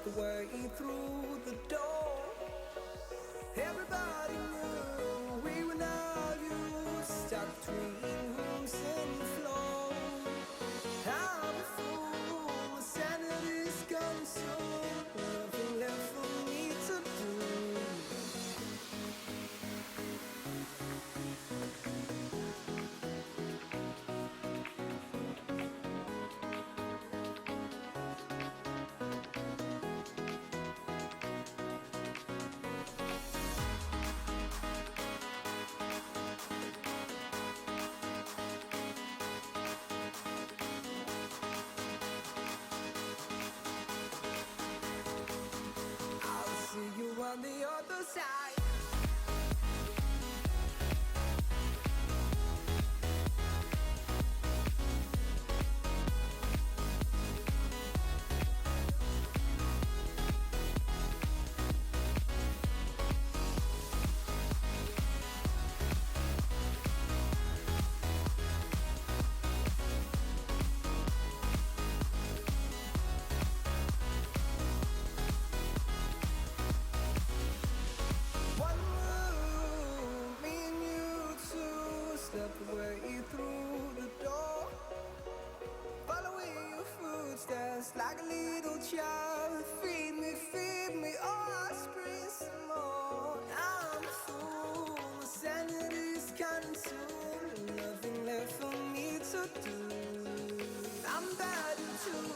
Step away through the door. Everybody knew we were now used, stuck between rooms and floor. I'm a fool, my sanity's gone soon. Nothing left for me to do. I'll see you on the other side. One move, me and you two step away through the door. Following your footsteps like a little child. Feed me, oh, I scream some more. I'm a fool, my sanity's coming soon. Nothing left for me to do. I'm bad too,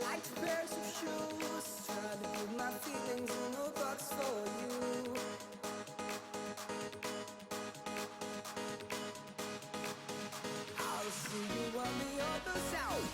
like two pairs of shoes. Try to put my feelings in a box for you. I'll see you on the other side.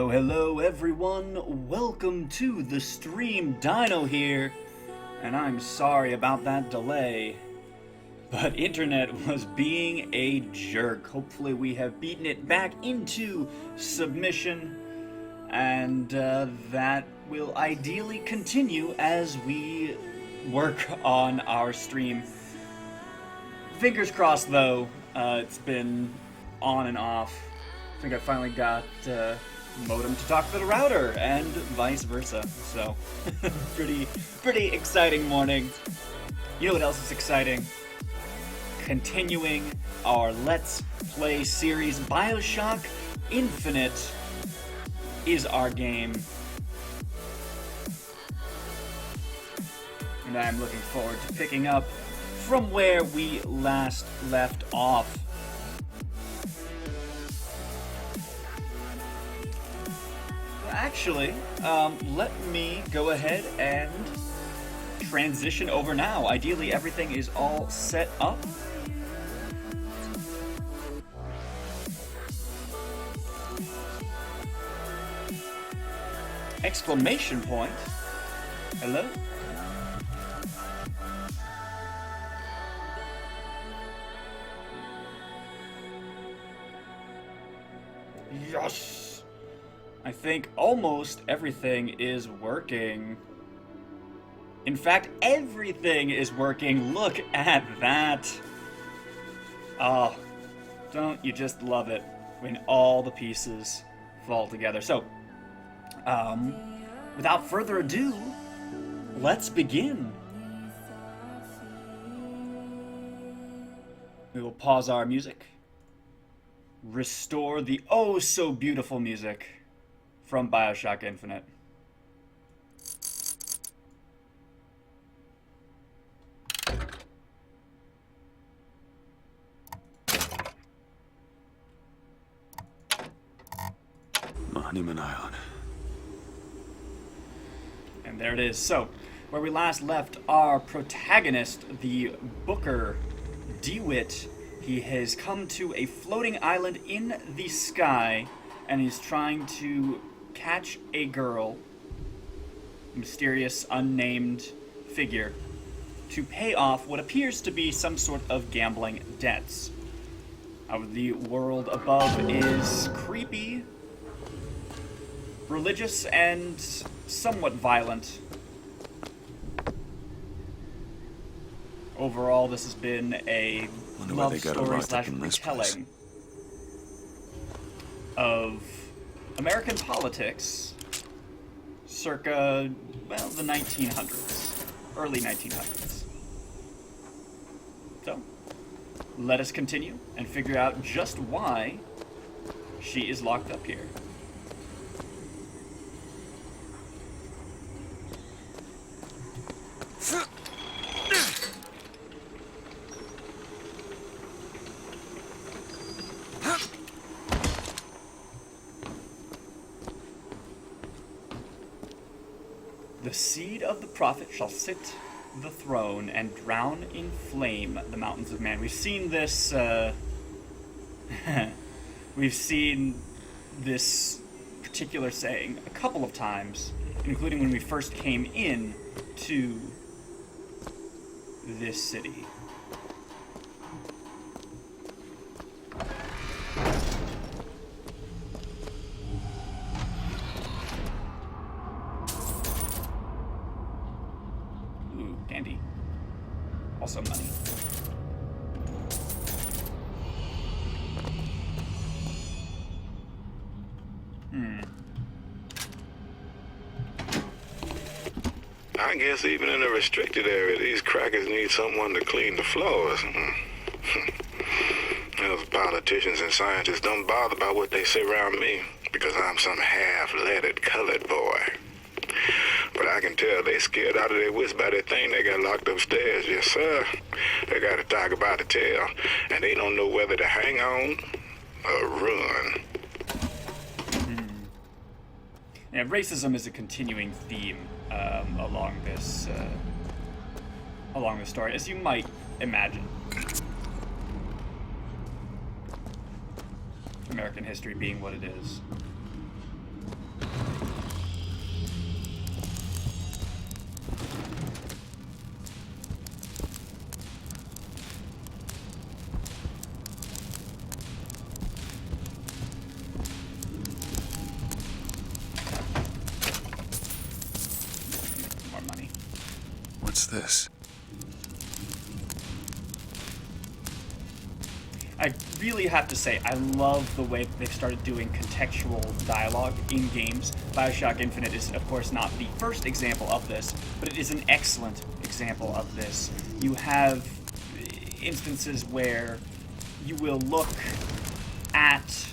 Hello everyone, welcome to the stream. Dino here, and I'm sorry about that delay, but internet was being a jerk. Hopefully we have beaten it back into submission, and that will ideally continue as we work on our stream. Fingers crossed though, it's been on and off. I think I finally got modem to talk to the router and vice versa. So pretty exciting morning. You know what else is exciting? Continuing our Let's Play series. Bioshock Infinite is our game. And I'm looking forward to picking up from where we last left off. Actually, let me go ahead and transition over now. Ideally, everything is all set up. Exclamation point. Hello? Yes! I think almost everything is working. In fact, everything is working. Look at that. Oh, don't you just love it when all the pieces fall together? So, without further ado, let's begin. We will pause our music, restore the oh so beautiful music from Bioshock Infinite. Honeyman Island. And there it is. So, where we last left our protagonist, the Booker DeWitt, he has come to a floating island in the sky, and he's trying to catch a girl, a mysterious, unnamed figure, to pay off what appears to be some sort of gambling debts. The world above is creepy, religious, and somewhat violent. Overall, this has been a love story slash retelling of American politics circa, well, the 1900s, early 1900s. So, let us continue and figure out just why she is locked up here. The seed of the prophet shall sit the throne and drown in flame the mountains of man. We've seen this, we've seen this particular saying a couple of times, including when we first came in to this city. Ooh, dandy. Also money. I guess even in a restricted area, these crackers need someone to clean the floors. Those politicians and scientists don't bother about what they say around me because I'm some half-leaded colored boy. But I can tell they scared out of their wits by that thing they got locked upstairs. Yes, sir. They got a tiger by the tail, and they don't know whether to hang on or run. And racism is a continuing theme along this story, as you might imagine. American history being what it is. More money. What's this? I really have to say, I love the way that they've started doing contextual dialogue in games. Bioshock Infinite is, of course, not the first example of this, but it is an excellent example of this. You have instances where you will look at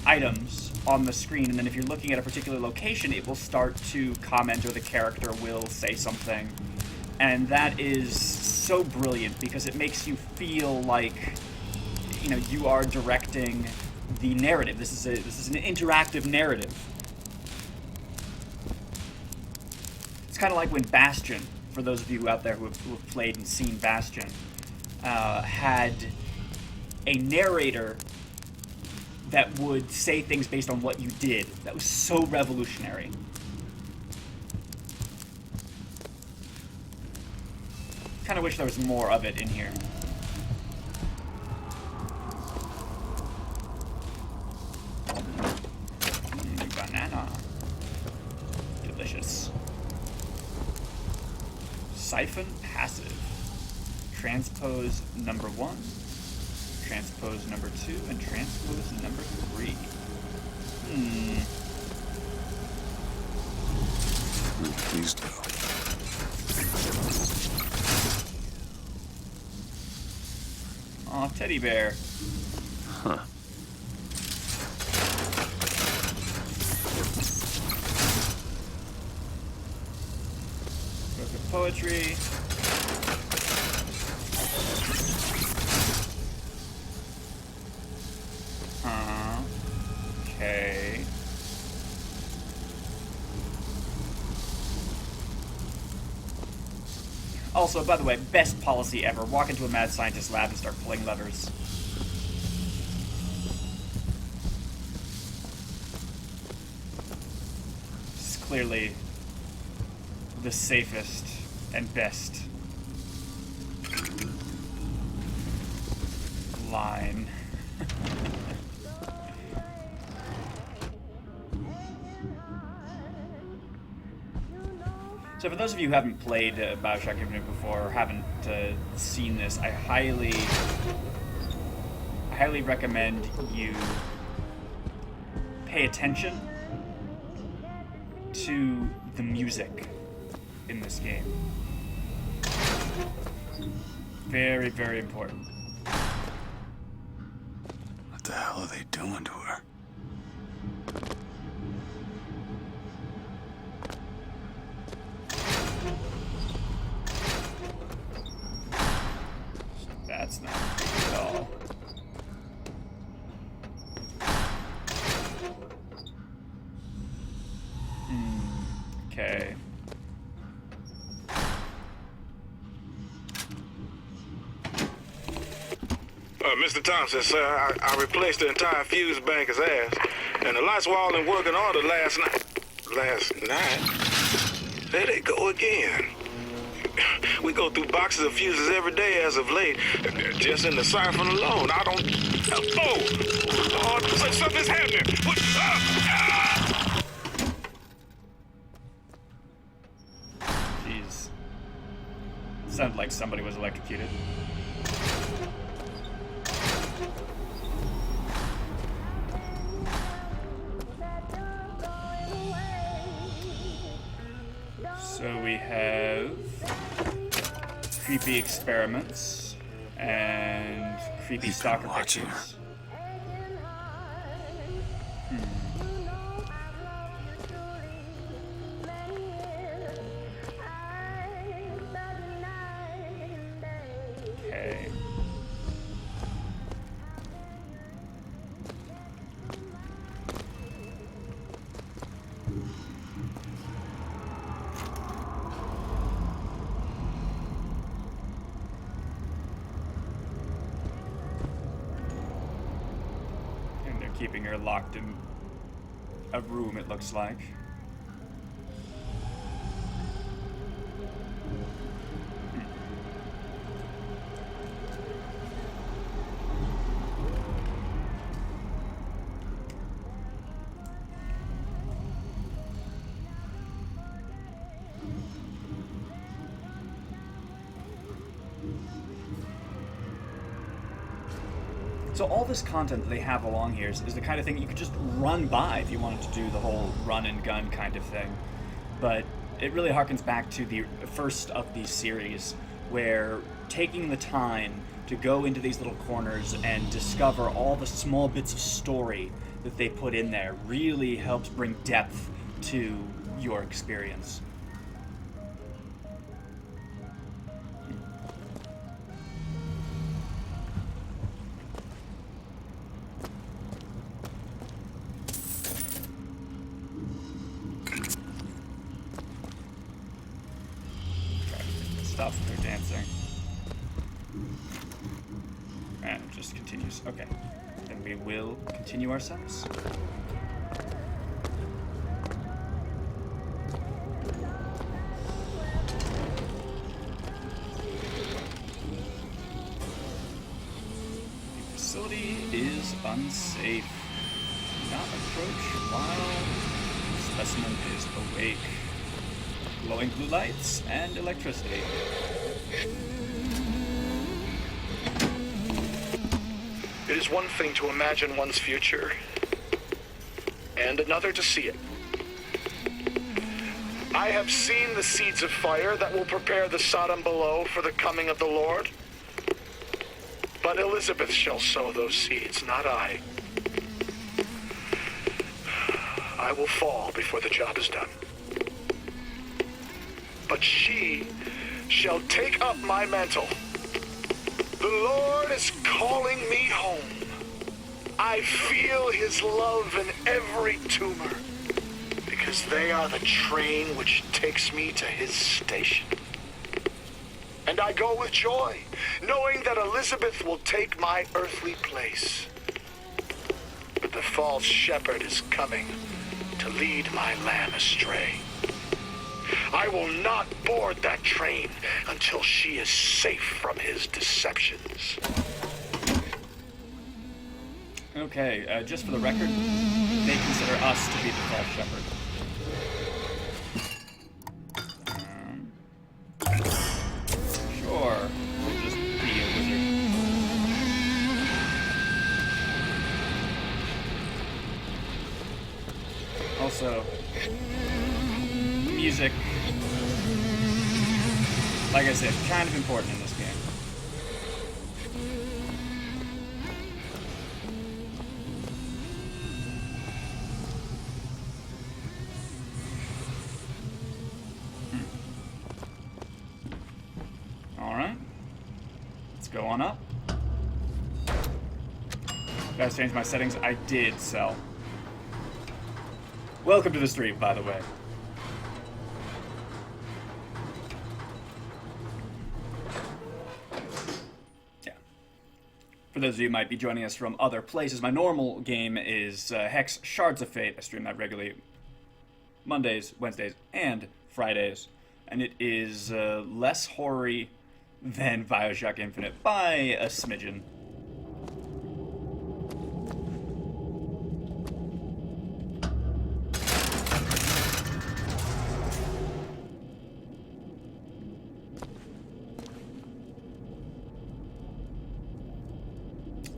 items on the screen, and then if you're looking at a particular location, it will start to comment, or the character will say something. And that is so brilliant because it makes you feel like, you know, you are directing the narrative. This is an interactive narrative. It's kind of like when Bastion, for those of you out there who have played and seen Bastion, had a narrator that would say things based on what you did. That was so revolutionary. Kind of wish there was more of it in here. hyphen passive. Transpose number 1, transpose number 2, and transpose number 3. Please do. Aw, teddy bear. Huh. Book of poetry. Okay. Also, by the way, best policy ever. Walk into a mad scientist lab and start pulling levers. This is clearly the safest and best line. So for those of you who haven't played Bioshock Infinite before or haven't seen this, I highly recommend you pay attention to the music in this game. Very, very important. What the hell are they doing to her? That's not good at all. Okay. Mr. Thompson, sir, I replaced the entire fuse bank as asked, and the lights were all in working order last night. Last night? There they go again. We go through boxes of fuses every day as of late. Just in the siphon alone, I don't... Oh, something's happening. What? Jeez. Sounded like somebody was electrocuted. So we have creepy experiments and creepy stalker watching pictures. Okay. Keeping her locked in a room, it looks like. So all this content that they have along here is the kind of thing you could just run by if you wanted to do the whole run and gun kind of thing. But it really harkens back to the first of these series, where taking the time to go into these little corners and discover all the small bits of story that they put in there really helps bring depth to your experience. Stuff, they're dancing. And it just continues. Okay. Then we will continue our steps. The facility is unsafe. Do not approach while the specimen is awake. glowing blue lights, and electricity. It is one thing to imagine one's future, and another to see it. I have seen the seeds of fire that will prepare the Sodom below for the coming of the Lord. But Elizabeth shall sow those seeds, not I. I will fall before the job is done. But she shall take up my mantle. The Lord is calling me home. I feel his love in every tumor, because they are the train which takes me to his station. And I go with joy, knowing that Elizabeth will take my earthly place. But the false shepherd is coming to lead my lamb astray. I will not board that train until she is safe from his deceptions. Okay, just for the record, they consider us to be the false shepherd. Sure, we'll just be a wizard. Also, music, like I said, kind of important in this game. Alright. Let's go on up. Guys, change my settings. I did, so. Welcome to the stream, by the way. Yeah. For those of you who might be joining us from other places, my normal game is Hex Shards of Fate. I stream that regularly Mondays, Wednesdays, and Fridays. And it is less hoary than Bioshock Infinite by a smidgen.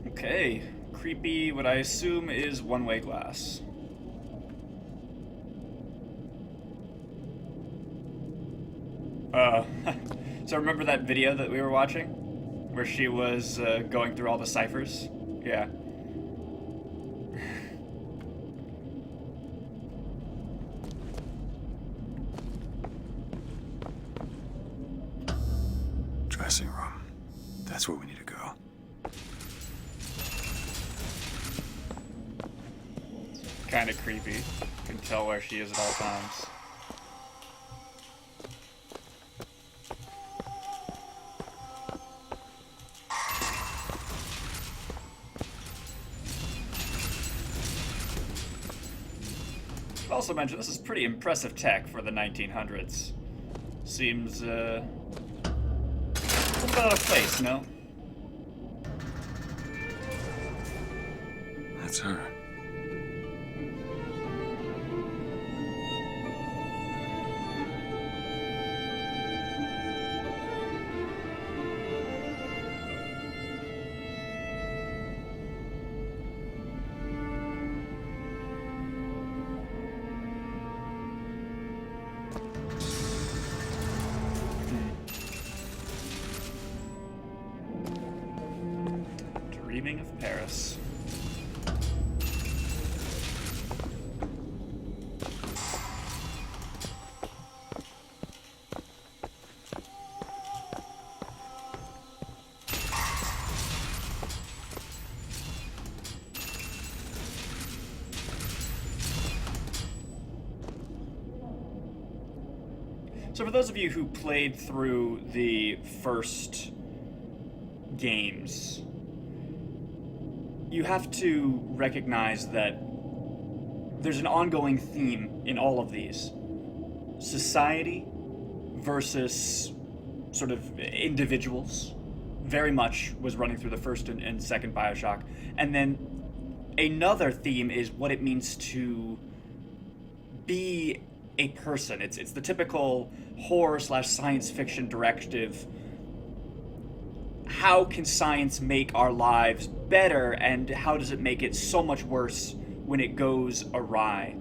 Okay, creepy, what I assume is one-way glass. So remember that video that we were watching? Where she was going through all the ciphers? Yeah. Dressing room. That's where we need to go. Kind of creepy. Can tell where she is at all times. Also mention this is pretty impressive tech for the 1900s. Seems a little bit out of place, no? That's her. Dreaming of Paris. So for those of you who played through the first games, you have to recognize that there's an ongoing theme in all of these. Society versus sort of individuals very much was running through the first and second Bioshock. And then another theme is what it means to be a person. It's the typical horror/science fiction directive. How can science make our lives better, and how does it make it so much worse when it goes awry?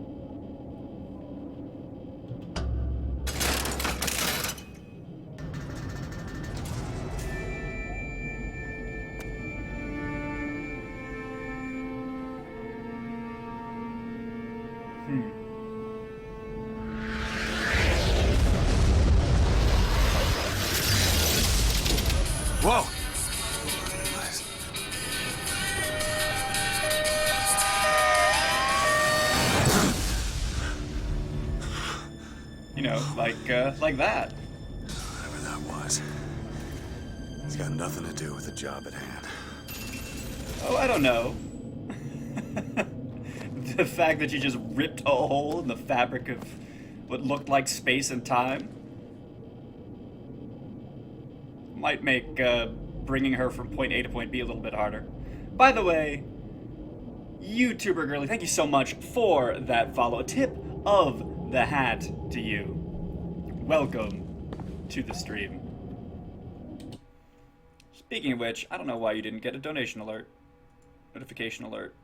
Whoa! You know, like that. Whatever that was. It's got nothing to do with the job at hand. Oh, I don't know. The fact that you just ripped a hole in the fabric of what looked like space and time might make bringing her from point A to point B a little bit harder. By the way, YouTuber Girly, thank you so much for that follow. A tip of the hat to you. Welcome to the stream. Speaking of which, I don't know why you didn't get a donation alert. Notification alert.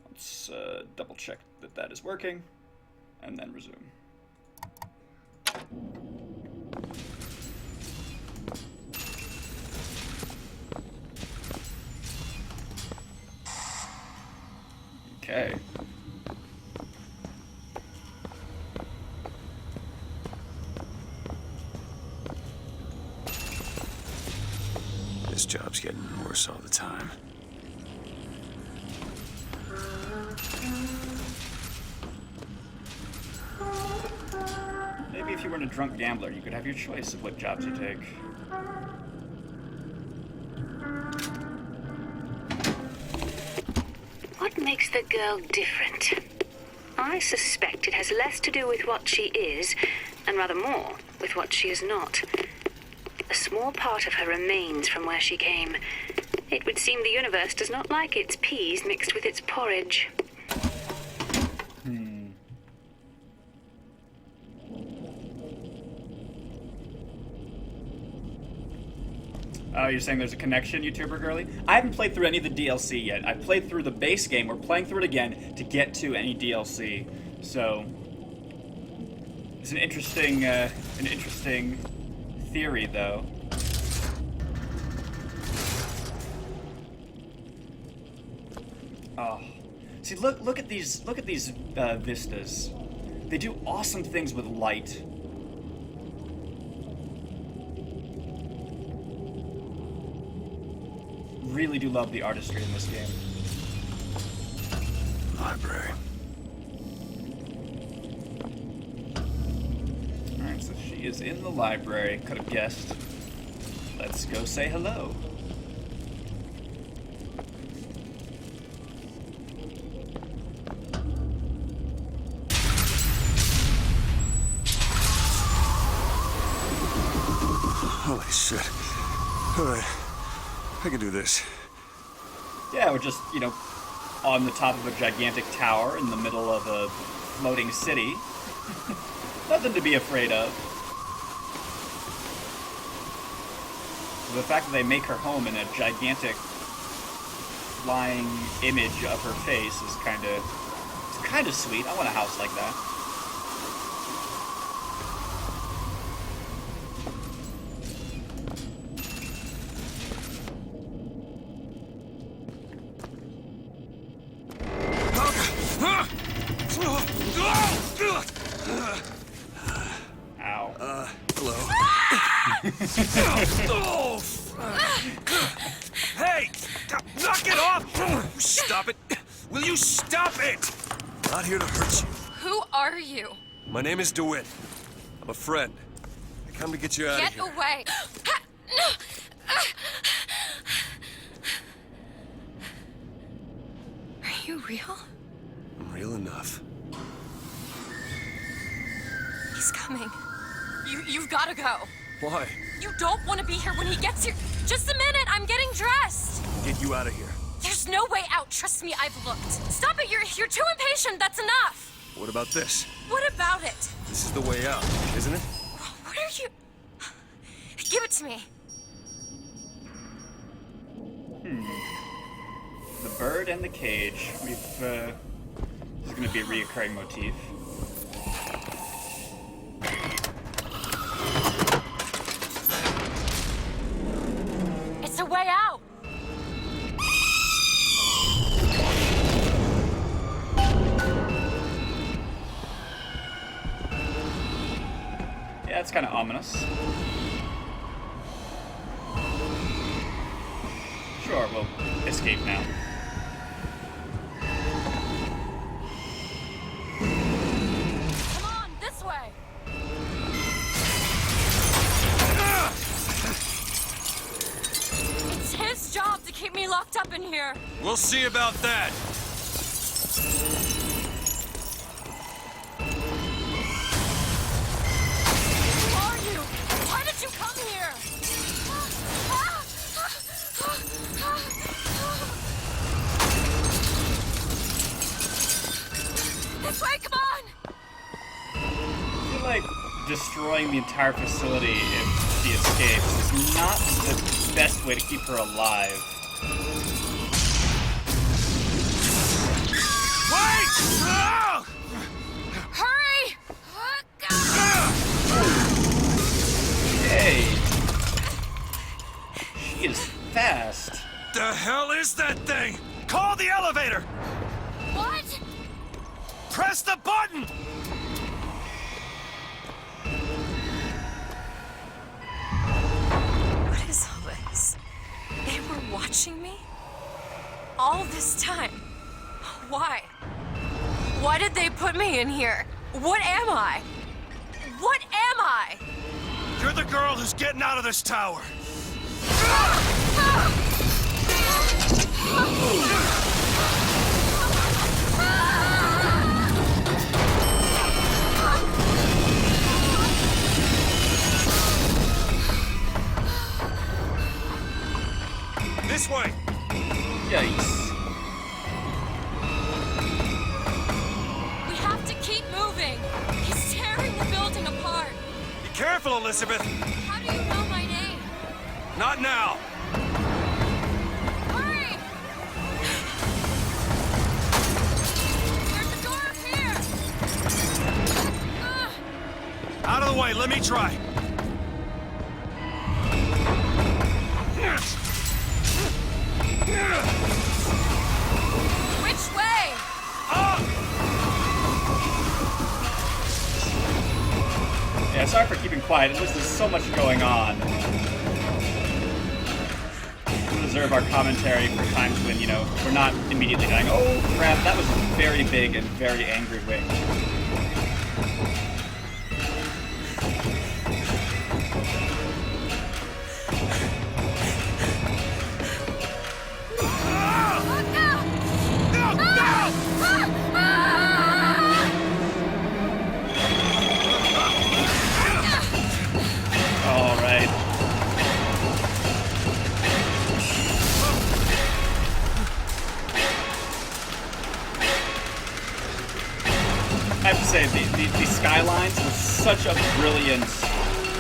Let's double check that that is working, and then resume. Okay. This job's getting worse all the time. Maybe if you weren't a drunk gambler, you could have your choice of what jobs you take. What makes the girl different? I suspect it has less to do with what she is, and rather more with what she is not. A small part of her remains from where she came. It would seem the universe does not like its peas mixed with its porridge. Oh, you're saying there's a connection, YouTuber Girly? I haven't played through any of the DLC yet. I've played through the base game. We're playing through it again to get to any DLC. So, it's an interesting theory, though. Oh, see, look at these vistas. They do awesome things with light. Really do love the artistry in this game. Library. Alright, so she is in the library. Could have guessed. Let's go say hello. Holy shit. Alright. I can do this. Yeah, we're just, you know, on the top of a gigantic tower in the middle of a floating city. Nothing to be afraid of. The fact that they make her home in a gigantic flying image of her face is kind of sweet. I want a house like that. Ow. Hello. Hey! Knock it off! Stop it! Will you stop it? Not here to hurt you. Who are you? My name is DeWitt. I'm a friend. I come to get you out of Get here. away! Are you real? I'm real enough. He's coming. You've got to go. Why? You don't want to be here when he gets here. Just a minute, I'm getting dressed. Get you out of here. There's There's no way out. Trust me, I've looked. Stop it. You're too impatient. That's enough. What about this? What about it? This is the way out, isn't it? What are you... Give it to me. The bird and the cage. This is gonna be a reoccurring motif. It's a way out. Yeah, it's kind of ominous. Sure, we'll escape now. Come on, this way. It's his job to keep me locked up in here. We'll see about that. Who are you? Why did you come here? This way, come on! I feel like destroying the entire facility if she escapes is not the best way to keep her alive. Wait! Hurry! Hey! She is fast. The hell is that thing? Call the elevator! What? Press the button! What is all this? They were watching me? All this time? Why? Why did they put me in here? What am I? What am I? You're the girl who's getting out of this tower. This way! Yikes. We have to keep moving. He's tearing the building apart. Be careful, Elizabeth! How do you know my name? Not now! Hurry! There's a door up here. Out of the way, let me try. Which way? Yeah, sorry for keeping quiet. There's just so much going on. We deserve our commentary for times when, we're not immediately dying. Oh crap, that was a very big and very angry wing. Alright. I have to say, the skylines were such a brilliant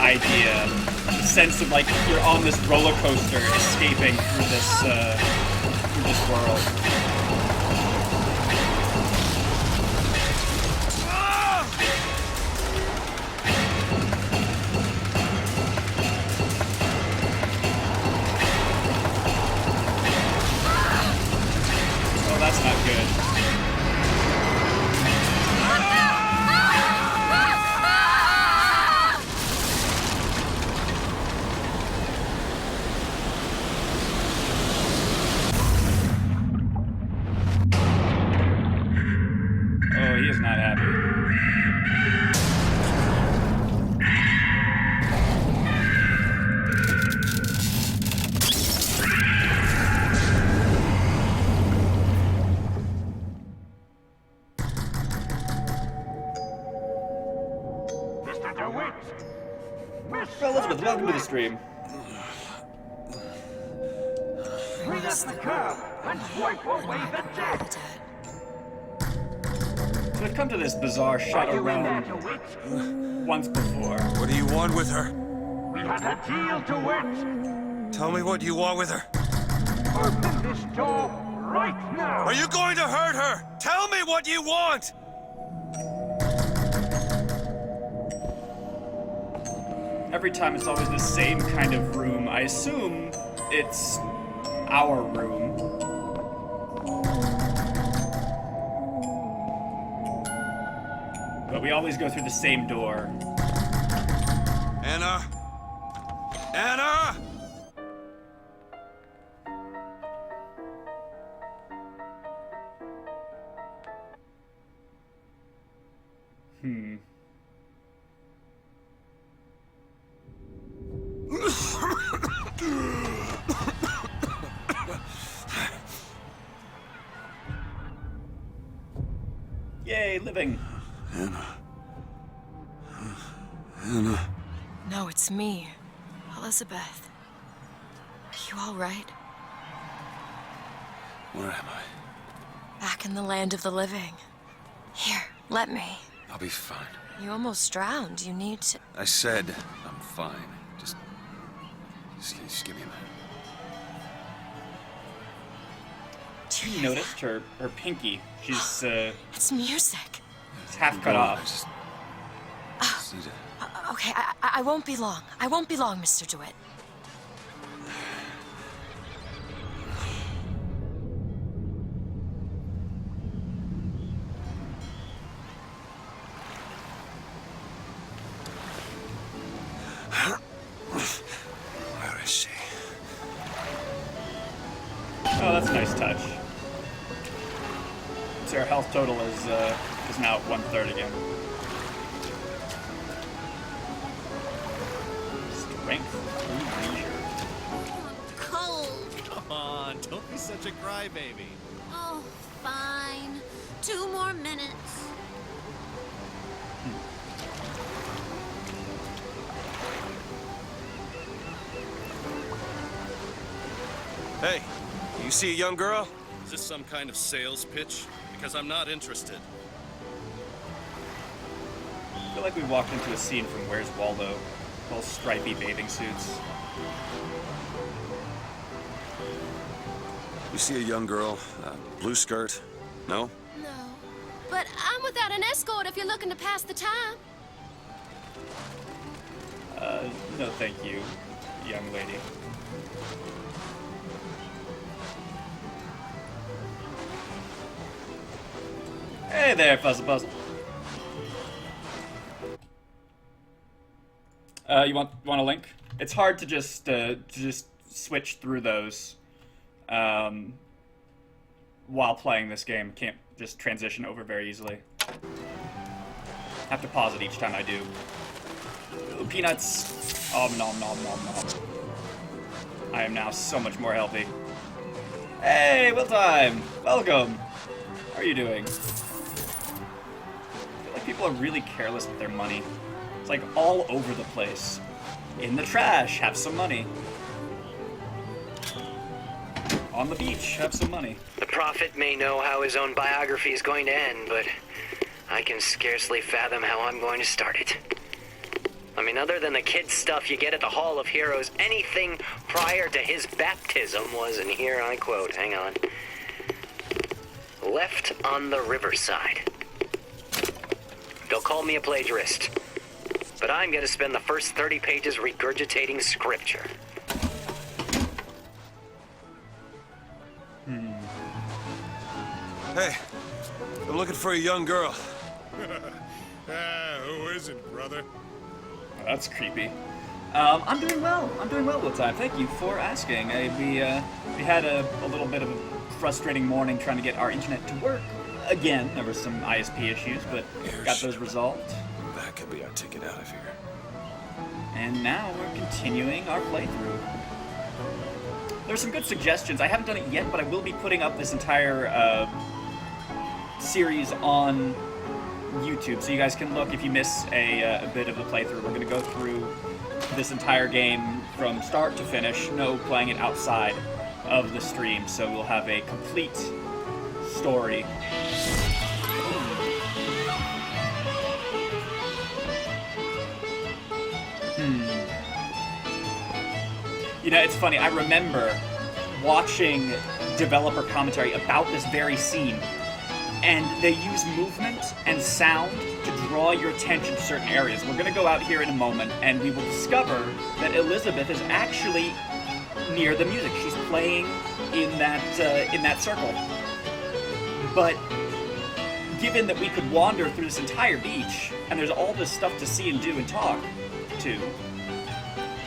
idea. The sense of like you're on this roller coaster escaping through this world. Oh, that's not good. Oh, he is not happy. Well, Elizabeth, welcome to the stream. It's the girl and wipe away the debt. So we've come to this bizarre shadow realm once before. What do you want with her? We had a deal to wit. Tell me what you want with her. Open this door right now. Are you going to hurt her? Tell me what you want! Every time it's always the same kind of room. I assume it's our room. But we always go through the same door. Anna? Anna! Yay, living. Anna. No, it's me, Elizabeth. Are you all right? Where am I? Back in the land of the living. Here, let me. I'll be fine. You almost drowned. You need to... I said I'm fine. Just give me a minute. Do you You hear noticed her pinky. She's that? It's music. it's half cut off. Just need to... Okay, I won't be long. I won't be long, Mr. DeWitt. Where is she? Oh, that's a nice touch. So our health total is now at 1/3 again. Strength through leisure. Cold. Come on, don't be such a crybaby. Oh, fine. 2 more minutes. Hey, you see a young girl? Is this some kind of sales pitch? Because I'm not interested. I feel like we walked into a scene from Where's Waldo? All stripy bathing suits. You see a young girl, blue skirt? No? No. But I'm without an escort if you're looking to pass the time. No thank you, young lady. Hey there, Puzzle Puzzle. You want a link? It's hard to just switch through those while playing this game. Can't just transition over very easily. Have to pause it each time I do. Ooh, peanuts. Nom nom nom nom nom. I am now so much more healthy. Hey, Will Time! Welcome! How are you doing? I feel like people are really careless with their money. It's like all over the place. In the trash, have some money. On the beach, have some money. The prophet may know how his own biography is going to end, but I can scarcely fathom how I'm going to start it. I mean, other than the kid stuff you get at the Hall of Heroes, anything prior to his baptism was, and here I quote, hang on, left on the riverside. They'll call me a plagiarist, but I'm going to spend the first 30 pages regurgitating scripture. Hey, I'm looking for a young girl. Who isn't, brother? That's creepy. I'm doing well. I'm doing well, Will Time. Thank you for asking. We had a little bit of a frustrating morning trying to get our internet to work. Again, there were some ISP issues, but got those resolved. That could be our ticket out of here. And now we're continuing our playthrough. There's some good suggestions. I haven't done it yet, but I will be putting up this entire series on YouTube, so you guys can look if you miss a bit of the playthrough. We're going to go through this entire game from start to finish, no playing it outside of the stream, so we'll have a complete story. You know, it's funny, I remember watching developer commentary about this very scene, and they use movement and sound to draw your attention to certain areas. We're going to go out here in a moment, and we will discover that Elizabeth is actually near the music. She's playing in that circle. But given that we could wander through this entire beach, and there's all this stuff to see and do and talk to,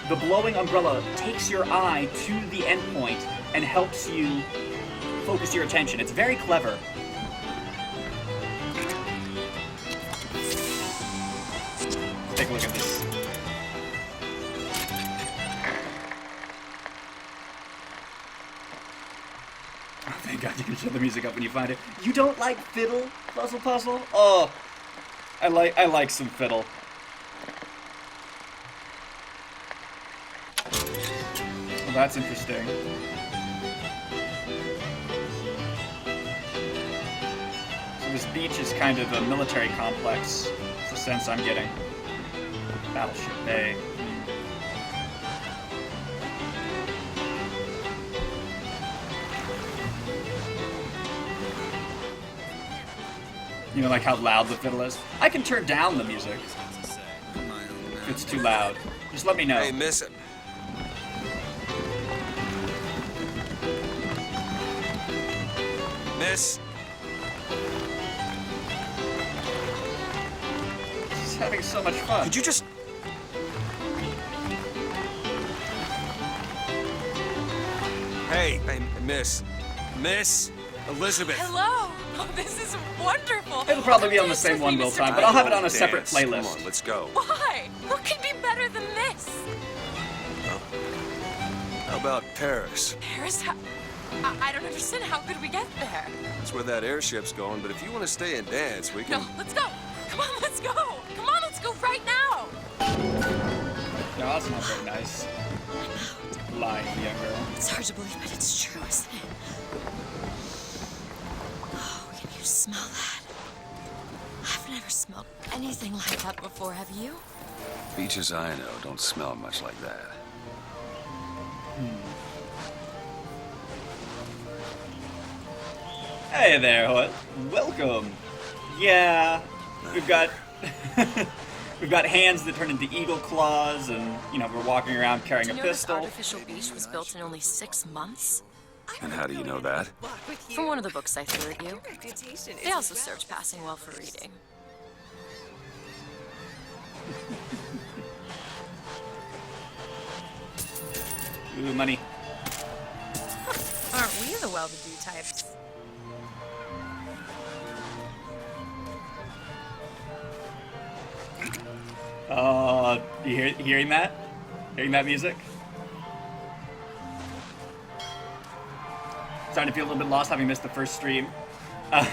the blowing umbrella takes your eye to the endpoint and helps you focus your attention. It's very clever. Let's take a look at this. Oh, thank God you can shut the music up when you find it. You don't like fiddle, Puzzle? Oh, I like some fiddle. Well, that's interesting. So this beach is kind of a military complex. It's the sense I'm getting. Battleship Bay. You know, like how loud the fiddle is? I can turn down the music if it's too loud. Just let me know. Hey, miss it. Miss. She's having so much fun. Could you just... Hey, miss. Miss Elizabeth. Hello. Oh, this is wonderful. It'll probably be on the same one will time, but I'll have it on a separate playlist. Come on, let's go. Why? What could be better than this? How about Paris? Paris? I don't understand. How could we get there? That's where that airship's going, but if you want to stay and dance, we can... No, let's go. Come on, let's go. Come on, let's go right now. No, that's not very nice. Lying, young girl. It's hard to believe, but it's true, isn't it? Oh, can you smell that? I've never smelled anything like that before, have you? Beaches I know don't smell much like that. Hey there, Hoyle. Welcome. Yeah, we've got we've got hands that turn into eagle claws, and you know we're walking around carrying Did a you know pistol. this artificial beach was built in only 6 months? And how do you know that? From one of the books I threw at you. They also search passing well for reading. Ooh, money. Aren't we the well-to-do types? Hearing that? Hearing that music? Starting to feel a little bit lost having missed the first stream. Like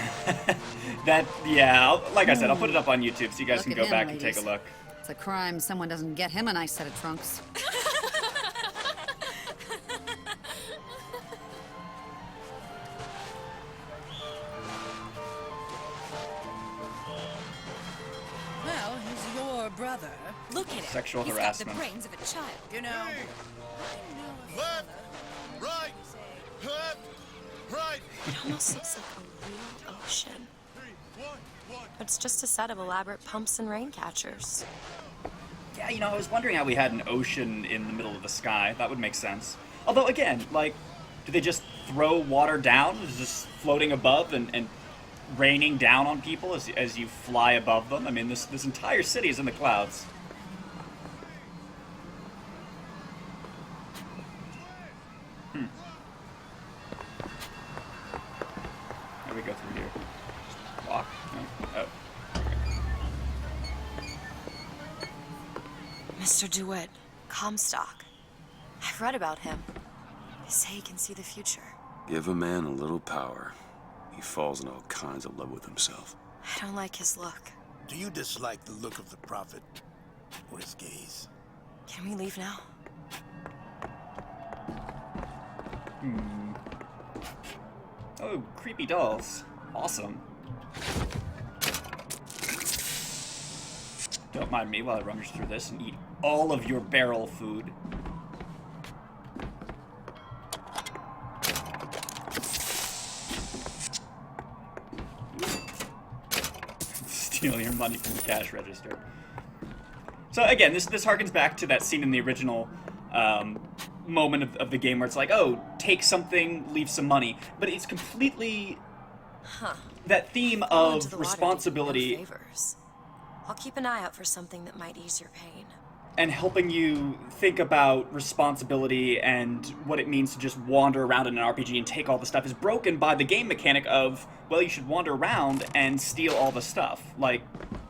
I said, I'll put it up on YouTube so you guys can go back and take a look. It's a crime someone doesn't get him a nice set of trunks. Well, he's your brother. Look at him. Sexual He's harassment. got the brains of a child, you know. Left, right, left, right. It almost looks like a real ocean. It's just a set of elaborate pumps and rain catchers. Yeah, you know, I was wondering how we had an ocean in the middle of the sky. That would make sense. Although, again, like, do they just throw water down? Is it just floating above and raining down on people as you fly above them? I mean, this entire city is in the clouds. How do we go through here? Just walk? No? Oh. Mr. DeWitt, Comstock. I've read about him. They say he can see the future. Give a man a little power. He falls in all kinds of love with himself. I don't like his look. Do you dislike the look of the prophet or his gaze? Can we leave now? Hmm. Oh, creepy dolls. Awesome. Don't mind me while I rummage through this and eat all of your barrel food. Steal your money from the cash register. So again, this harkens back to that scene in the original moment of the game where it's like, oh, take something, leave some money. But it's completely that theme of responsibility. I'll keep an eye out for something that might ease your pain. And helping you think about responsibility and what it means to just wander around in an RPG and take all the stuff is broken by the game mechanic of, well, you should wander around and steal all the stuff. Like,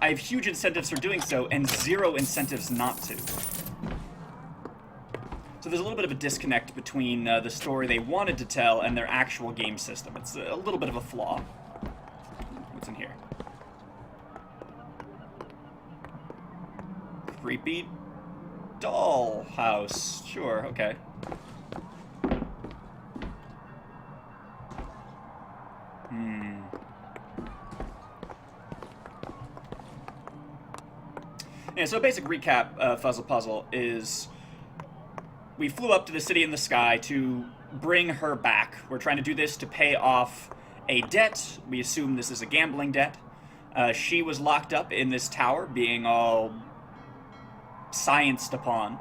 I have huge incentives for doing so and zero incentives not to. So there's a little bit of a disconnect between the story they wanted to tell and their actual game system. It's a little bit of a flaw. What's in here? Creepy doll house. Sure, okay. Yeah, so a basic recap of Fuzzle Puzzle is we flew up to the city in the sky to bring her back. We're trying to do this to pay off a debt. We assume this is a gambling debt. She was locked up in this tower, being all scienced upon.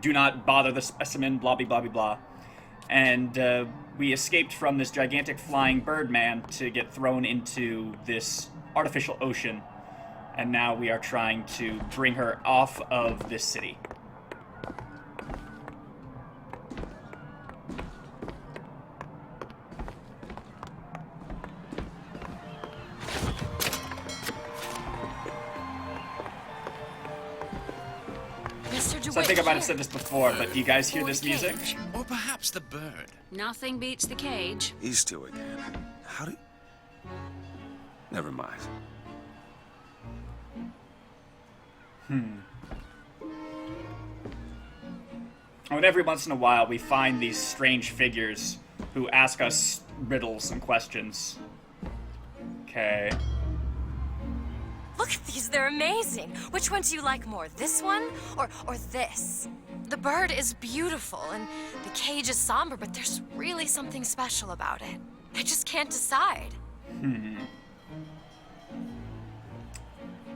Do not bother the specimen, blah, blah, blah, blah. And we escaped from this gigantic flying birdman to get thrown into this artificial ocean. And now we are trying to bring her off of this city. So I think I might have said this before, but do you guys hear this music? Or perhaps the bird. Nothing beats the cage. These two again. How do... Never mind. Oh, and every once in a while we find these strange figures who ask us riddles and questions. Okay. Look at these, they're amazing. Which one do you like more, this one or this? The bird is beautiful and the cage is somber, but there's really something special about it. I just can't decide.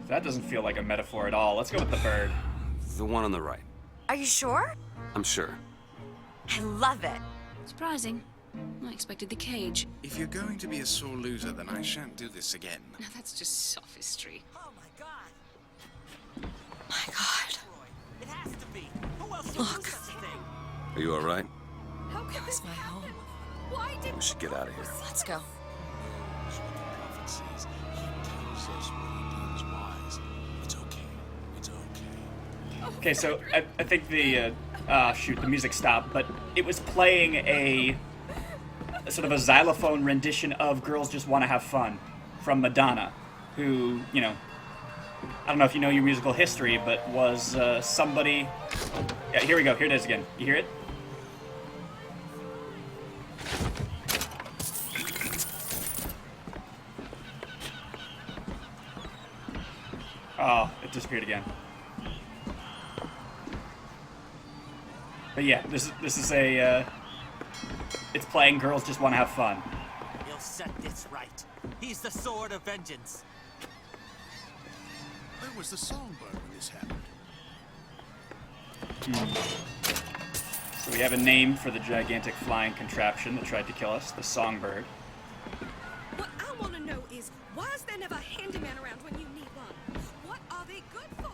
That doesn't feel like a metaphor at all. Let's go with the bird. The one on the right. Are you sure? I'm sure. I love it. Surprising. I expected the cage. If you're going to be a sore loser, then I shan't do this again. Now that's just sophistry. Oh my god. It has to be. Who else Look. do such a thing? Are you all right? It was my home. Why did We should get out of here. Let's go. Okay, so I think the the music stopped, but it was playing a sort of a xylophone rendition of Girls Just Want to Have Fun from Madonna, who, I don't know if you know your musical history, but was somebody... Yeah, here we go. Here it is again. You hear it? Oh, it disappeared again. But yeah, this is a, it's playing Girls Just Want to Have Fun. He'll set this right. He's the sword of vengeance. Where was the songbird when this happened? So we have a name for the gigantic flying contraption that tried to kill us, the songbird. What I want to know is, why is there never a handyman around when you need one? What are they good for?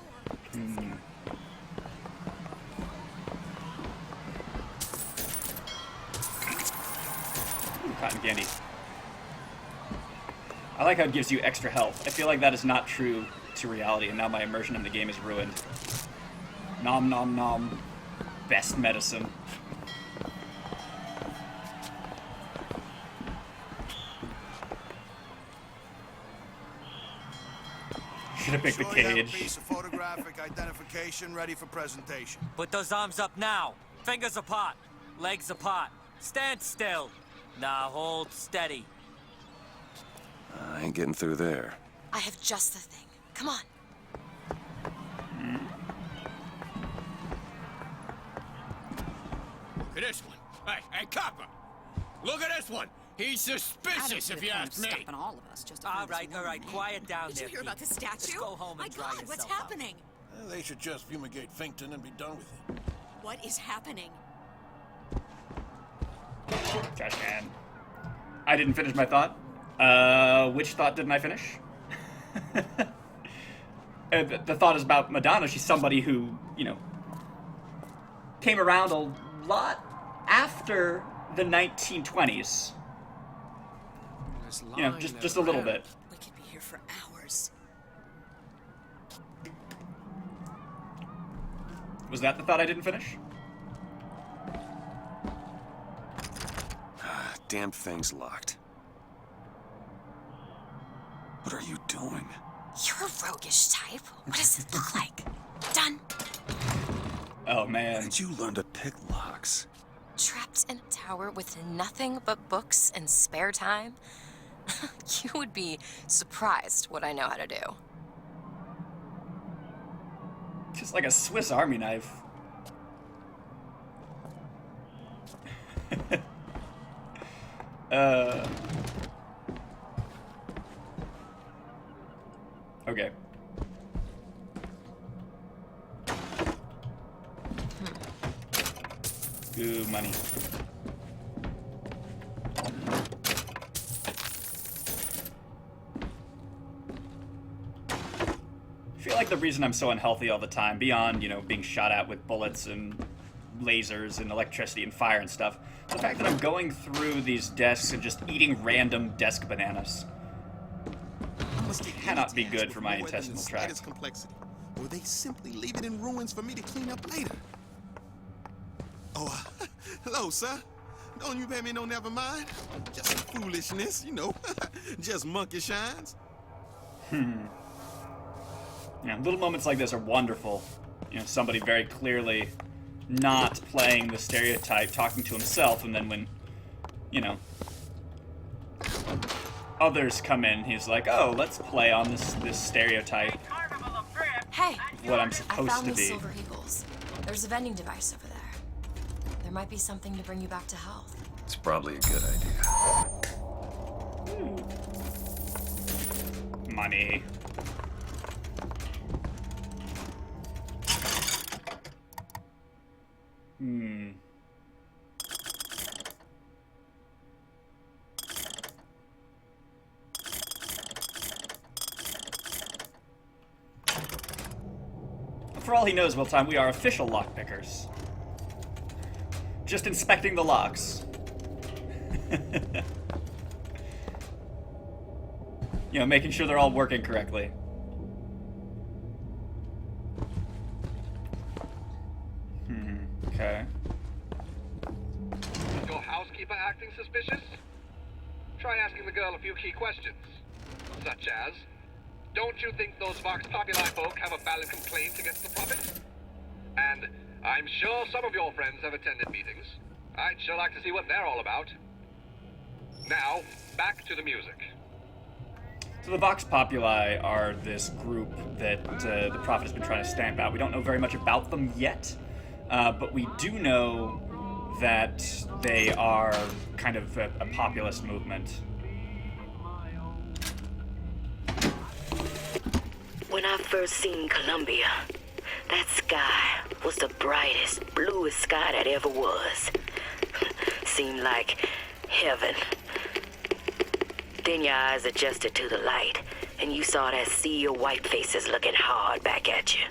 Ooh, cotton candy. I like how it gives you extra health. I feel like that is not true to reality, and now my immersion in the game is ruined. Nom nom nom. Best medicine. Should have picked the Sure you have a cage. piece of photographic identification ready for presentation. Put those arms up now. Fingers apart. Legs apart. Stand still. Now hold steady. I ain't getting through there. I have just the thing. Come on. Look at this one. Hey, copper! Look at this one! He's suspicious, if you ask me. Stopping all of us just to All find this right, one man. quiet down Did there. you hear about the Pete. statue? Just go home and My dry God, what's yourself out. happening? Well, they should just fumigate Finkton and be done with it. What is happening? Trash can. I didn't finish my thought. Which thought didn't I finish? The thought is about Madonna. She's somebody who, you know, came around a lot after the 1920s. You know, just a little bit. We could be here for hours. Was that the thought I didn't finish? Damn thing's locked. What are you doing? You're a roguish type. What does it look like? Done. Oh, man. How did you learn to pick locks? Trapped in a tower with nothing but books and spare time? You would be surprised what I know how to do. Just like a Swiss Army knife. Okay. Ooh, money. I feel like the reason I'm so unhealthy all the time, beyond, you know, being shot at with bullets and lasers and electricity and fire and stuff, is the fact that I'm going through these desks and just eating random desk bananas. Cannot be good for my intestinal tract. Complexity, or they simply leave it in ruins for me to clean up later. Oh, hello, sir. Don't you pay me no never mind. Just some foolishness, you know. Just monkey shines. Yeah, little moments like this are wonderful. You know, somebody very clearly not playing the stereotype, talking to himself, and then when, you know, others come in, he's like, oh, let's play on this stereotype. Hey, What I'm I supposed found to these be. silver eagles. There's a vending device over there. There might be something to bring you back to health. It's probably a good idea. Money. For all he knows, Wiltime, we are official lockpickers. Just inspecting the locks. You know, making sure they're all working correctly. Okay. Is your housekeeper acting suspicious? Try asking the girl a few key questions. Such as, don't you think those Vox Populi folk have a valid complaint against the Prophet? And I'm sure some of your friends have attended meetings. I'd sure like to see what they're all about. Now, back to the music. So the Vox Populi are this group that the Prophet has been trying to stamp out. We don't know very much about them yet, but we do know that they are kind of a populist movement. When I first seen Columbia, that sky was the brightest, bluest sky that ever was. Seemed like heaven. Then your eyes adjusted to the light, and you saw that sea of white faces looking hard back at you.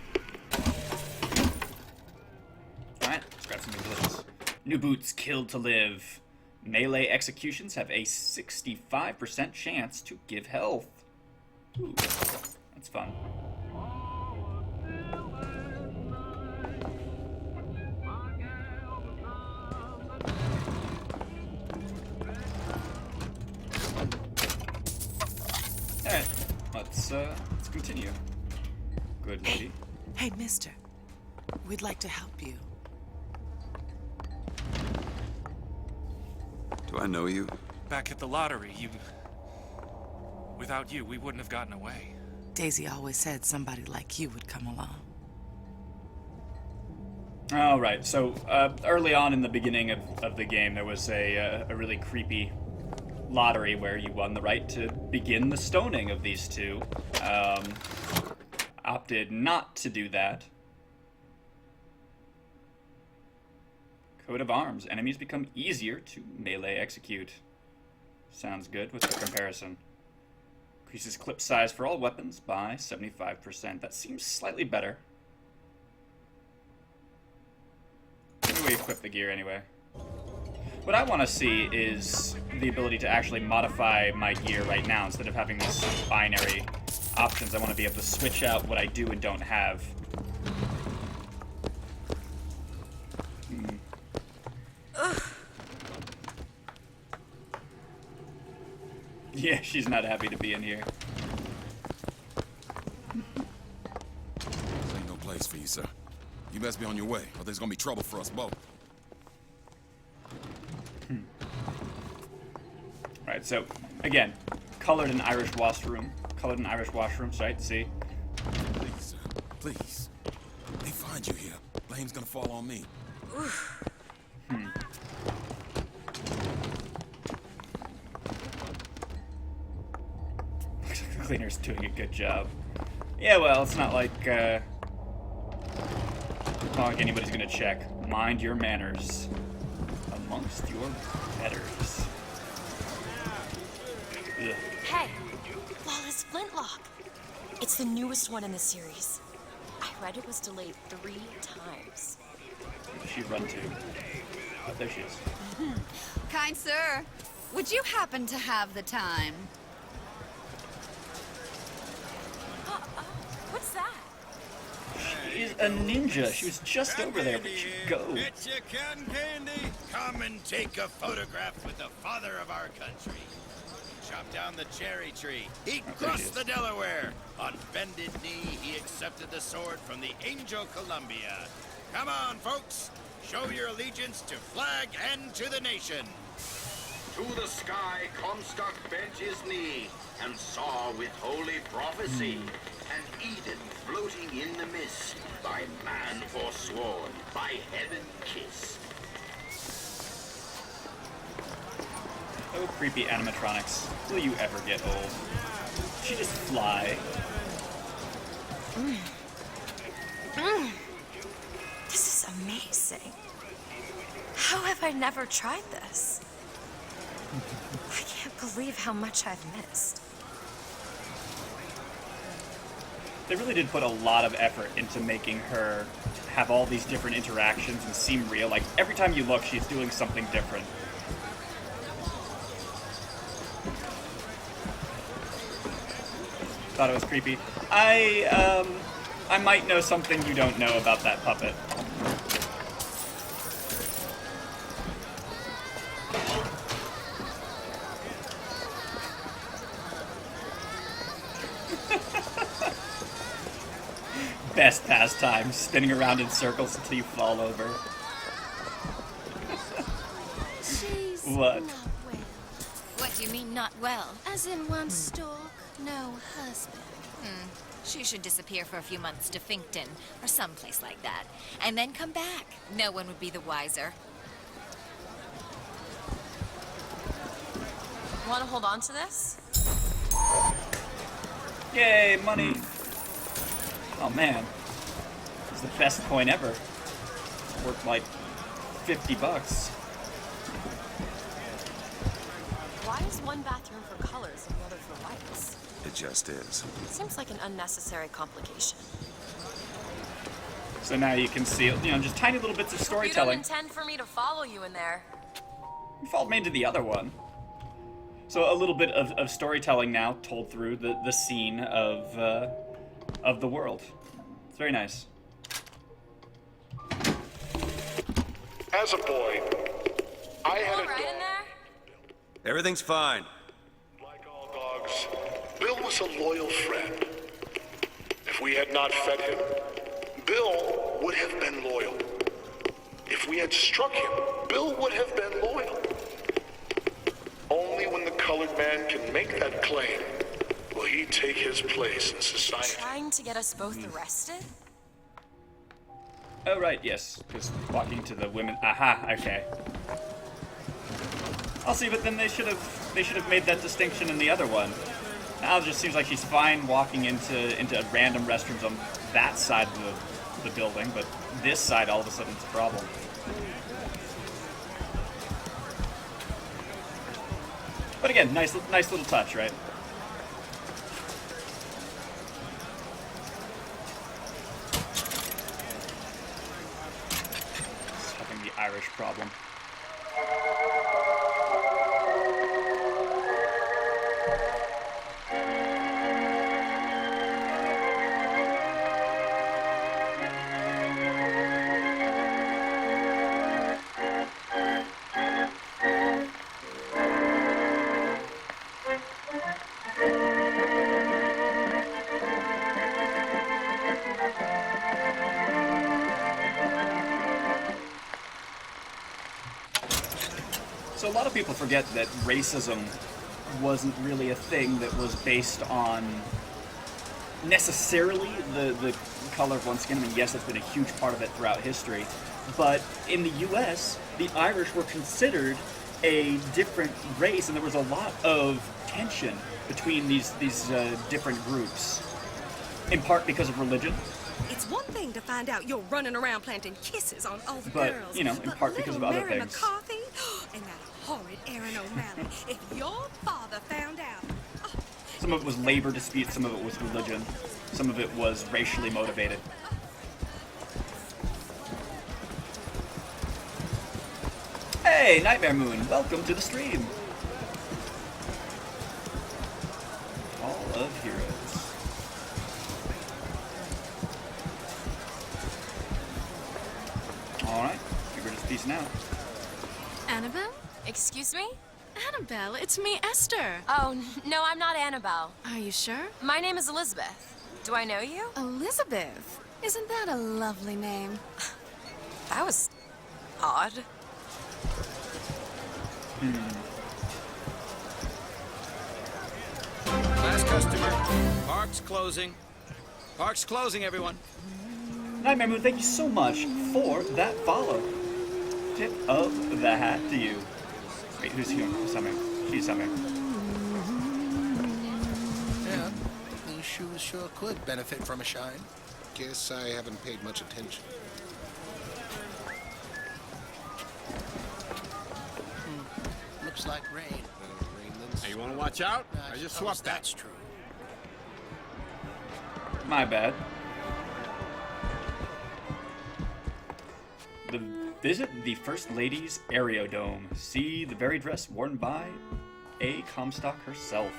Alright, let's grab some new boots. New boots, killed to live. Melee executions have a 65% chance to give health. Ooh, that's fun. Alright, let's continue. Good lady. Hey, mister. We'd like to help you. Do I know you? Back at the lottery, without you, we wouldn't have gotten away. Daisy always said somebody like you would come along. All right, so early on in the beginning of the game, there was a really creepy lottery where you won the right to begin the stoning of these two. Opted not to do that. Coat of arms. Enemies become easier to melee execute. Sounds good. What's the comparison? Increases clip size for all weapons by 75%. That seems slightly better. Maybe we equip the gear anyway. What I want to see is the ability to actually modify my gear right now instead of having these binary options. I want to be able to switch out what I do and don't have. Yeah, she's not happy to be in here. Ain't no place for you, sir. You best be on your way, or there's gonna be trouble for us both. Right, so, again, colored and Irish washroom. Colored and Irish washrooms, right? See? Please, sir. Please. They find you here. Blame's gonna fall on me. Cleaner's doing a good job. Yeah, well, it's not like anybody's gonna check. Mind your manners amongst your betters. Ugh. Hey, Flawless Flintlock. It's the newest one in the series. I read it was delayed 3 times. Where does she run to? Oh, there she is. Kind sir, would you happen to have the time? What's that? She's a ninja. She was just over there. Where'd she go? Get your cotton candy. Come and take a photograph with the father of our country. Chop down the cherry tree. He crossed the Delaware. On bended knee, he accepted the sword from the Angel Columbia. Come on, folks. Show your allegiance to flag and to the nation. To the sky Comstock bent his knee and saw with holy prophecy and Eden floating in the mist, by man forsworn, by heaven kissed. Oh, creepy animatronics. Will you ever get old? She just fly. This is amazing. How have I never tried this? I can't believe how much I've missed. They really did put a lot of effort into making her have all these different interactions and seem real. Like, every time you look, she's doing something different. Thought it was creepy. I might know something you don't know about that puppet. Best pastime, spinning around in circles until you fall over. She's What? not well. What do you mean, not well? As in one stalk, no husband. She should disappear for a few months to Finkton, or someplace like that, and then come back. No one would be the wiser. Want to hold on to this? Yay, money! Oh man, this is the best coin ever. It's worth like $50. Why is one bathroom for colors and the other for whites? It just is. It seems like an unnecessary complication. So now you can see, just tiny little bits of You storytelling. don't intend for me to follow you in there. You followed me into the other one. So a little bit of storytelling now told through the scene of the world. It's very nice. As a boy, I had a dog. Everything's fine. Like all dogs, Bill was a loyal friend. If we had not fed him, Bill would have been loyal. If we had struck him, Bill would have been loyal. man can make that claim, will he take his place in society? Trying to get us both arrested? Oh, right, yes. Just walking to the women. Aha, okay. I'll see, but then they should have made that distinction in the other one. Now it just seems like she's fine walking into random restrooms on that side of the building, but this side all of a sudden it's a problem. But again, nice little touch, right? Having the Irish problem. So a lot of people forget that racism wasn't really a thing that was based on necessarily the color of one's skin. I mean, yes, it's been a huge part of it throughout history, but in the U.S., the Irish were considered a different race, and there was a lot of tension between these different groups, in part because of religion. It's one thing to find out you're running around planting kisses on all the But, girls. you know, in part because of other Mary things. McCarthy and that horrid Aaron O'Malley. If your father found out... Some of it was labor dispute, some of it was religion, some of it was racially motivated. Hey, Nightmare Moon, welcome to the stream. Hall of Heroes. Alright, we're just peacing out. Annabelle? Excuse me? Annabelle, it's me, Esther. Oh, no, I'm not Annabelle. Are you sure? My name is Elizabeth. Do I know you? Elizabeth? Isn't that a lovely name? That was odd. Last customer. Park's closing. Park's closing, everyone. Nightmare Moon, thank you so much for that follow. Tip of the hat to you. Wait, who's here? Who's coming? She's coming. Yeah, these shoes sure could benefit from a shine. Guess I haven't paid much attention. Looks like rain. Hey, you want to watch out? I just swapped that. That's true. My bad. Visit the First Lady's Aerodome. See the very dress worn by a Comstock herself.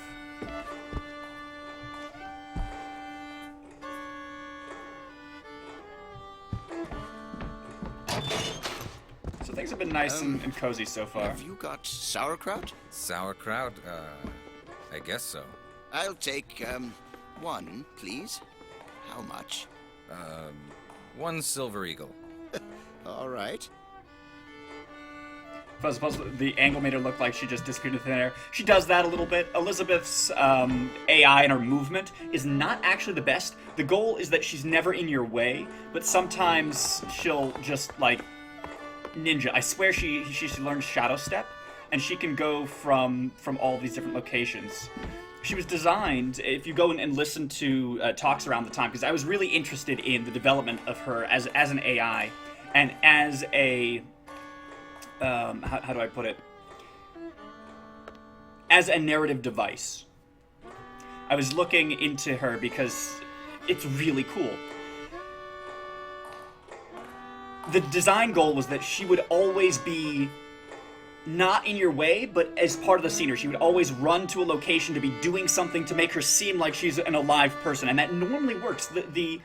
So things have been nice and cozy so far. Have you got sauerkraut? Sauerkraut? I guess so. I'll take, one, please. How much? One silver eagle. All right. I suppose the angle made her look like she just disappeared into thin air. She does that a little bit. Elizabeth's AI and her movement is not actually the best. The goal is that she's never in your way, but sometimes she'll just, like, ninja. I swear she learned Shadow Step, and she can go from all these different locations. She was designed, if you go and listen to talks around the time, because I was really interested in the development of her as an AI, and as a... how do I put it? As a narrative device. I was looking into her because it's really cool. The design goal was that she would always be not in your way, but as part of the scenery. She would always run to a location to be doing something to make her seem like she's an alive person, and that normally works. The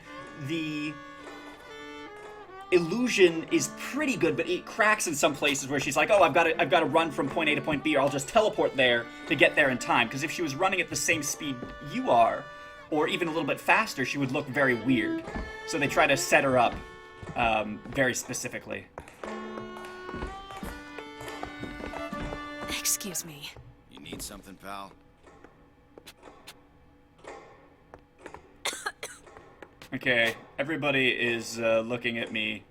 illusion is pretty good, but it cracks in some places where she's like, oh, I've got to run from point A to point B, or I'll just teleport there to get there in time. Because if she was running at the same speed you are, or even a little bit faster, she would look very weird. So they try to set her up very specifically. Excuse me. You need something, pal? Okay, everybody is looking at me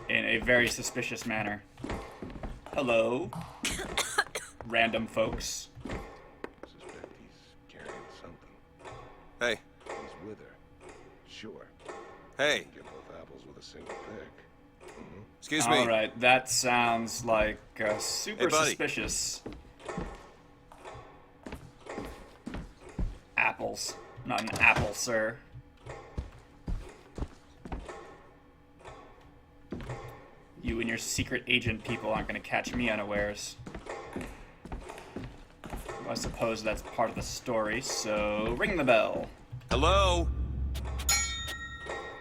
in a very suspicious manner. Hello, random folks. Suspect he's carrying something. Hey. He's with her. Sure. Hey. Get both apples with a single pick. Excuse me. Alright, that sounds like super Hey, buddy. suspicious. Apples. Not an apple, sir. You and your secret agent people aren't going to catch me unawares. I suppose that's part of the story, so ring the bell. Hello?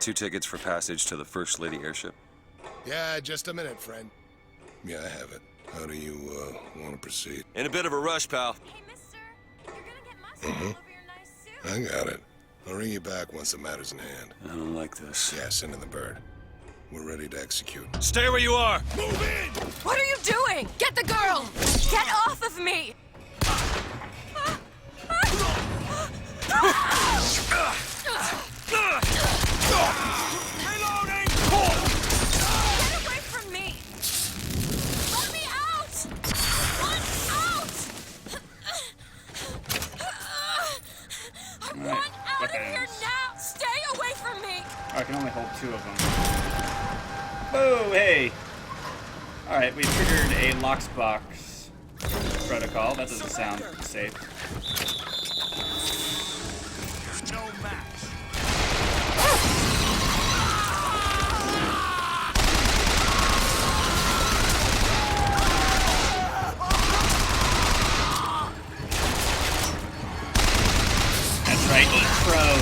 2 tickets for passage to the First Lady airship. Yeah, just a minute, friend. Yeah, I have it. How do you, want to proceed? In a bit of a rush, pal. I got it. I'll ring you back once the matter's in hand. I don't like this. Yeah, send in the bird. We're ready to execute. Stay where you are! Move in! What are you doing? Get the girl! Get off of me! Reloading! Get away from me! Let me out! I want out of here now! Stay away from me! I can only hold 2 of them. Oh, hey! Alright, we triggered a locksbox protocol. That doesn't sound safe. No match. That's right, eat crow.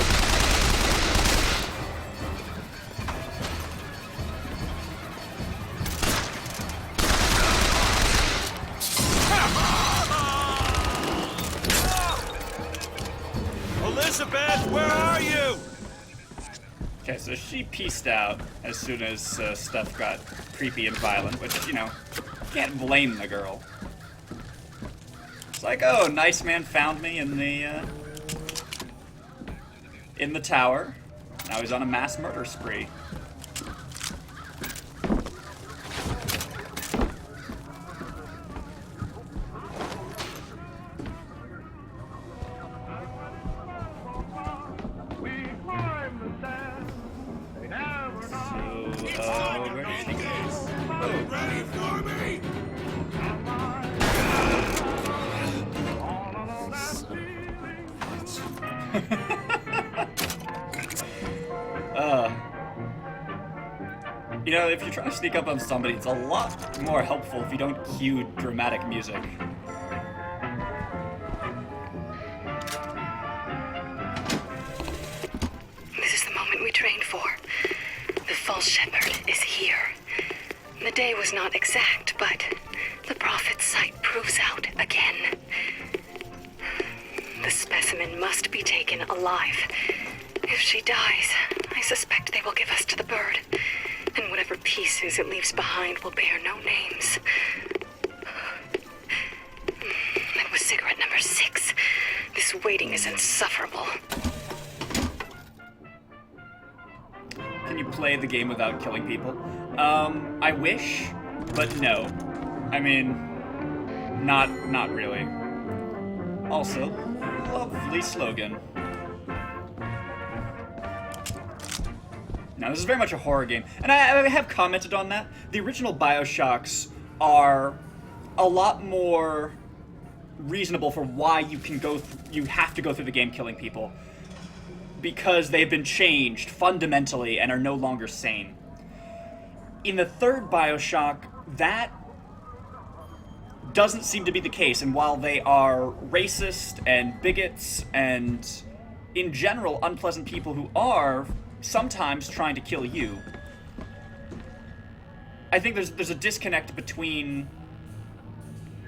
Elizabeth, where are you? Okay, so she pieced out as soon as stuff got creepy and violent, which, you know, can't blame the girl. It's like, oh, nice man found me in the tower. Now he's on a mass murder spree. Where did she go? Ready for me! You know, if you're trying to sneak up on somebody, it's a lot more helpful if you don't cue dramatic music. This is the moment we trained for. The false shepherd is here. The day was not exact, but the prophet's sight proves out again. The specimen must be taken alive. If she dies, I suspect they will give us to the bird. And whatever pieces it leaves behind will bear no names. That was cigarette number 6. This waiting is insufferable. Can you play the game without killing people? I wish, but no. I mean, not really. Also, lovely slogan. Now, this is very much a horror game, and I have commented on that. The original Bioshocks are a lot more reasonable for why you can you have to go through the game killing people, because they've been changed fundamentally and are no longer sane. In the third Bioshock, that doesn't seem to be the case, and while they are racist and bigots and, in general, unpleasant people who are sometimes trying to kill you, I think there's a disconnect between,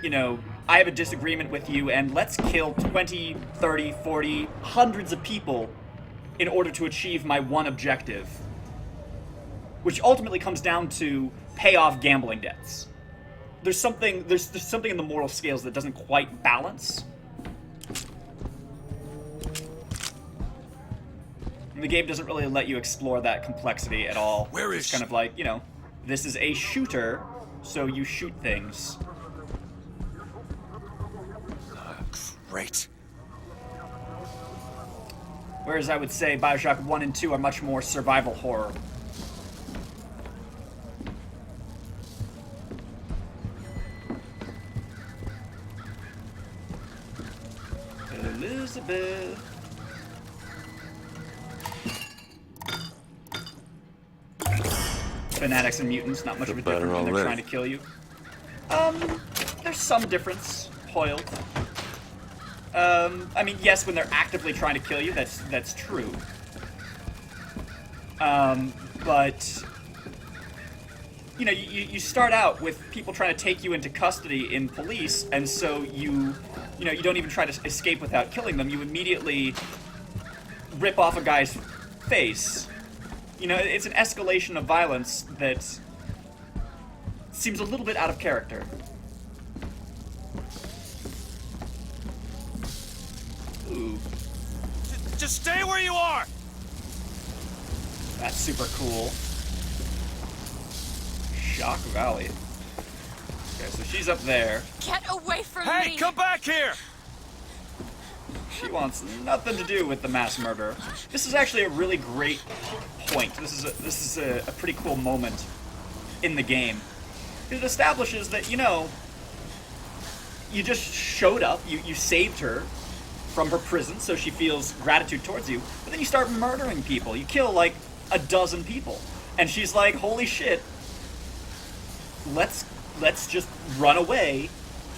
you know, I have a disagreement with you and let's kill 20, 30, 40, hundreds of people in order to achieve my one objective, which ultimately comes down to pay off gambling debts. there's something in the moral scales that doesn't quite balance. And the game doesn't really let you explore that complexity at all. Where is it's kind of like, you know, this is a shooter, so you shoot things. Great. Whereas I would say Bioshock 1 and 2 are much more survival horror. Elizabeth. Fanatics and mutants, not much of a difference when they're trying to kill you. There's some difference, Hoyle. I mean, yes, when they're actively trying to kill you, that's true. But you know, you start out with people trying to take you into custody in police, and so you don't even try to escape without killing them. You immediately rip off a guy's face. You know, it's an escalation of violence that seems a little bit out of character. Ooh. Just stay where you are! That's super cool. Shock Valley. Okay, so she's up there. Get away from me! Hey, come back here! She wants nothing to do with the mass murder. This is actually a really great point. This is a pretty cool moment in the game. It establishes that, you know, you just showed up, you saved her from her prison, so she feels gratitude towards you, but then you start murdering people. You kill like a dozen people. And she's like, holy shit, let's just run away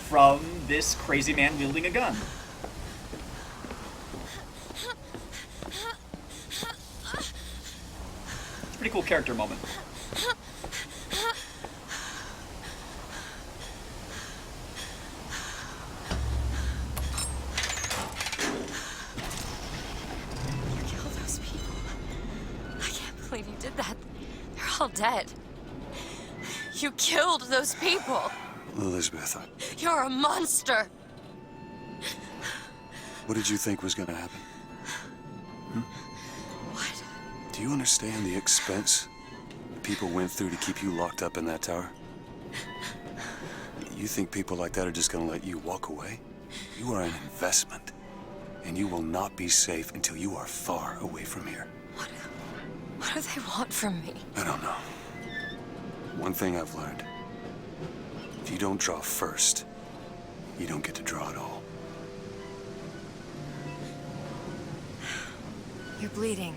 from this crazy man wielding a gun. It's a pretty cool character moment. Believe you did that. They're all dead. You killed those people. Elizabeth, You're a monster. what did you think was gonna happen? What? Do you understand the expense people went through to keep you locked up in that tower? You think people like that are just gonna let you walk away? You are an investment, and you will not be safe until you are far away from here. What do they want from me? I don't know. One thing I've learned. If you don't draw first, you don't get to draw at all. You're bleeding.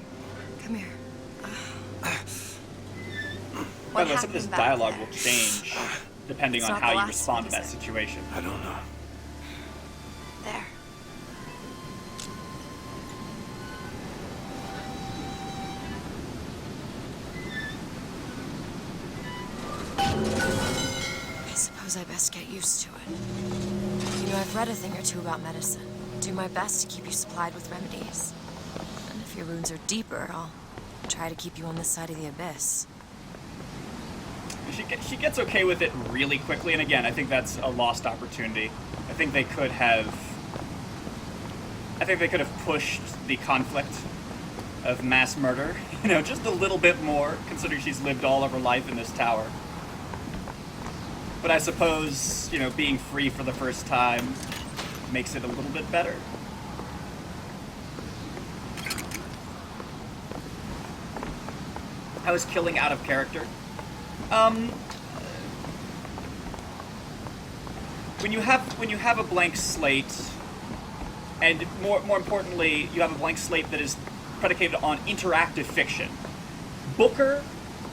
Come here. By the way, some of this dialogue will change depending on how you respond to that situation. I don't know. There. I suppose I best get used to it. You know, I've read a thing or two about medicine. Do my best to keep you supplied with remedies. And if your wounds are deeper, I'll try to keep you on this side of the abyss. She gets okay with it really quickly, and again, I think that's a lost opportunity. I think they could have pushed the conflict of mass murder, you know, just a little bit more, considering she's lived all of her life in this tower. But I suppose, you know, being free for the first time makes it a little bit better. How is killing out of character? When you have a blank slate, and more importantly, you have a blank slate that is predicated on interactive fiction. Booker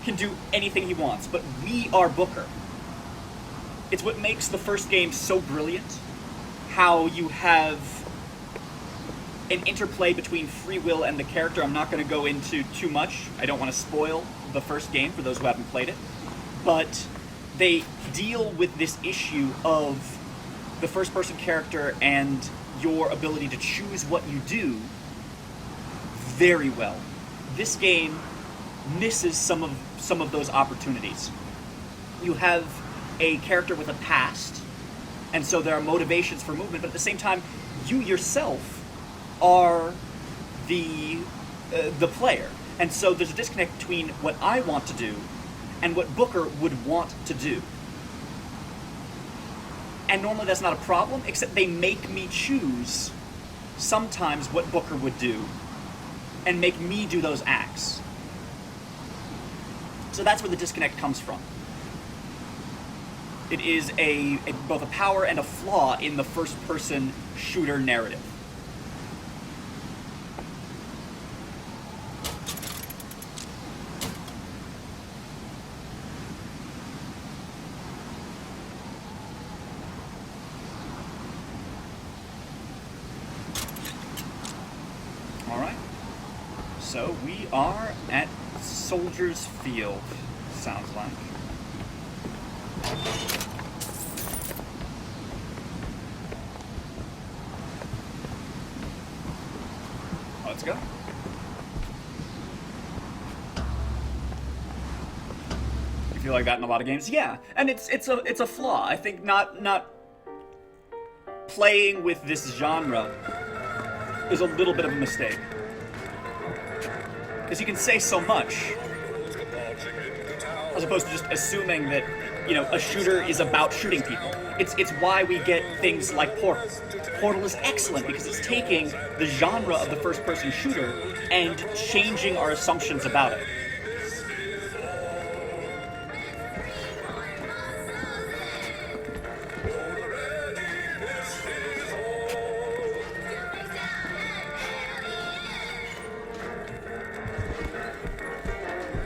can do anything he wants, but we are Booker. It's what makes the first game so brilliant, how you have an interplay between free will and the character. I'm not going to go into too much. I don't want to spoil the first game for those who haven't played it. But they deal with this issue of the first-person character and your ability to choose what you do very well. This game misses some of those opportunities. You have a character with a past, and so there are motivations for movement, but at the same time, you yourself are the player. And so there's a disconnect between what I want to do and what Booker would want to do. And normally that's not a problem, except they make me choose sometimes what Booker would do and make me do those acts. So that's where the disconnect comes from. It is both a power and a flaw in the first-person shooter narrative. Alright. So we are at Soldiers Field, sounds like. Let's go. You feel like that in a lot of games? Yeah, and it's a flaw. I think not playing with this genre is a little bit of a mistake. Because you can say so much, as opposed to just assuming that, you know, a shooter is about shooting people. It's why we get things like Portal. Portal is excellent because it's taking the genre of the first-person shooter and changing our assumptions about it.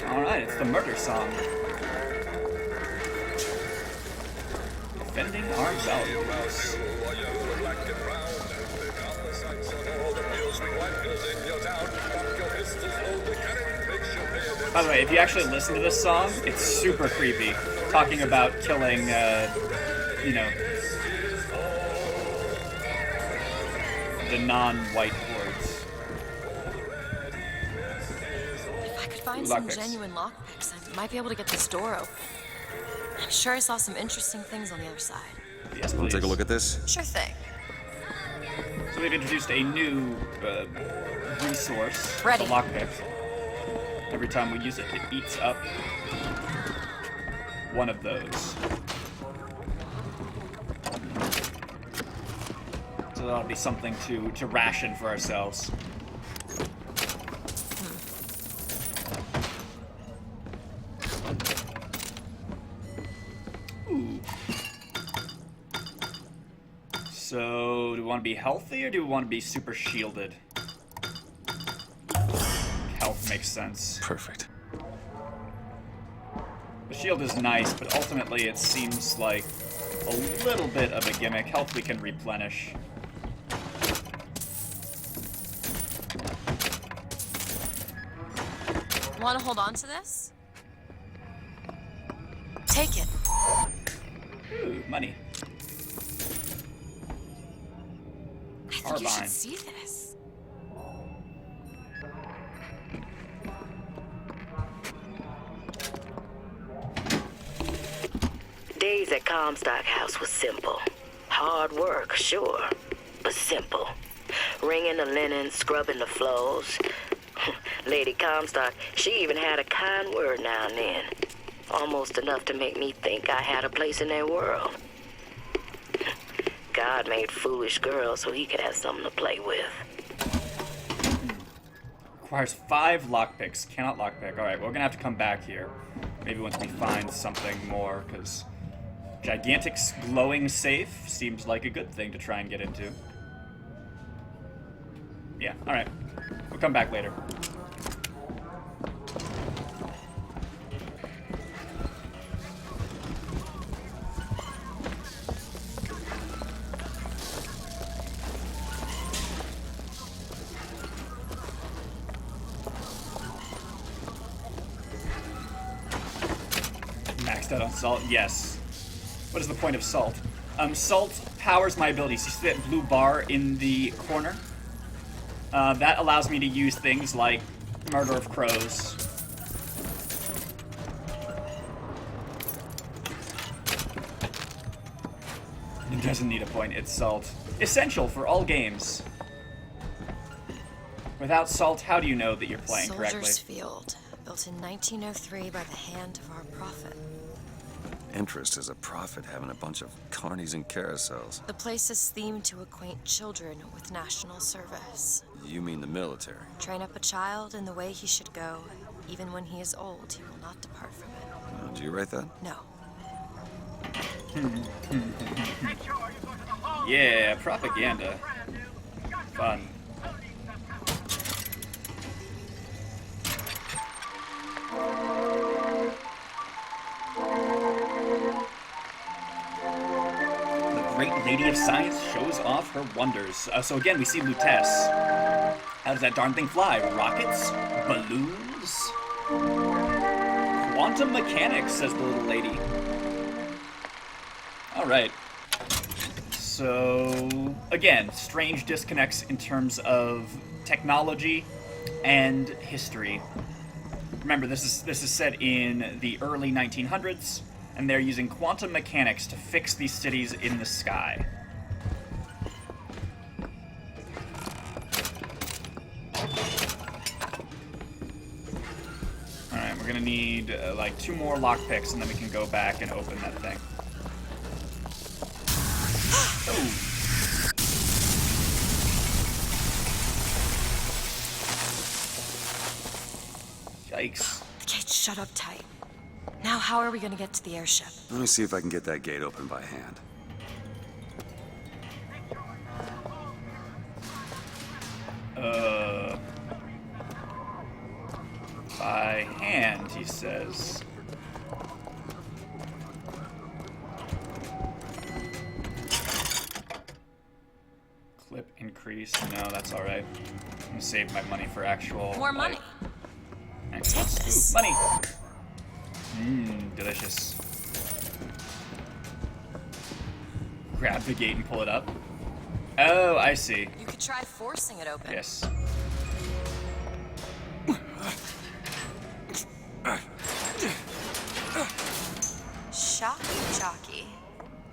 Alright, it's the murder song. Defending our values. By the way, if you actually listen to this song, it's super creepy. Talking about killing, you know, the non-white hordes. If I could find some genuine lockpicks, I might be able to get this door open. I'm sure I saw some interesting things on the other side. Yes, Want to take a look at this? Sure thing. So they've introduced a new resource, Ready. the lockpick. Every time we use it, it eats up one of those. So that'll be something to ration for ourselves. Ooh. So, do we want to be healthy or do we want to be super shielded? Health makes sense. Perfect. The shield is nice, but ultimately it seems like a little bit of a gimmick. Health we can replenish. Want to hold on to this? Take it. Ooh, money. I think you should see this. Days at Comstock House was simple. Hard work, sure, but simple. Wringing the linen, scrubbing the floors. Lady Comstock, she even had a kind word now and then. Almost enough to make me think I had a place in their world. God made foolish girls so he could have something to play with. Requires 5 lockpicks. Cannot lockpick. Alright, we're gonna have to come back here. Maybe once we find something more, because gigantic glowing safe seems like a good thing to try and get into. Yeah, alright. We'll come back later. Maxed out on salt? Yes. What is the point of salt? Salt powers my abilities. You see that blue bar in the corner? That allows me to use things like Murder of Crows. It doesn't need a point, it's salt. Essential for all games. Without salt, how do you know that you're playing correctly? Soldiers Field, built in 1903 by the hand of our prophet. Interest is a prophet having a bunch of carnies and carousels. The place is themed to acquaint children with national service. You mean the military? Train up a child in the way he should go. Even when he is old, he will not depart from it. Do you write that? No. Yeah, propaganda. Fun. The great lady of science shows off her wonders. So again, we see Lutece. How does that darn thing fly? Rockets? Balloons? Quantum mechanics, says the little lady. Alright. So, again, strange disconnects in terms of technology and history. Remember, this is set in the early 1900s, and they're using quantum mechanics to fix these cities in the sky. Alright, we're gonna need like 2 more lockpicks, and then we can go back and open that thing. Yikes. The gate's shut up tight. Now how are we gonna get to the airship? Let me see if I can get that gate open by hand. By hand, he says. Clip increase. No, that's alright. I'm gonna save my money for actual... More money. Take this. Money! Mmm, delicious. Grab the gate and pull it up. Oh, I see. You could try forcing it open. Yes. Shocky jockey.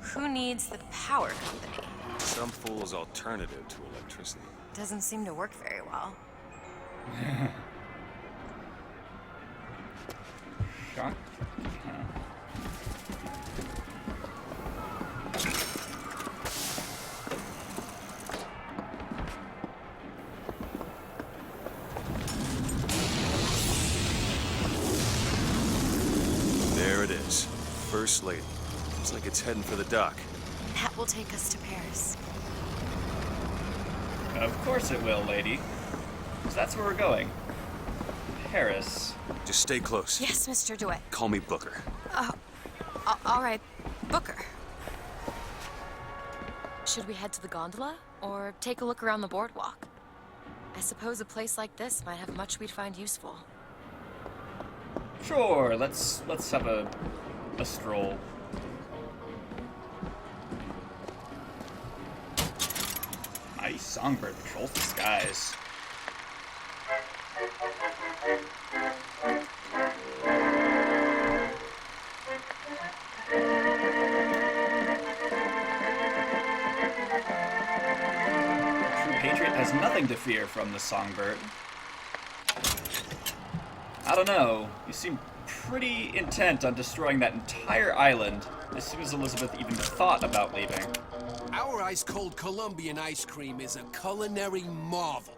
Who needs the power company? Some fool's alternative to electricity. Doesn't seem to work very well. Shock? There it is. First Lady. Looks like it's heading for the dock. That will take us to Paris. Of course it will, lady. 'Cause that's where we're going. Paris. Just stay close. Yes, Mr. DeWitt. Call me Booker. All right, Booker. Should we head to the gondola or take a look around the boardwalk? I suppose a place like this might have much we'd find useful. Sure, let's have a stroll. Nice songbird patrols the skies. True patriot has nothing to fear from the songbird. I don't know. You seem pretty intent on destroying that entire island as soon as Elizabeth even thought about leaving. Our ice-cold Colombian ice cream is a culinary marvel.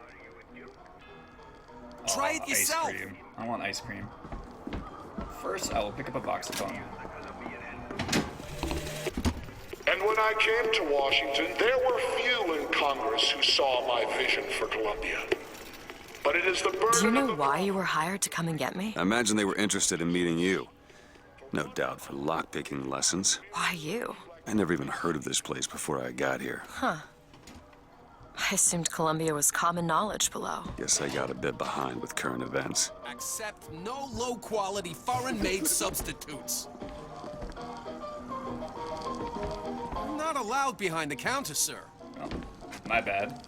Try it yourself. Ice cream. I want ice cream. First, I will pick up a voxophone. And when I came to Washington, there were few in Congress who saw my vision for Columbia. But it is the burden. Do you know why you were hired to come and get me? I imagine they were interested in meeting you. No doubt for lockpicking lessons. Why you? I never even heard of this place before I got here. Huh. I assumed Columbia was common knowledge below. Guess I got a bit behind with current events. Accept no low-quality foreign-made substitutes. Not allowed behind the counter, sir. Oh, my bad.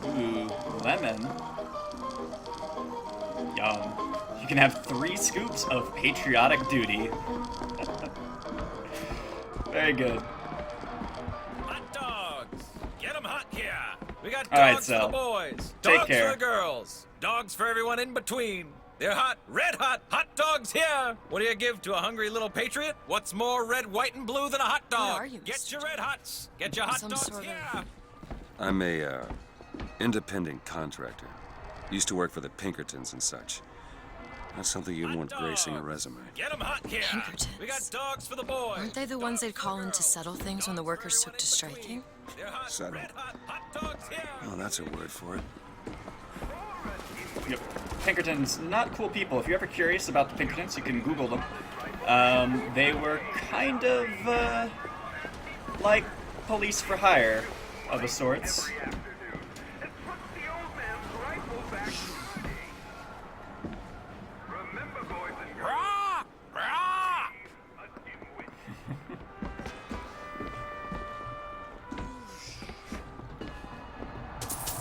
Ooh, lemon. Yum. You can have 3 scoops of patriotic duty. Very good. Hot dogs. Get 'em hot here. We got All right, dogs for Sal. the boys. Take Dogs care. for the girls. Dogs for everyone in between. They're hot, red hot, hot dogs here. What do you give to a hungry little patriot? What's more red, white, and blue than a hot dog? Where are you, Get your red hots. Get your hot Some dogs sort of- here. I'm a, independent contractor. Used to work for the Pinkertons and such. That's something you want gracing a resume. Get 'em hot here. Pinkertons. We got dogs for the boys. Aren't they the ones they'd call in to settle things when the workers took to striking? They're hot, Settle. red hot, hot dogs here. Oh, that's a word for it. Yep. Pinkertons, not cool people. If you're ever curious about the Pinkertons, you can Google them. They were kind of, like police for hire of a sorts. Rah! Rah!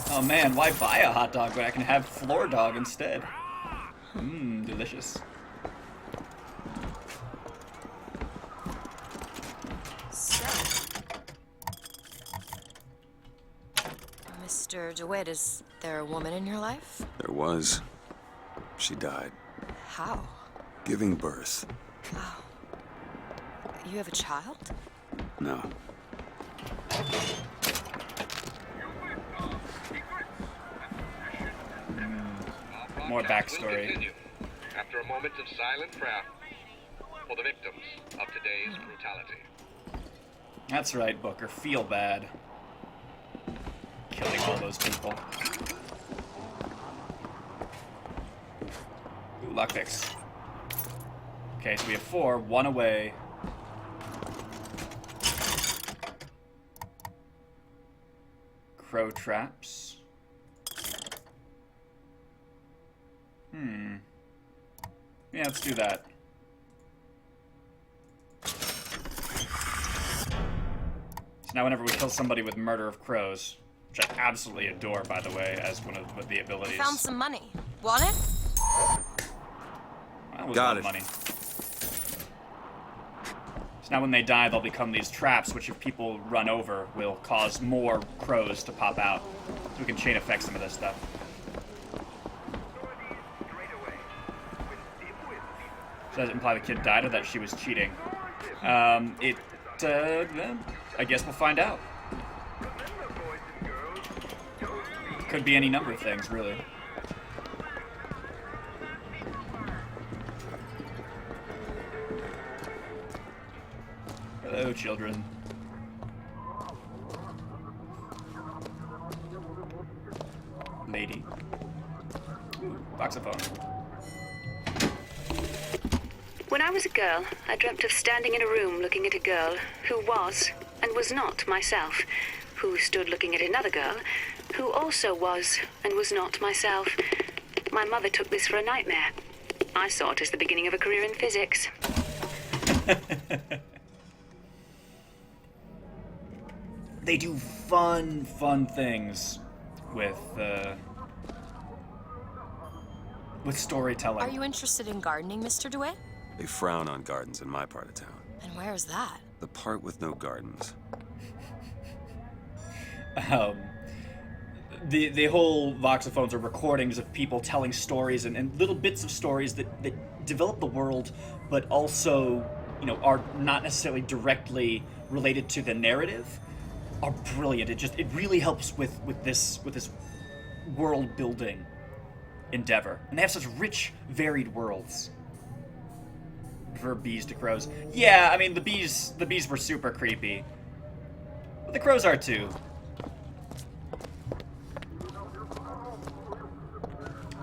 Oh man, why buy a hot dog when I can have floor dog instead? Mmm, delicious. So, Mr. DeWitt, is there a woman in your life? There was. She died. How? Giving birth. Oh. You have a child? No. More backstory. After a moment of silent prayer for the victims of today's brutality. That's right, Booker. Feel bad. Killing all those people. Ooh, lockpicks. Okay, so we have 4, 1 away. Crow traps. Yeah, let's do that. So now whenever we kill somebody with murder of crows, which I absolutely adore, by the way, as one of the abilities. Found some money. Want it? That was Got no it. money. So now when they die, they'll become these traps, which if people run over, will cause more crows to pop out. So we can chain effect some of this stuff. Does that imply the kid died or that she was cheating? I guess we'll find out. Could be any number of things, really. Hello, children. Lady. Ooh, voxophone. When I was a girl, I dreamt of standing in a room looking at a girl who was and was not myself, who stood looking at another girl who also was and was not myself. My mother took this for a nightmare. I saw it as the beginning of a career in physics. They do fun things with storytelling. Are you interested in gardening, Mr. DeWitt? They frown on gardens in my part of town. And where's that? The part with no gardens. The whole voxophones are recordings of people telling stories and little bits of stories that develop the world, but also, you know, are not necessarily directly related to the narrative, are brilliant. It really helps with this world building endeavor. And they have such rich, varied worlds. For bees to crows. Yeah, I mean the bees were super creepy. But the crows are too.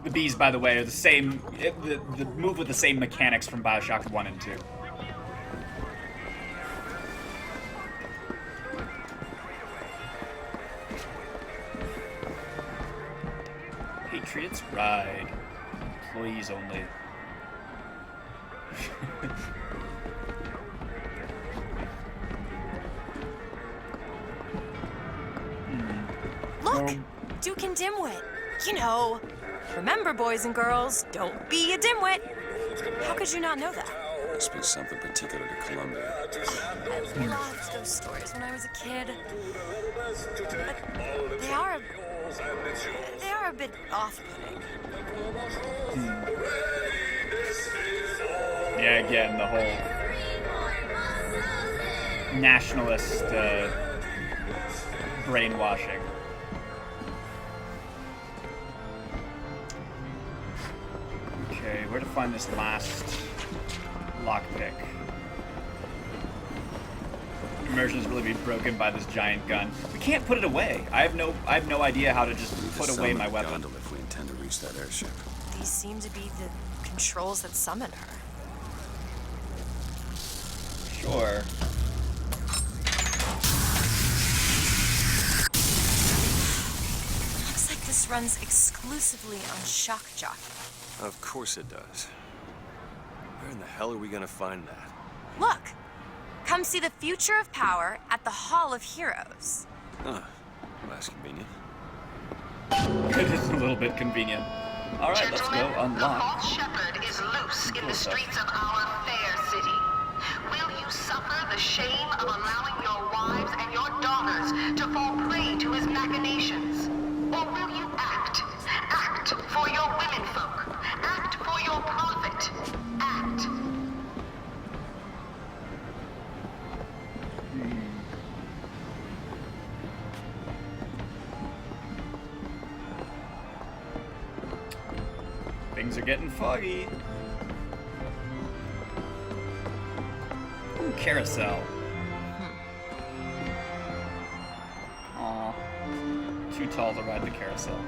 The bees, by the way, are the same. The move with the same mechanics from Bioshock 1 and 2. Patriots ride. Employees only. Look! Duke and Dimwit. You know. Remember, boys and girls, don't be a dimwit. How could you not know that? must be something particular to Columbia. I loved those stories when I was a kid. But they are a bit off-putting. Yeah, again, the whole nationalist brainwashing. Okay, where to find this last lockpick? Immersion is really being broken by this giant gun. We can't put it away. I have no idea how to just put away my weapon. Gondola if we intend to reach that airship. These seem to be the controls that summon her. Sure. Looks like this runs exclusively on shock jockey. Of course it does. Where in the hell are we gonna find that? Look! Come see the future of power at the Hall of Heroes. Huh. Well, that's convenient. It is a little bit convenient. Alright, let's go unlock. The false shepherd is loose in the streets of our fair city. Will you suffer the shame of allowing your wives and your daughters to fall prey to his machinations? Or will you act? Act for your womenfolk. Act for your profit. Act. Things are getting foggy. Ooh, carousel. Aw. Too tall to ride the carousel.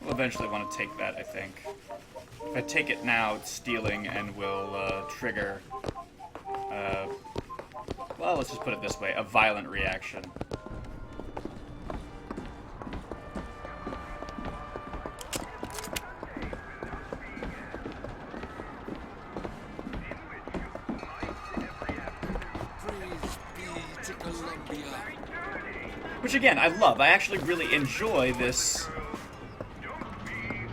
We'll eventually want to take that, I think. If I take it now, it's stealing and will trigger, well, let's just put it this way, a violent reaction. Which again, I love. I actually really enjoy this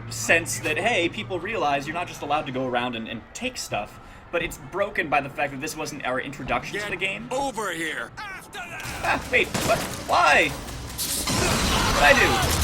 sense that, hey, people realize you're not just allowed to go around and take stuff, but it's broken by the fact that this wasn't our introduction to the game. Over here! Ah, wait, what? Why? What'd I do?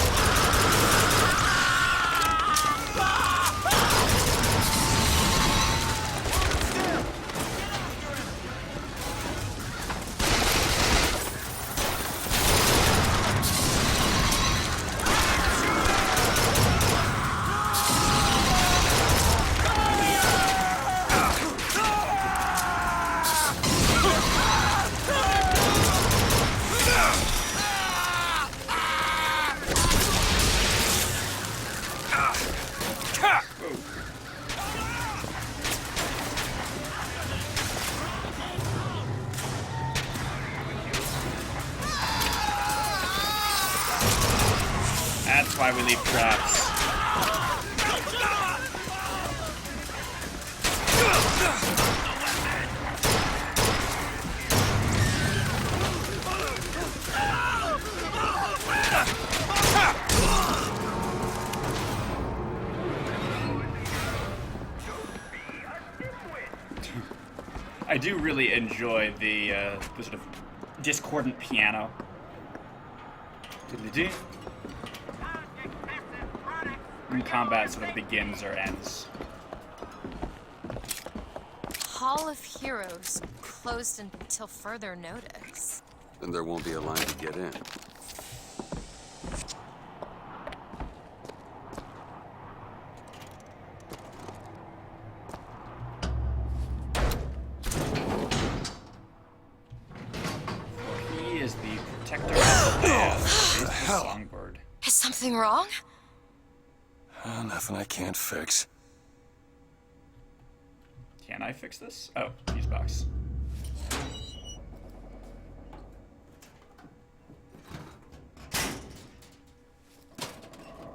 That's why we leave traps. I do really enjoy the sort of discordant piano. Diddly-dee. When combat sort of begins or ends. Hall of Heroes closed until further notice. Then there won't be a line to get in. He is the protector of the land. Is the songbird. Is something wrong? Nothing I can't fix. Can I fix this? Oh, fuse box.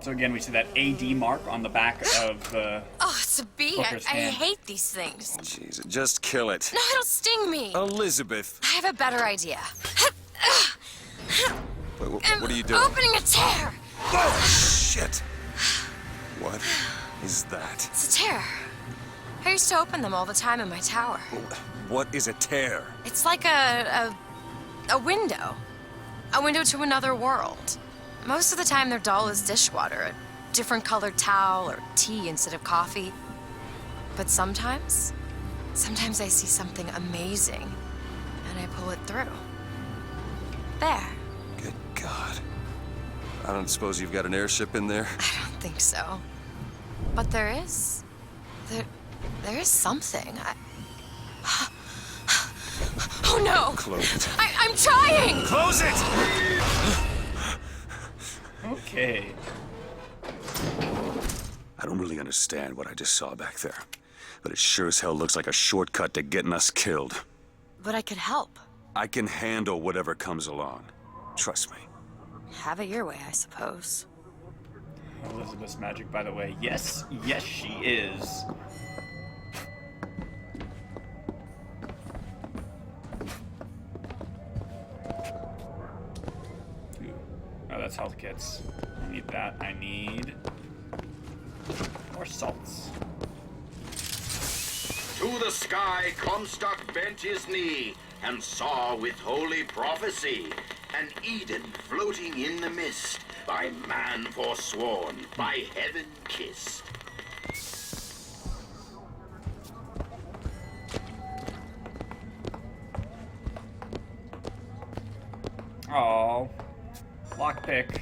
So again, we see that AD mark on the back of Oh, it's a bee? tree. I hate these things. Jeez, just kill it. No, it'll sting me. Elizabeth. I have a better idea. Wait, what are you doing? Opening a tear. Oh, shit. What is that? It's a tear. I used to open them all the time in my tower. What is a tear? It's like a window. A window to another world. Most of the time they're dull as dishwater, a different colored towel or tea instead of coffee. But sometimes I see something amazing and I pull it through. There. Good God. I don't suppose you've got an airship in there? I don't think so. But there is. There is something. Oh no! Close it. I'm trying! Close it! Okay. I don't really understand what I just saw back there, but it sure as hell looks like a shortcut to getting us killed. But I could help. I can handle whatever comes along. Trust me. Have it your way, I suppose. Elizabeth's magic, by the way. Yes, she is. Ooh. Oh, that's health kits. I need that. I need more salts. To the sky Comstock bent his knee and saw with holy prophecy an Eden floating in the mist, by man forsworn, by heaven kissed. Oh, lockpick.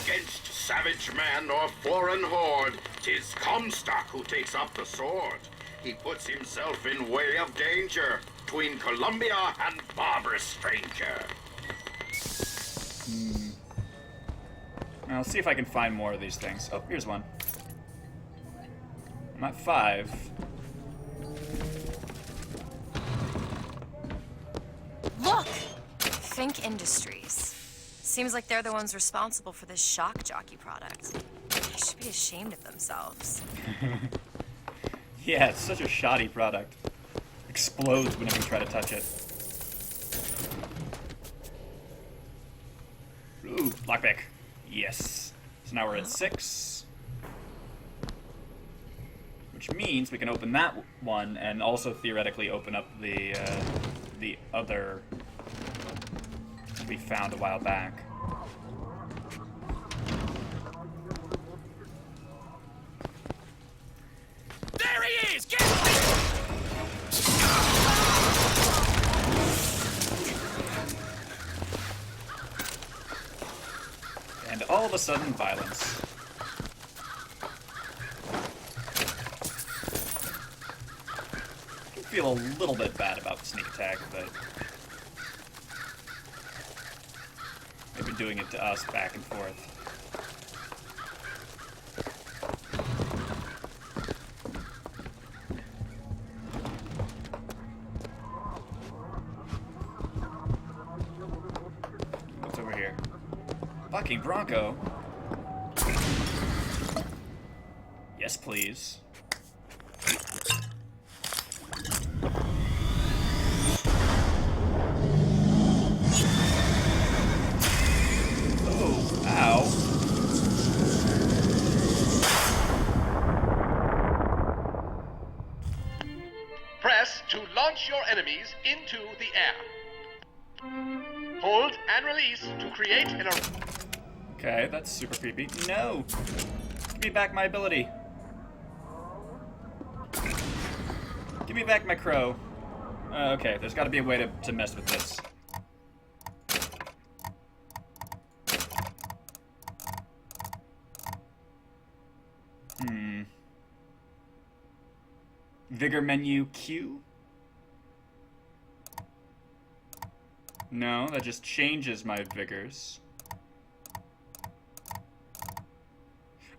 Against savage man or foreign horde, 'tis Comstock who takes up the sword. He puts himself in way of danger, 'tween Columbia and barbarous stranger. I'll see if I can find more of these things. Oh, here's one. I'm at 5. Look! Fink Industries. Seems like they're the ones responsible for this shock jockey product. They should be ashamed of themselves. Yeah, it's such a shoddy product. Explodes whenever you try to touch it. Ooh, lockpick. Yes. So now we're at 6. Which means we can open that one and also theoretically open up the other we found a while back. There he is! Get him! And all of a sudden, violence. I feel a little bit bad about the sneak attack, but they've been doing it to us back and forth. What's over here? Fucking Bronco. Yes, please. Oh, ow. Press to launch your enemies into the air. Hold and release to create an... Okay, that's super creepy. No! Give me back my ability. Give me back my crow. Okay, there's gotta be a way to mess with this. Vigor menu Q? No, that just changes my vigors.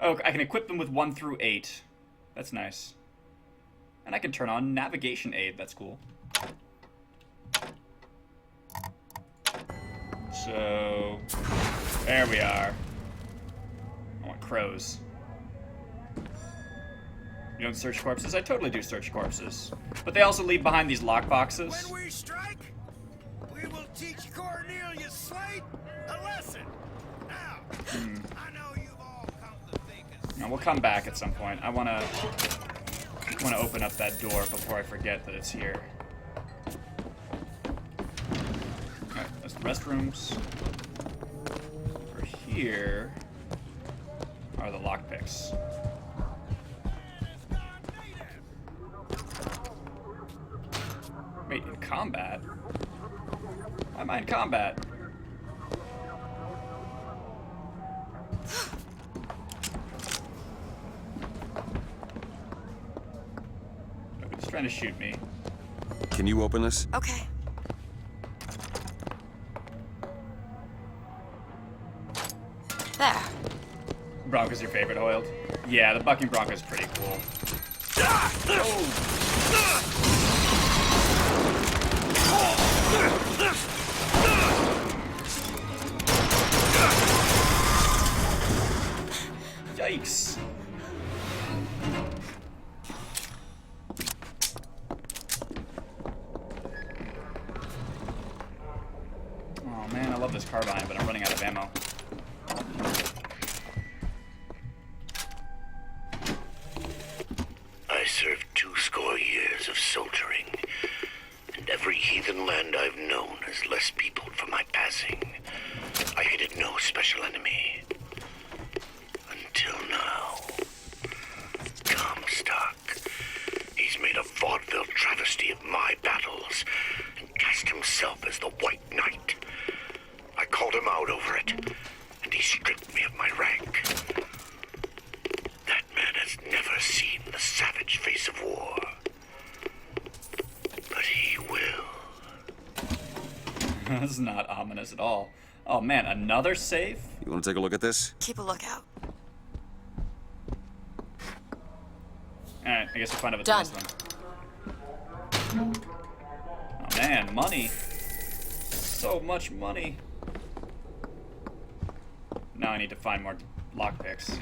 Oh, I can equip them with 1 through 8. That's nice. And I can turn on navigation aid. That's cool. So, there we are. I want crows. You don't search corpses? I totally do search corpses. But they also leave behind these lockboxes. When we strike, we will teach Cornelius Slate a lesson. Now, I know you've all come to think Now, we'll come back at some point. I wanna open up that door before I forget that it's here. Alright, that's the restrooms. For here are the lockpicks. Wait, in combat? Why am I in combat? He's trying to shoot me. Can you open this? Okay. There. Bronco's your favorite, Hoyled? Yeah, the bucking Bronco's pretty cool. Yikes. Oh man, I love this carbine, but I'm running out of ammo. I served 20 years of soldiering, and every heathen land I've known has less peopled for my passing. I hated no special enemy. Until now. Comstock. He's made a vaudeville travesty of my battles and cast himself as the White Knight. I called him out over it, and he stripped me of my rank. That man has never seen the savage face of war. But he will. That's not ominous at all. Oh man, another safe? You want to take a look at this? Keep a lookout. Alright, I guess we'll find out Done. what's this one. Oh man, money. So much money. Now I need to find more lockpicks.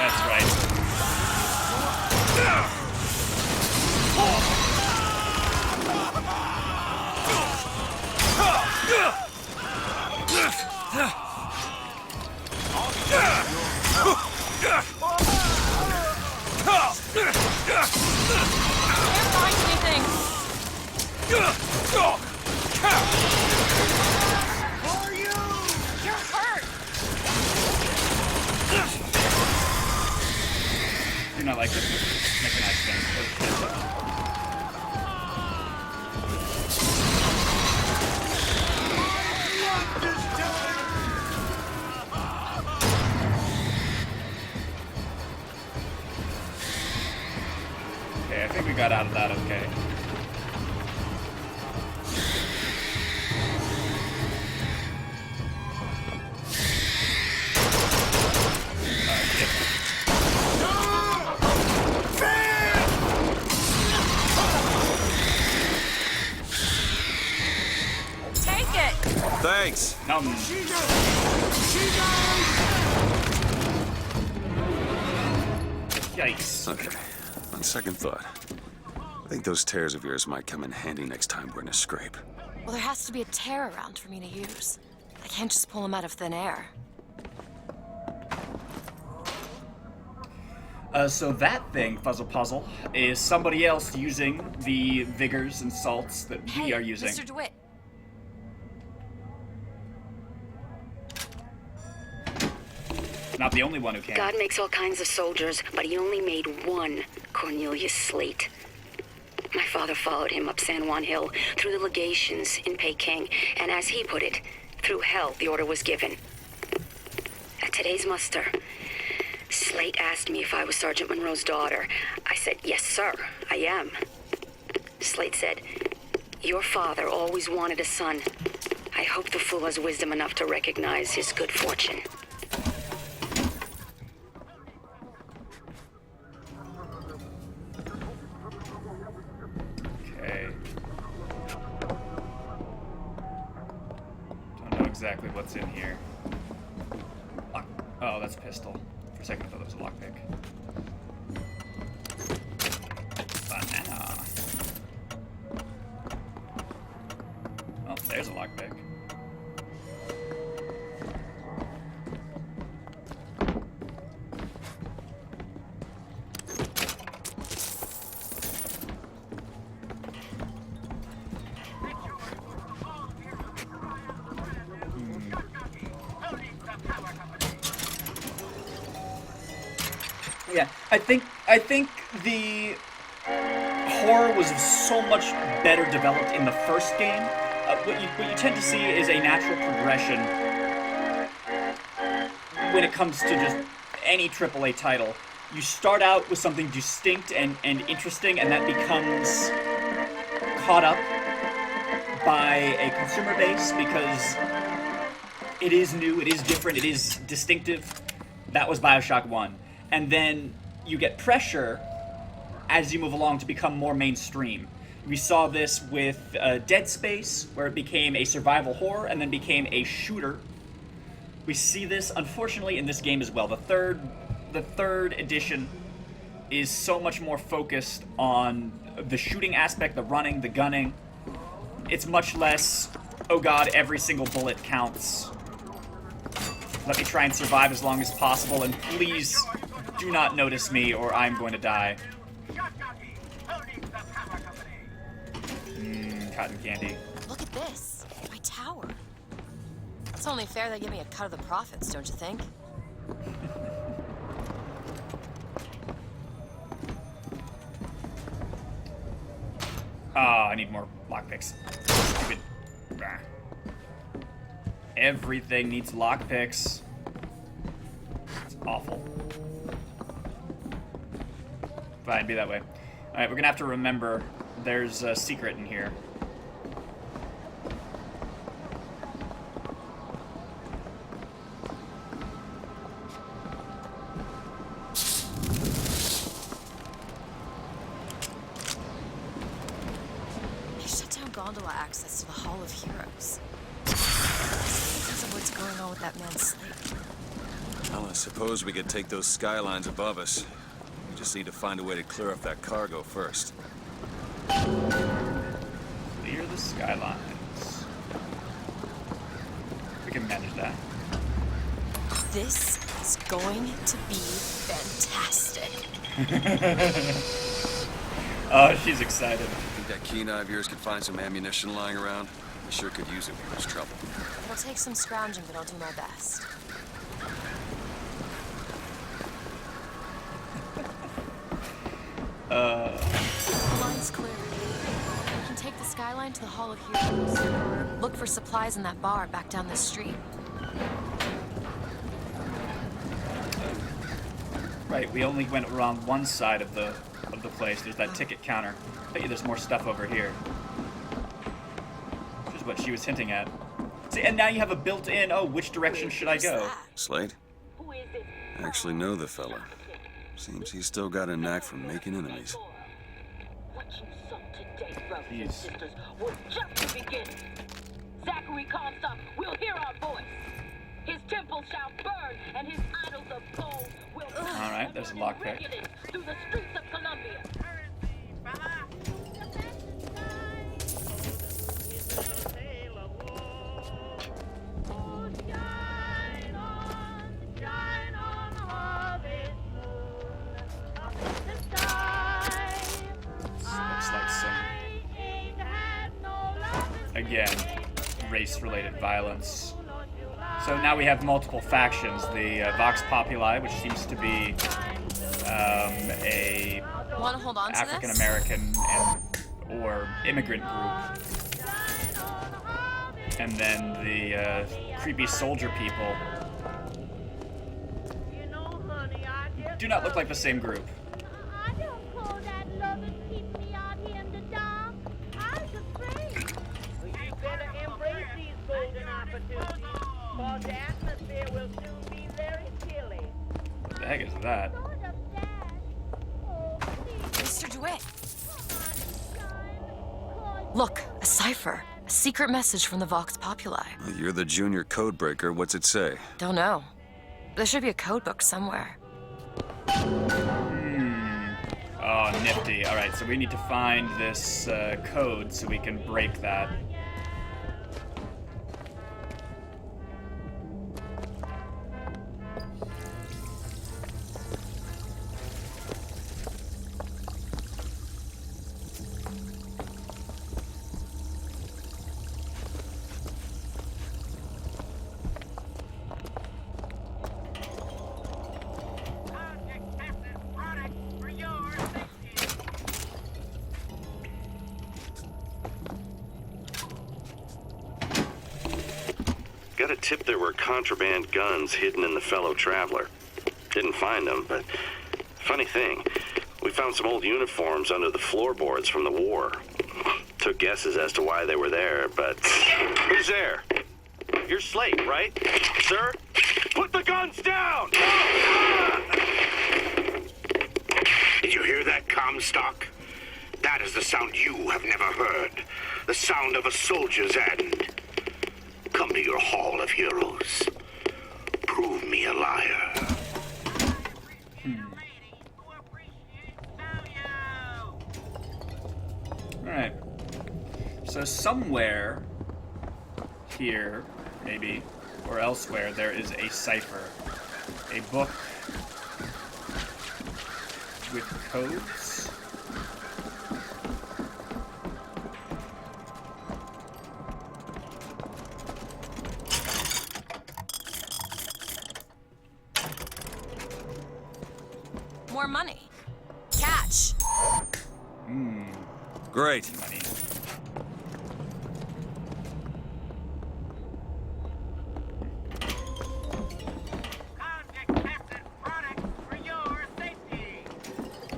That's right. Can't find anything. For you! You're hurt. Do not like this. Make a nice thing. Okay, I think we got out of that okay. Take it. Thanks. Yikes. Okay. On second thought, I think those tears of yours might come in handy next time we're in a scrape. Well, there has to be a tear around for me to use. I can't just pull them out of thin air. So that thing, Fuzzle Puzzle, is somebody else using the vigors and salts that we are using. Mr. DeWitt. Not the only one who can. God makes all kinds of soldiers, but he only made one Cornelius Slate. My father followed him up San Juan Hill, through the legations in Peking, and as he put it, through hell the order was given. At today's muster, Slate asked me if I was Sergeant Monroe's daughter. I said, yes, sir, I am. Slate said, "Your father always wanted a son. I hope the fool has wisdom enough to recognize his good fortune." Okay. Don't know exactly what's in here. Lock. Oh, that's a pistol. For a second, I thought that was a lockpick. Banana. Oh, there's a lockpick. Yeah, I think the horror was so much better developed in the first game. What you tend to see is a natural progression when it comes to just any AAA title. You start out with something distinct and interesting, and that becomes caught up by a consumer base because it is new, it is different, it is distinctive. That was Bioshock 1. And then you get pressure as you move along to become more mainstream. We saw this with Dead Space, where it became a survival horror and then became a shooter. We see this, unfortunately, in this game as well. The third edition is so much more focused on the shooting aspect, the running, the gunning. It's much less, oh god, every single bullet counts. Let me try and survive as long as possible, and please do not notice me or I'm going to die. Cotton candy. Look at this. My tower. It's only fair they give me a cut of the profits, don't you think? I need more lockpicks. Stupid. Rah. Everything needs lockpicks. It's awful. Fine, be that way. Alright, we're gonna have to remember there's a secret in here. They shut down gondola access to the Hall of Heroes. Because of what's going on with that man Slate. Well, I suppose we could take those skylines above us. We just need to find a way to clear up that cargo first. Clear the skylines. We can manage that. This is going to be fantastic. Oh, she's excited. Think that keen eye of yours could find some ammunition lying around? We sure could use it when there's trouble. It'll take some scrounging, but I'll do my best. The line's clear. We can take the skyline to the Hall of Heroes, or look for supplies in that bar back down this street. Right, we only went around one side of the place. There's that ticket counter. Bet you there's more stuff over here. Which is what she was hinting at. See, and now you have a built-in, oh, which direction should I go? Slade? I actually know the fella. Seems he's still got a knack for making enemies. Jeez. Was just to begin. Zachary Comstock will hear our voice. His temple shall burn, and his idols of gold will All right, there's a lockpick. through the streets of Columbia. Looks like some, again, race-related violence. So now we have multiple factions. The Vox Populi, which seems to be a Want to hold on to this? African American or immigrant group, and then the creepy soldier people do not look like the same group. heck is that? Mr. DeWitt. Look, a cipher. A secret message from the Vox Populi. You're the junior codebreaker. What's it say? Don't know. There should be a code book somewhere. Oh, nifty. Alright, so we need to find this code so we can break that. Got a tip there were contraband guns hidden in the fellow traveler. Didn't find them, but funny thing, we found some old uniforms under the floorboards from the war. Took guesses as to why they were there, but... Who's there? You're Slate, right? Sir? Put the guns down! Did you hear that, Comstock? That is the sound you have never heard. The sound of a soldier's end. Come to your Hall of Heroes. Prove me a liar. Alright. So somewhere here, maybe, or elsewhere, there is a cipher. A book with codes. More money. Catch. Great. Money.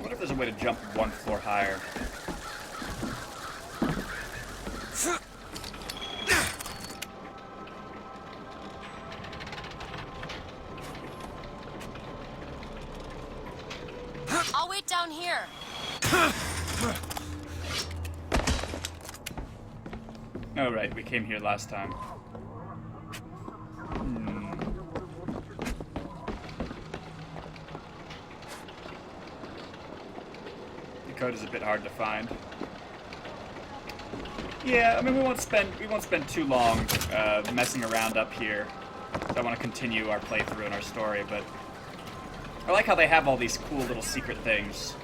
What if there's a way to jump one floor higher? I'll wait down here. Oh, right, we came here last time. The code is a bit hard to find. Yeah, I mean, we won't spend too long messing around up here. I want to continue our playthrough and our story, but I like how they have all these cool little secret things.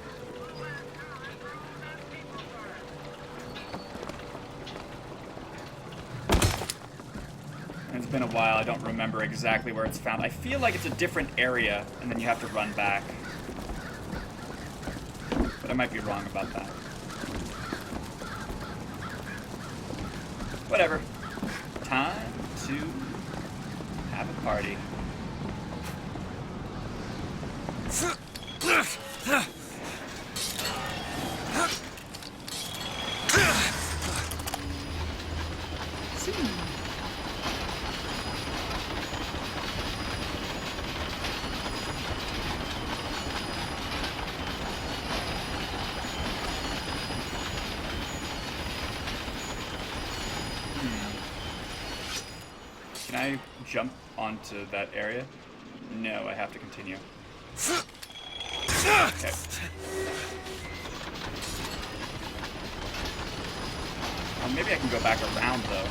It's been a while, I don't remember exactly where it's found. I feel like it's a different area, and then you have to run back. But I might be wrong about that. Whatever. Time to have a party. Can I jump onto that area? No, I have to continue. Okay. Maybe I can go back around, though.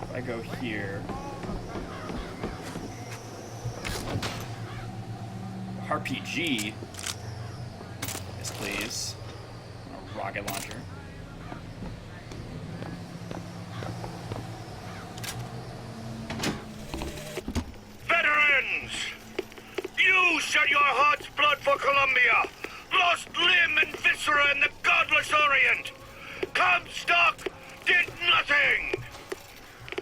If I go here... RPG? Yes, please. A rocket launcher. Veterans! You shed your heart's blood for Columbia, lost limb and viscera in the godless Orient. Comstock did nothing!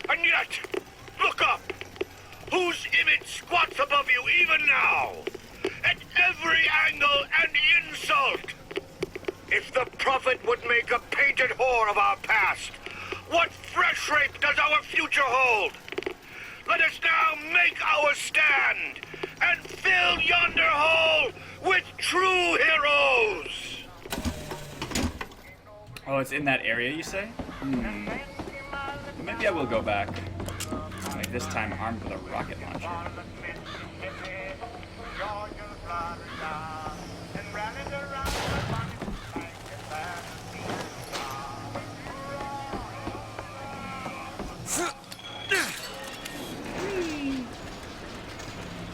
And yet, look up! Whose image squats above you even now? At every angle and insult! If the prophet would make a painted whore of our past, what fresh rape does our future hold? Let us now make our stand and fill yonder hole with true heroes! Oh, it's in that area, you say? Maybe I will go back. Only this time armed with a rocket launcher.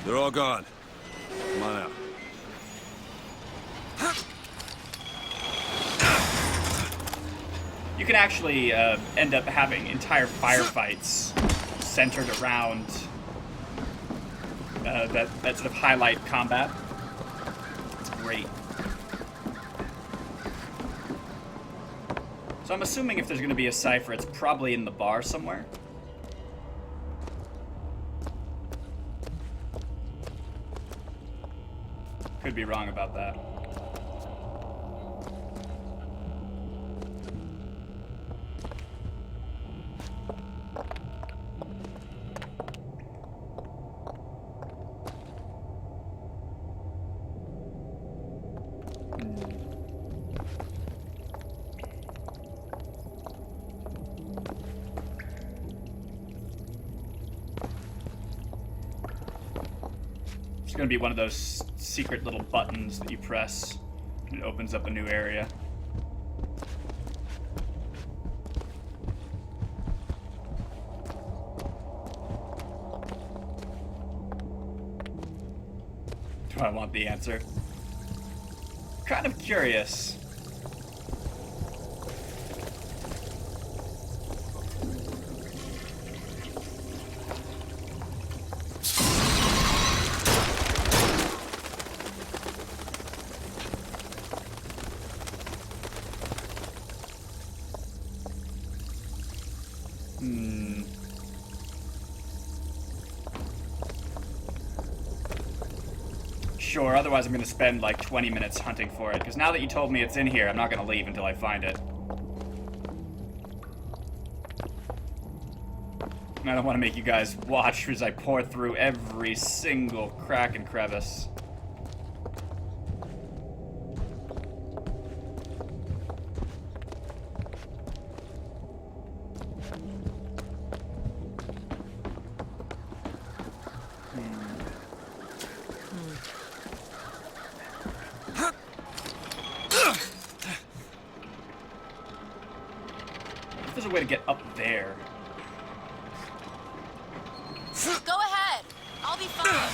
They're all gone. Come on out. You can actually end up having entire firefights centered around that sort of highlight combat. It's great. So I'm assuming if there's going to be a cipher, it's probably in the bar somewhere. Could be wrong about that. It's gonna be one of those secret little buttons that you press and it opens up a new area. Do I want the answer? Kind of curious. Sure, otherwise I'm going to spend like 20 minutes hunting for it, because now that you told me it's in here, I'm not going to leave until I find it. And I don't want to make you guys watch as I pour through every single crack and crevice. There's a way to get up there. Go ahead. I'll be fine.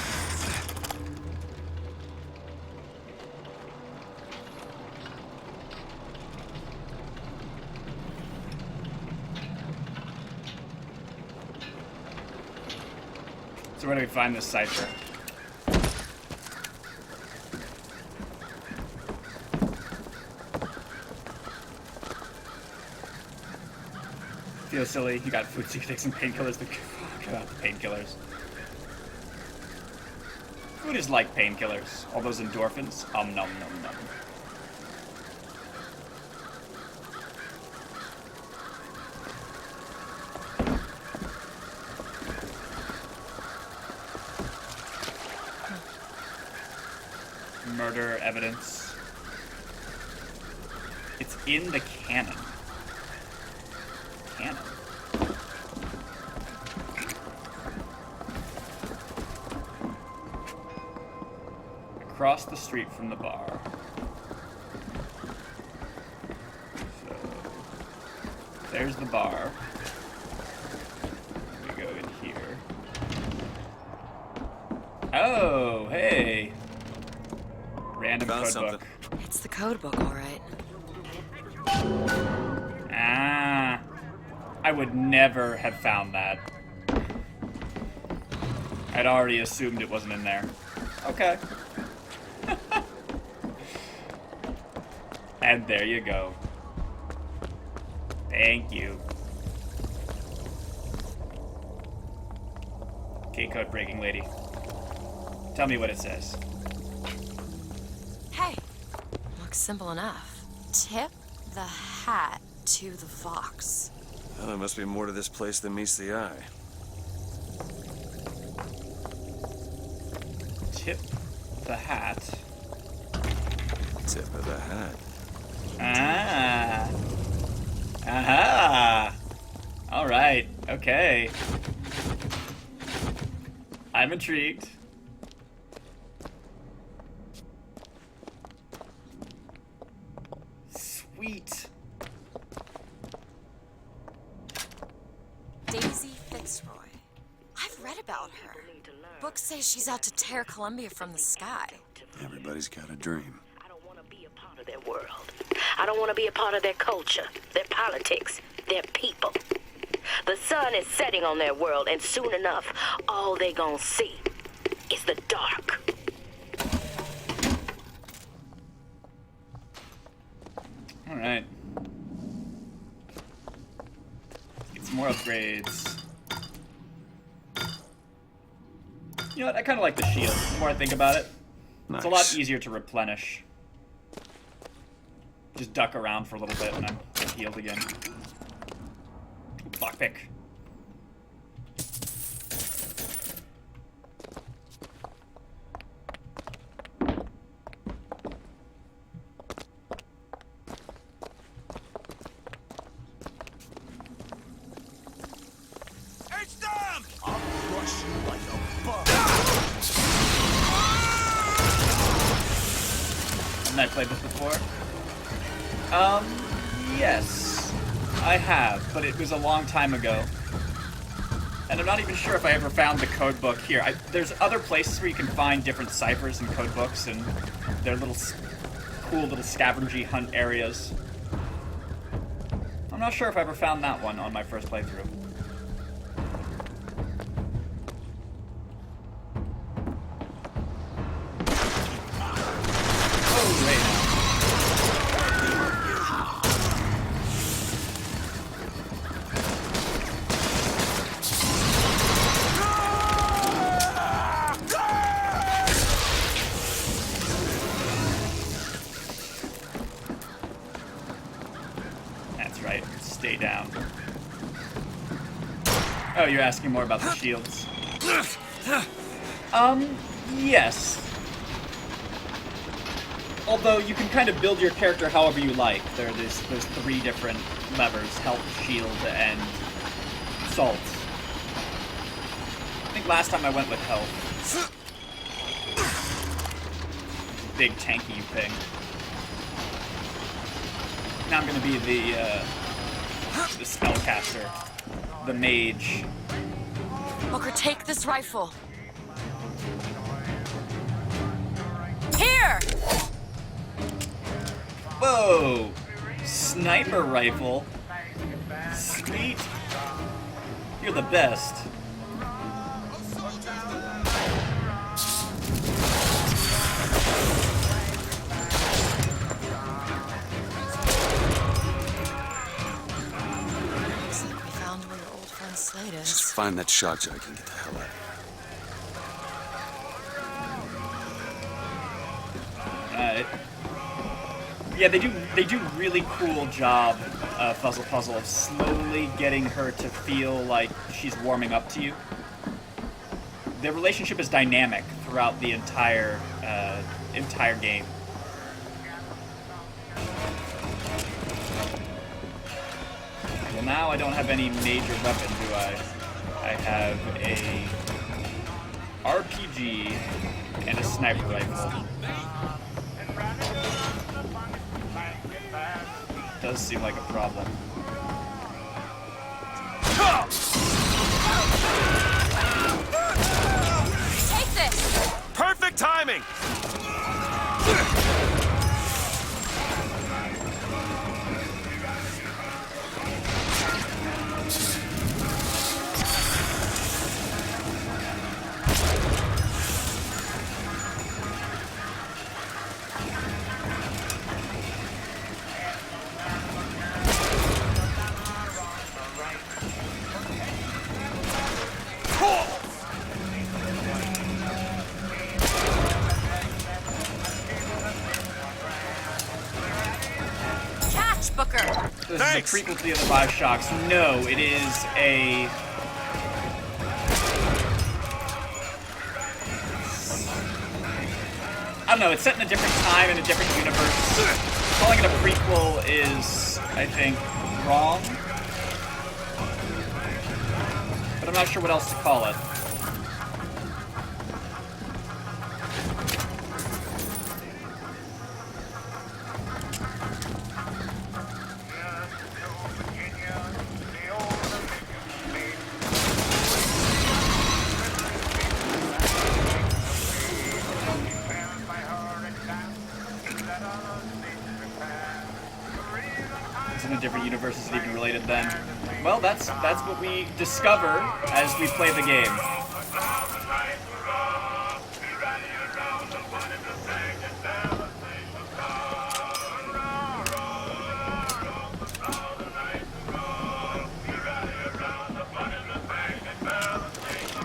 So where do we find this cipher? Feel silly, you got food so you can take some painkillers to cut out the painkillers. Food is like painkillers. All those endorphins. Nom nom nom. Murder evidence. It's in the cannon. Across the street from the bar. So, there's the bar. We go in here. Oh, hey. Random codebook. It's the codebook, all right. Ah. I would never have found that. I'd already assumed it wasn't in there. Okay. And there you go. Thank you. Okay, code breaking lady. Tell me what it says. Hey, looks simple enough. Tip the hat to the fox. Well, there must be more to this place than meets the eye. the hat. Tip of the hat. Ah. Aha. All right. Okay. I'm intrigued. Sweet. Daisy Fitzroy. I've read about her. Books say she's out to tear Columbia from the sky. Everybody's got a dream. I don't want to be a part of their world. I don't want to be a part of their culture, their politics, their people. The sun is setting on their world, and soon enough, all they gonna see is the dark. All right. Get some more upgrades. You know what? I kind of like the shield. The more I think about it, it's a lot Nice. easier to replenish. Just duck around for a little bit when I'm healed again. Lockpick. It's them! I'll crush you like a bug. Haven't I played this before? Yes. I have, but it was a long time ago. And I'm not even sure if I ever found the code book here. There's other places where you can find different ciphers and code books, and they're little cool little scavenger hunt areas. I'm not sure if I ever found that one on my first playthrough. Oh, wait. That's right. Stay down. Oh, you're asking more about the shields. Yes. Although you can kind of build your character however you like. There's 3 different levers: health, shield, and salt. I think last time I went with health. Big tanky thing. Now I'm gonna be the spellcaster, the mage. Booker, take this rifle. Here! Whoa! Sniper rifle? Sweet. You're the best. Looks like we found where your old friend Slade is. Just find that shot jug and get the hell out of here. Alright. Yeah, they do really cool job, Fuzzle Puzzle, of slowly getting her to feel like she's warming up to you. The relationship is dynamic throughout the entire game. Well, now I don't have any major weapon, do I? I have a RPG and a sniper rifle. Does seem like a problem. Take this! Perfect timing! Catch, Booker! This is a prequel to the other Bioshocks. No, it is a... don't know, it's set in a different time, in a different universe. Calling it a prequel is, I think, wrong. But I'm not sure what else to call it. Different universes even related then. Well, that's what we discover as we play the game.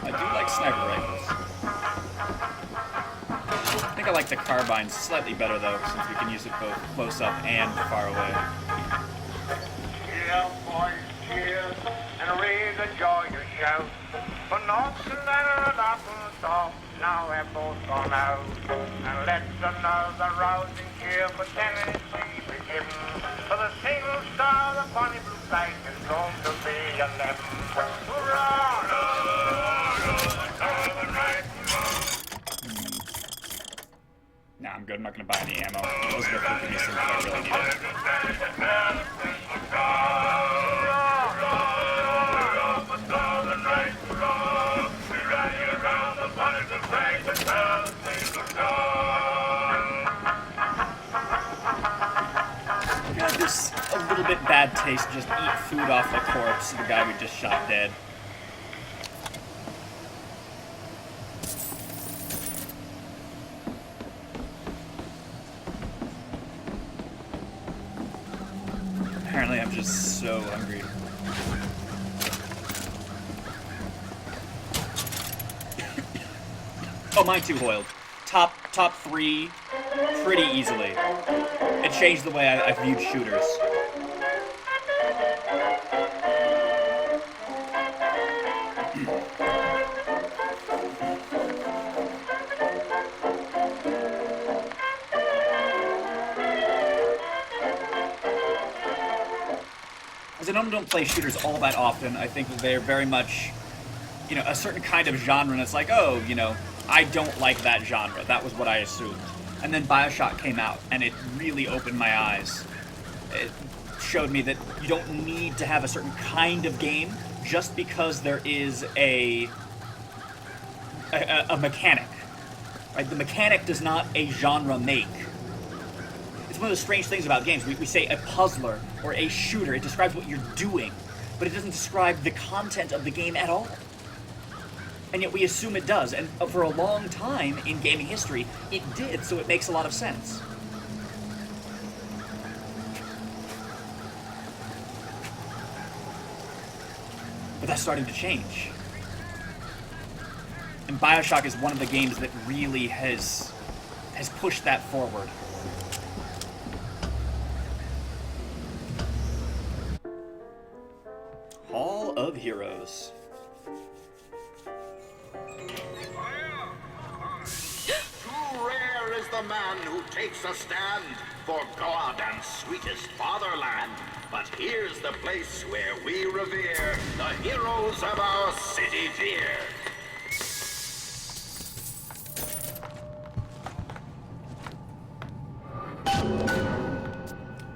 I do like sniper rifles. I think I like the carbines slightly better though, since we can use it both close up and far away. Cheers and raise a joyous shout. For knocks and apples off, now have both gone out. And let's another rousing cheer for Tennessee begin. For the single star, the bonny blue flag is going to be 11. Nah, I'm good. I'm not going to buy any ammo. Those are the give me some if I really need it. Just a little bit bad taste to just eat food off the corpse of the guy we just shot dead. Apparently I'm just so hungry. Oh, mine too, Hoyle. Top 3 pretty easily. It changed the way I viewed shooters. As I normally don't play shooters all that often, I think that they're very much, you know, a certain kind of genre, and it's like, oh, you know, I don't like that genre. That was what I assumed. And then Bioshock came out, and it really opened my eyes. It showed me that you don't need to have a certain kind of game just because there is a mechanic. Right? The mechanic does not a genre make. It's one of the strange things about games. We say a puzzler or a shooter. It describes what you're doing, but it doesn't describe the content of the game at all. And yet we assume it does, and for a long time in gaming history, it did, so it makes a lot of sense. But that's starting to change. And Bioshock is one of the games that really has pushed that forward. Hall of Heroes. Rare is the man who takes a stand for God and sweetest fatherland. But here's the place where we revere the heroes of our city dear.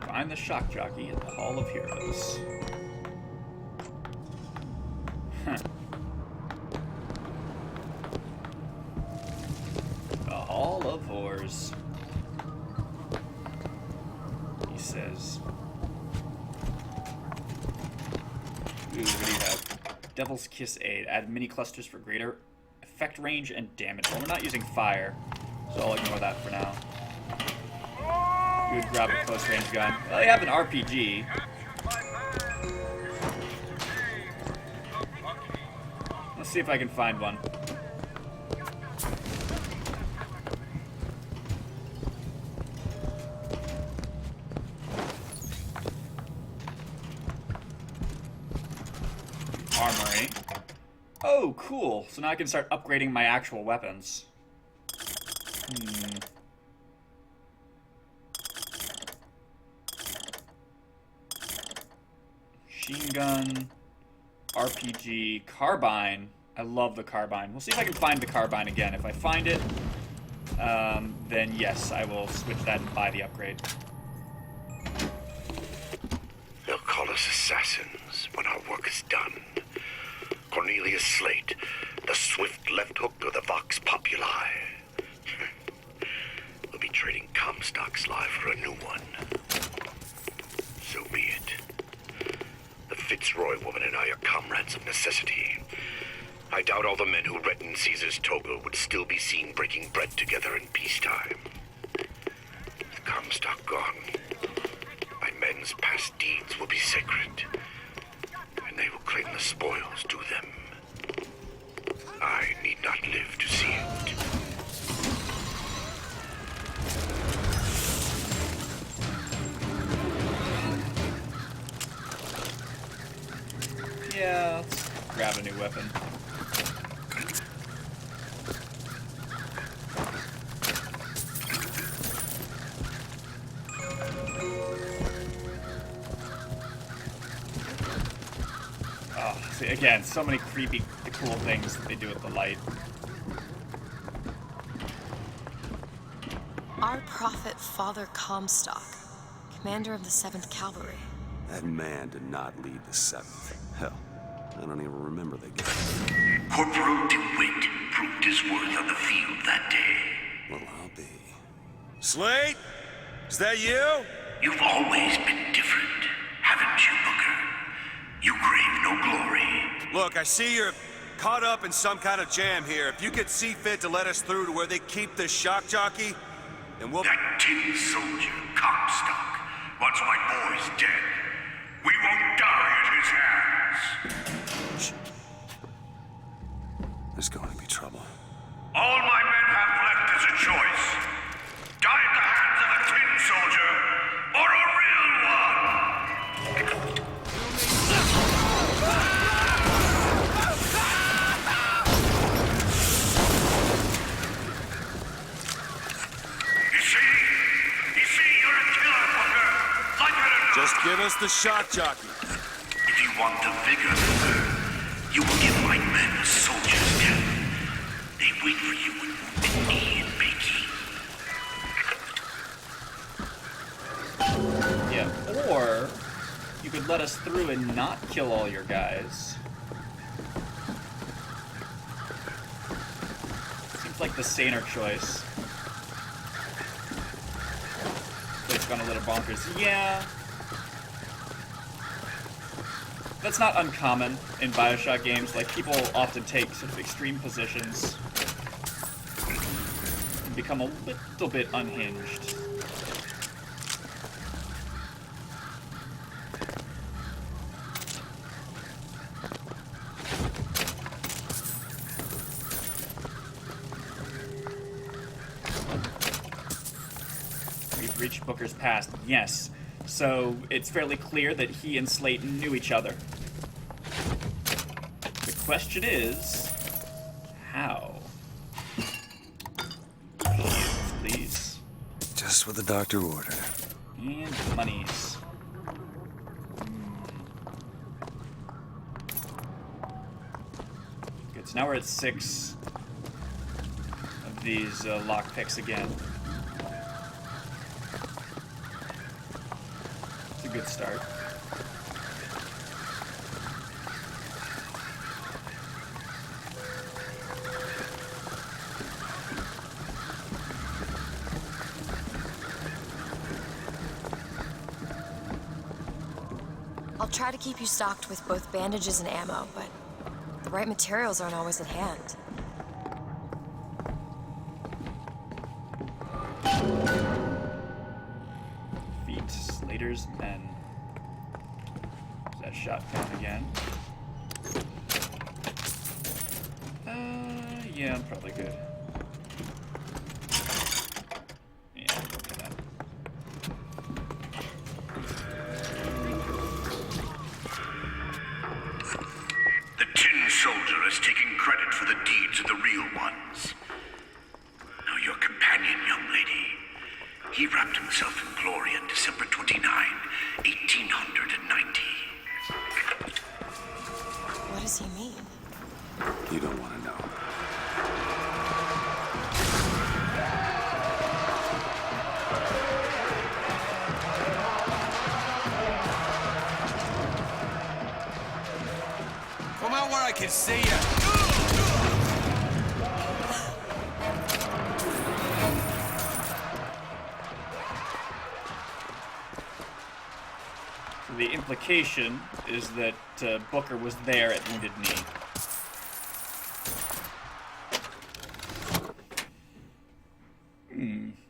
Find the shock jockey at the Hall of Heroes. Huh. The Hall of Whores. He says. Ooh, what do you have? Devil's Kiss Aid. Add mini clusters for greater effect range and damage. Well, we're not using fire, so I'll ignore that for now. You would grab a close range gun. Well, you have an RPG. Let's see if I can find one. Armory. Oh, cool. So now I can start upgrading my actual weapons. Machine gun, RPG, carbine. I love the carbine. We'll see if I can find the carbine again. If I find it, then yes, I will switch that and buy the upgrade. They'll call us assassins when our work is done. Cornelius Slate, the swift left hook of the Vox Populi. We'll be trading Comstock's life for a new one. So be it. The Fitzroy woman and I are comrades of necessity. I doubt all the men who reddened Caesar's toga would still be seen breaking bread together in peacetime. With Comstock gone, my men's past deeds will be sacred, and they will claim the spoils due them. I need not live to see it. Yeah, let's grab a new weapon. Oh, see, again, so many creepy, cool things that they do with the light. Our prophet, Father Comstock, commander of the 7th Cavalry. That man did not lead the 7th. Hell, I don't even remember the guy. Corporal DeWitt proved his worth on the field that day. Well, I'll be. Slate? Is that you? You've always been different, haven't you, Booker? You crave no glory. Look, I see you're caught up in some kind of jam here. If you could see fit to let us through to where they keep this shock jockey, then we'll... That tin soldier, Comstock, wants my boys dead. We won't die at his hands. There's going to be trouble. All my men have left is a choice. Die at the hands of a tin soldier, or a real one! You see, you're a killer, Booker. Like it or not. Just give us the shock jockey. If you want the vigor, Booker, you will give my men a soldier's death. They wait for you with wounded knee and making. Yeah, or you could let us through and not kill all your guys. Seems like the saner choice. It's gone a little bonkers. Yeah. That's not uncommon in Bioshock games. Like, people often take sort of extreme positions and become a little bit unhinged. We've reached Booker's past, yes. So it's fairly clear that he and Slate knew each other. The question is, how? Please. Just what the doctor ordered. And monies. Good, so now we're at 6 of these lockpicks again. It's a good start. I'll try to keep you stocked with both bandages and ammo, but the right materials aren't always at hand. Feet, Slater's men. Is that shotgun again? Yeah, I'm probably good. Yeah, I'm good for that. The tin soldier has taken credit for the deeds of the real ones. Now your companion, young lady, he wrapped himself in glory on December 29, 1890. does he mean? You don't want to know. Come out where I can see you. The implication is that Booker was there at Wounded Knee.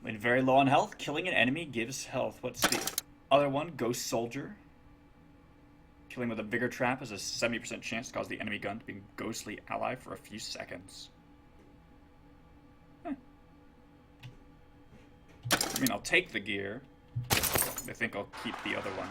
When very low on health, killing an enemy gives health. What's the other one? Ghost Soldier. Killing with a Vigor Trap has a 70% chance to cause the enemy gun to be a ghostly ally for a few seconds. Huh. I mean, I'll take the gear. I think I'll keep the other one.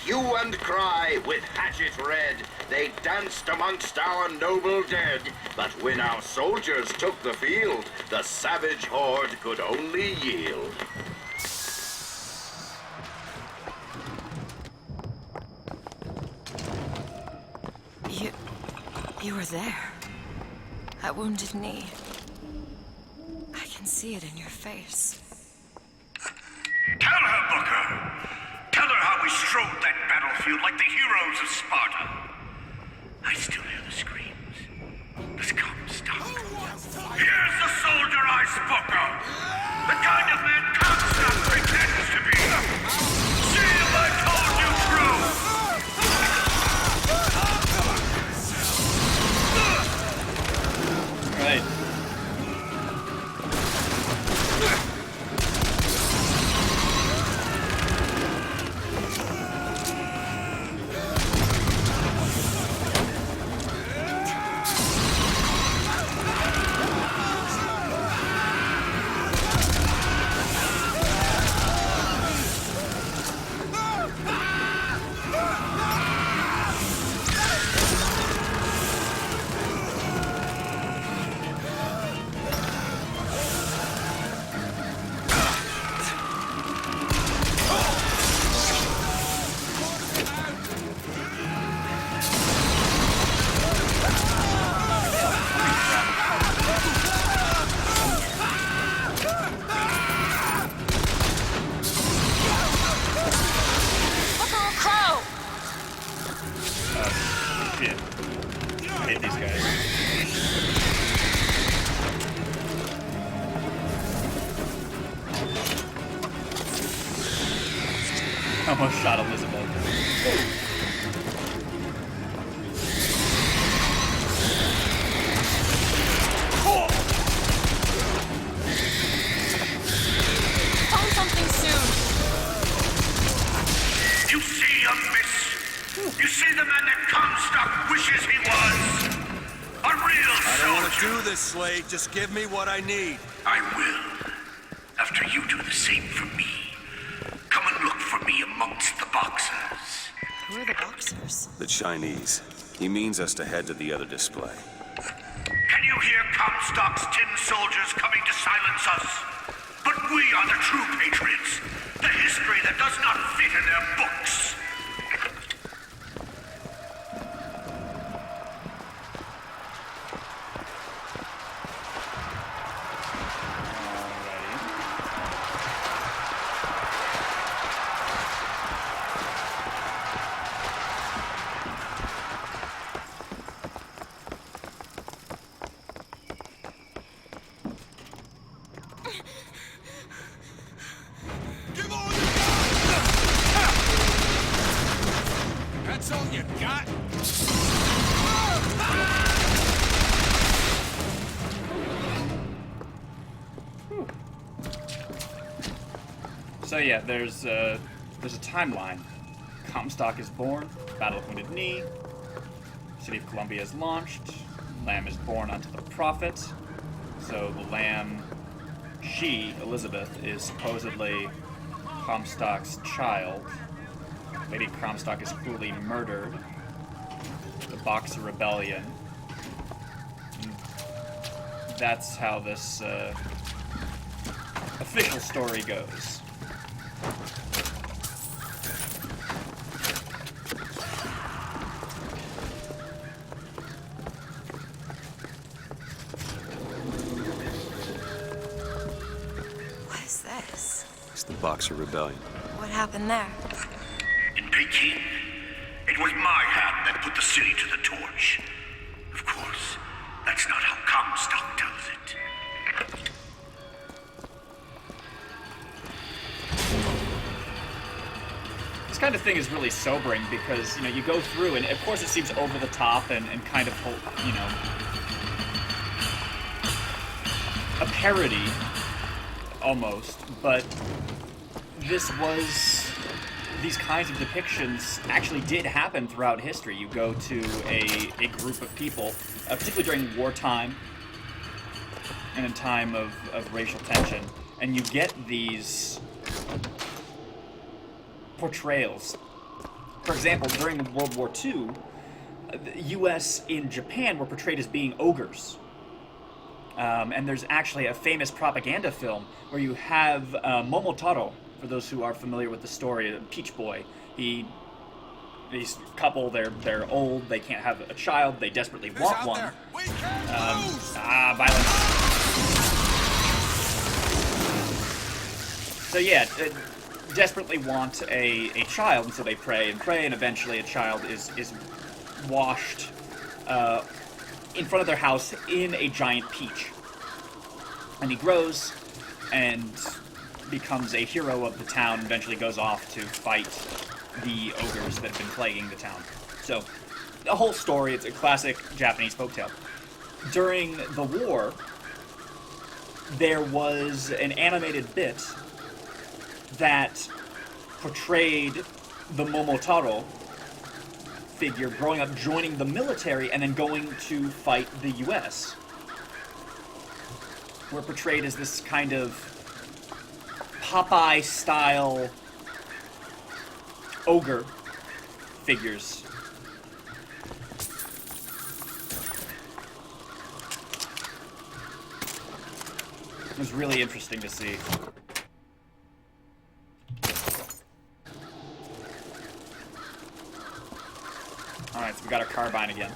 Hue and cry, with hatchet red, they danced amongst our noble dead. But when our soldiers took the field, the savage horde could only yield. You were there. At Wounded Knee. I can see it in your face. Tell her, Booker! Tell her how we strode that battlefield like the heroes of Sparta. I still hear the screams. The Comstock. Here's the soldier I spoke of. The kind of man Comstock pretends to be. See if I told you true. Right. Almost shot Elizabeth. Phone something soon. You see a miss. You see the man that Comstock wishes he was. A real soldier. I don't want to do this, Slade. Just give me what I need. I will. After you do the same for me. Come and look for me amongst the boxers. Who are the boxers? The Chinese. He means us to head to the other display. Can you hear Comstock's tin soldiers coming to silence us? But we are the true patriots. The history that does not fit in their books. That's all you got? So yeah, there's a timeline. Comstock is born, Battle of Wounded Knee, City of Columbia is launched, Lamb is born onto the Prophet, so the Lamb she, Elizabeth, is supposedly Comstock's child. Lady Comstock is cruelly murdered. The Boxer Rebellion. That's how this official story goes. What is this? It's the Boxer Rebellion. What happened there? In Peking, it was my hand that put the city to the torch. Of course, that's not how Comstock tells it. This kind of thing is really sobering because, you know, you go through and of course it seems over the top and kind of, you know, a parody almost, but these kinds of depictions actually did happen throughout history. You go to a group of people, particularly during wartime and in time of racial tension, and you get these portrayals. For example, during World War II, the U.S. in Japan were portrayed as being ogres. And there's actually a famous propaganda film where you have Momotaro, for those who are familiar with the story, Peach Boy. These couple, they're old, they can't have a child, they desperately want one. Violence. So yeah, desperately want a child, and so they pray, and eventually a child is washed in front of their house in a giant peach. And he grows and becomes a hero of the town, and eventually goes off to fight the ogres that have been plaguing the town. So, the whole story, it's a classic Japanese folktale. During the war, there was an animated bit that portrayed the Momotaro figure growing up, joining the military, and then going to fight the US. We're portrayed as this kind of Popeye-style ogre figures. It was really interesting to see. Alright, so we got our carbine again.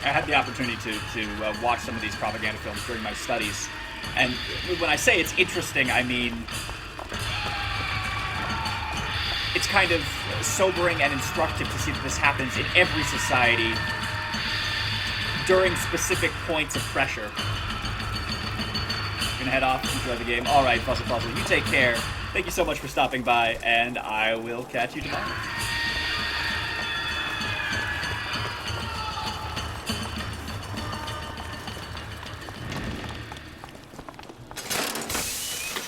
I had the opportunity to watch some of these propaganda films during my studies, and when I say it's interesting, I mean it's kind of sobering and instructive to see that this happens in every society during specific points of pressure. Gonna head off, enjoy the game. Alright, Puzzle, you take care. Thank you so much for stopping by, and I will catch you tomorrow.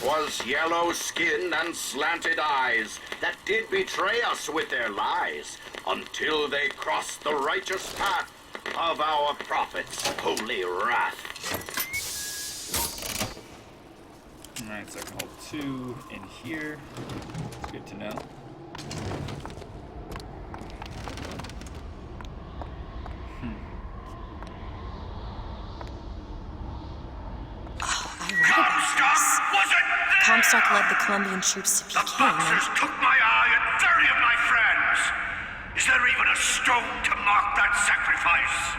Was yellow skin and slanted eyes that did betray us with their lies, until they crossed the righteous path of our prophet's holy wrath. Alright, so I can hold 2 in here. It's good to know. Comstock led the Colombian troops to Peking. The Boxers took my eye and 30 of my friends. Is there even a stone to mark that sacrifice?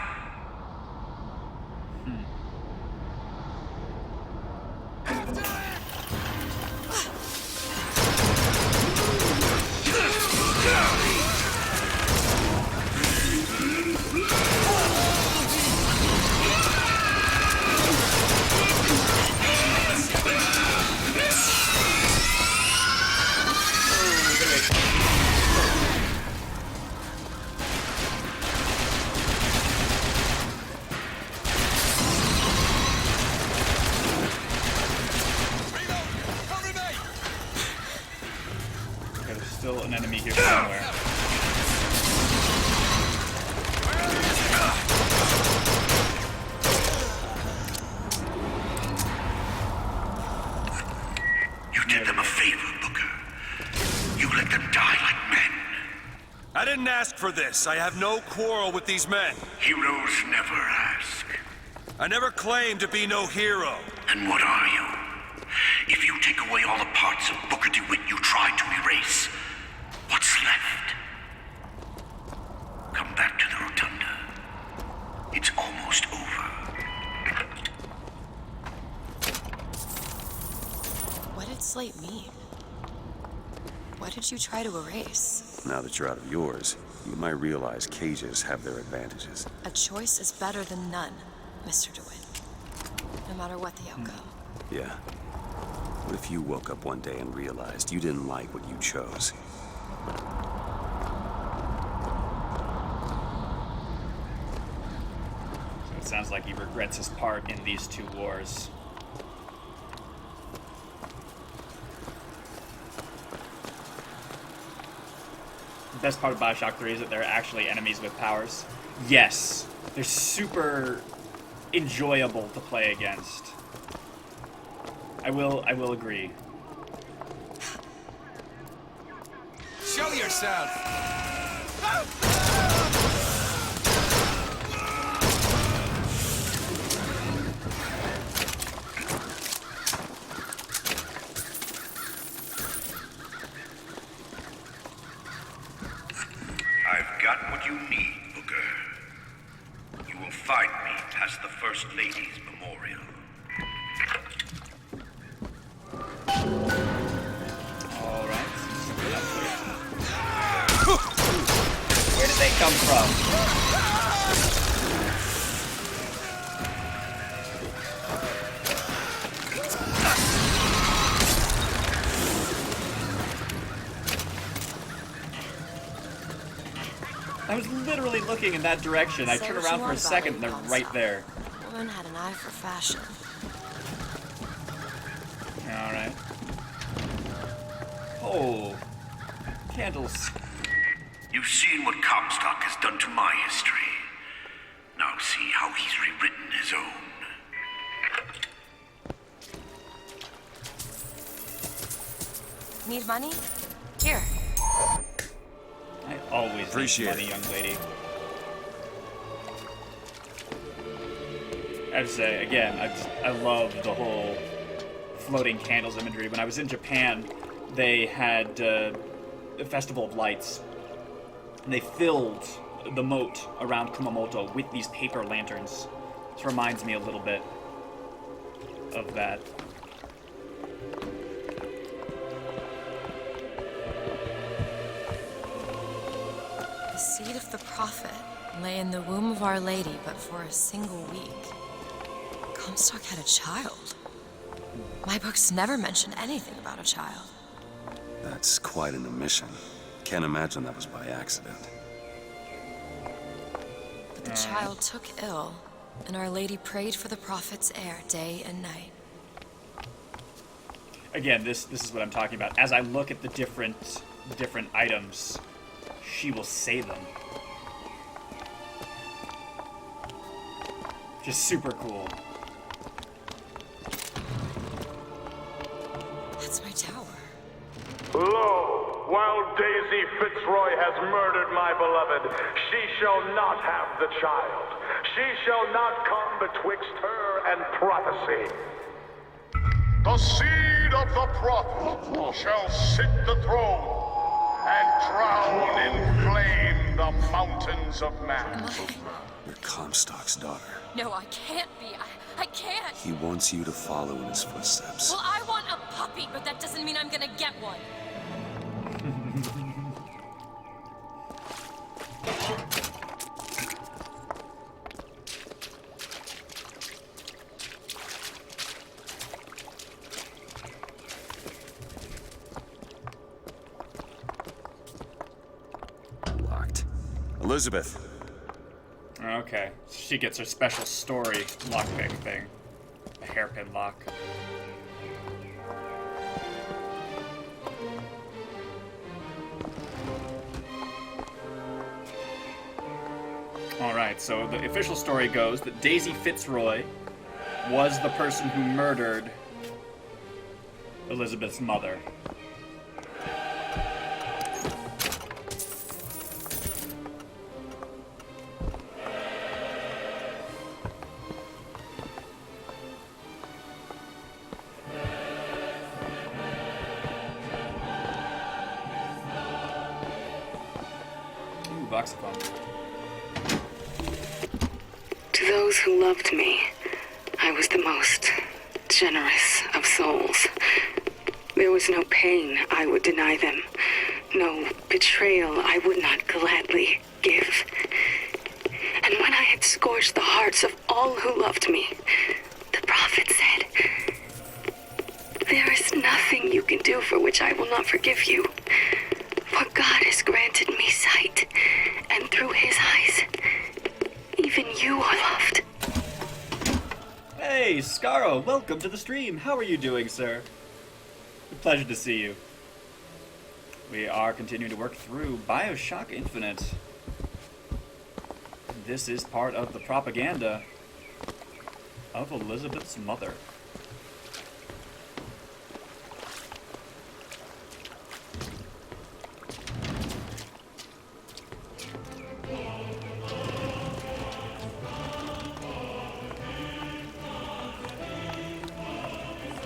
Still an enemy here somewhere. ask for this. I have no quarrel with these men. Heroes never ask. I never claimed to be no hero. And what are you? If you take away all the parts of Booker DeWitt you tried to erase, what's left? Come back to the Rotunda. It's almost over. What did Slate mean? What did you try to erase? Now that you're out of yours, you might realize cages have their advantages. A choice is better than none, Mr. DeWitt. No matter what the outcome. Yeah. What if you woke up one day and realized you didn't like what you chose? So it sounds like he regrets his part in these two wars. The best part of Bioshock 3 is that they're actually enemies with powers. Yes, they're super enjoyable to play against. I will agree. Show yourself! I've got what you need, Booker. You will find me past the First Lady's memorial. Alright. Where did they come from? I was literally looking in that direction. I Say turn what around you for a want about second it, and they're Elsa. right there. The woman had an eye for fashion. Alright. Oh. Candles. You've seen what Comstock has done to my history. Now see how he's rewritten his own. Need money? Here. I always Appreciate need money, young lady. I have to say, again, I love the whole floating candles imagery. When I was in Japan, they had a Festival of Lights, and they filled the moat around Kumamoto with these paper lanterns. This reminds me a little bit of that. The seed of the prophet lay in the womb of Our Lady, but for a single week. Comstock had a child. My books never mention anything about a child. That's quite an omission. Can't imagine that was by accident. But the child took ill, and Our Lady prayed for the prophet's heir day and night. Again, this is what I'm talking about. As I look at the different items, she will say them. Just super cool. That's my tower. Lo, while Daisy Fitzroy has murdered my beloved, she shall not have the child. She shall not come betwixt her and prophecy. The seed of the prophet shall sit the throne and drown in flame the mountains of man. You're Comstock's daughter. No, I can't be. I can't. He wants you to follow in his footsteps. Well, I want a puppy, but that doesn't mean I'm gonna get one. Locked. Elizabeth. Okay, she gets her special story lockpick thing. A hairpin lock. Alright, so the official story goes that Daisy Fitzroy was the person who murdered Elizabeth's mother. saxophone. To those who loved me, I was the most generous of souls. There was no pain I would deny them, no betrayal I would not gladly give. And when I had scorched the hearts of all who loved me, the prophet said, "There is nothing you can do for which I will not forgive you. For God has granted me sight, and through his eyes, even you are loved." Hey, Scaro, welcome to the stream. How are you doing, sir? A pleasure to see you. We are continuing to work through Bioshock Infinite. This is part of the propaganda of Elizabeth's mother.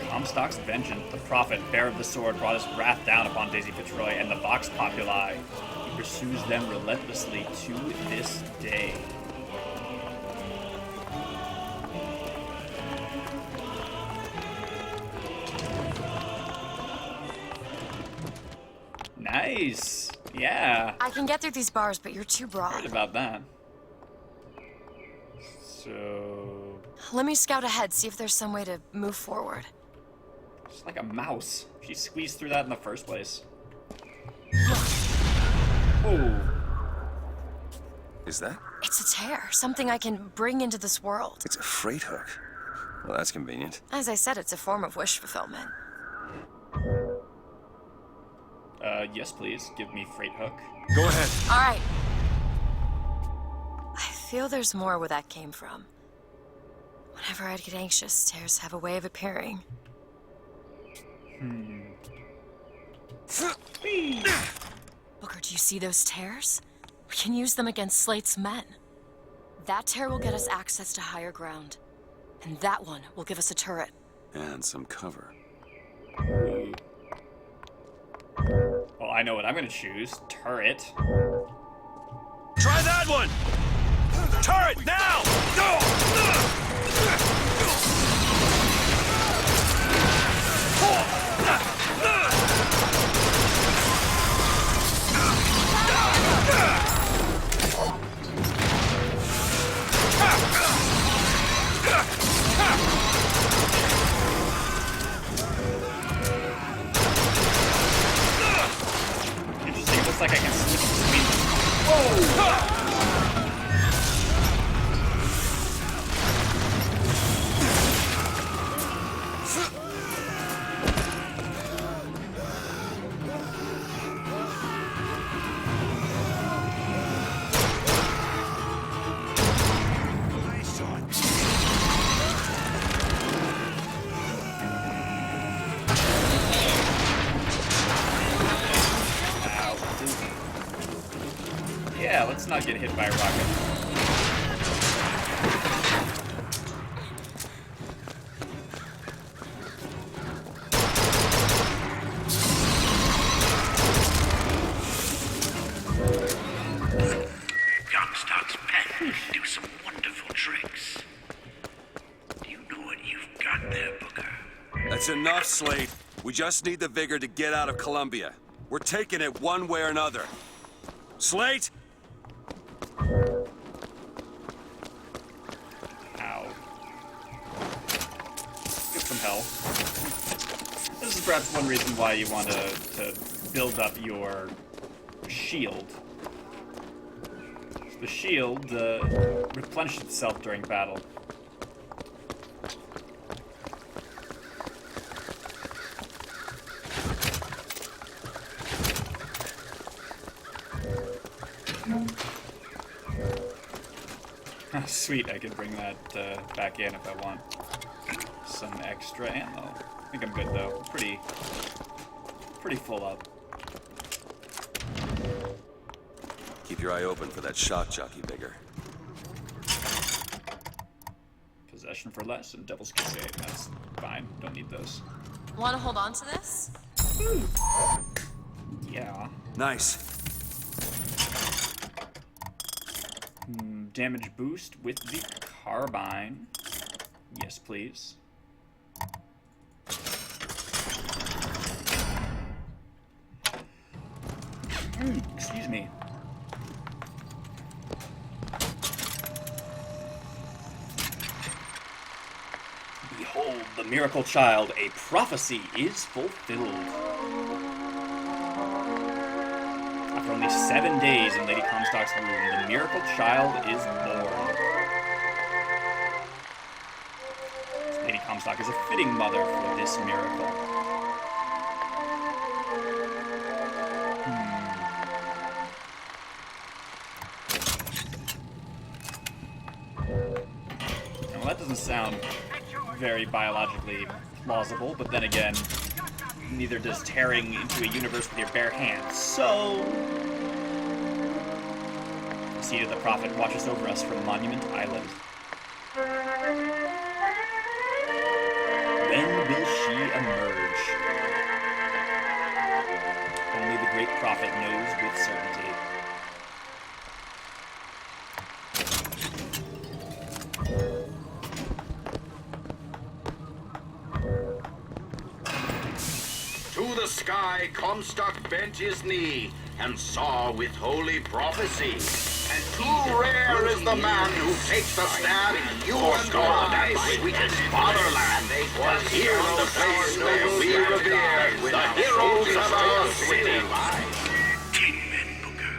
Comstock's vengeance, the prophet, bearer of the sword, brought his wrath down upon Daisy Fitzroy and the Vox Populi. He pursues them relentlessly to this day. Nice. Yeah. I can get through these bars, but you're too broad. Heard about that. So... Let me scout ahead, see if there's some way to move forward. It's like a mouse. She squeezed through that in the first place. Oh. Is that? It's a tear, something I can bring into this world. It's a freight hook. Well, that's convenient. As I said, it's a form of wish fulfillment. Yes, please. Give me freight hook. Go ahead. All right. I feel there's more where that came from. Whenever I'd get anxious, tears have a way of appearing. Booker, do you see those tears? We can use them against Slate's men. That tear will get us access to higher ground. And that one will give us a turret. And some cover. Well, I know what I'm gonna choose. Turret. Try that one! Turret, now! Interesting. It looks like I can switch between them. Whoa! Yeah, let's not get hit by a rocket. Comstock's pen can do some wonderful tricks. Do you know what you've got there, Booker? That's enough, Slate. We just need the vigor to get out of Columbia. We're taking it one way or another. Slate? Ow. Get some health. This is perhaps one reason why you want to build up your shield. The shield replenishes itself during battle. Sweet, I can bring that back in if I want some extra ammo. I think I'm good though. Pretty full up. Keep your eye open for that shock jockey vigor. Possession for less and Devil's Crusade. That's fine. Don't need those. Want to hold on to this? Yeah. Nice. damage boost with the carbine. Yes, please. Excuse me. Behold, the miracle child, a prophecy is fulfilled. After only 7 days in Lady Comstock's womb, the miracle child is born. Lady Comstock is a fitting mother for this miracle. Well, that doesn't sound very biologically plausible, but then again, neither does tearing into a universe with your bare hands. So, the seed of the prophet watches over us from Monument Island. When will she emerge? Only the great prophet knows with certainty. To the sky Comstock bent his knee and saw with holy prophecy. And too rare is the man who takes the stand for God and sweetest fatherland. Was here the place where we revered the heroes of our city. Tin men, Booker.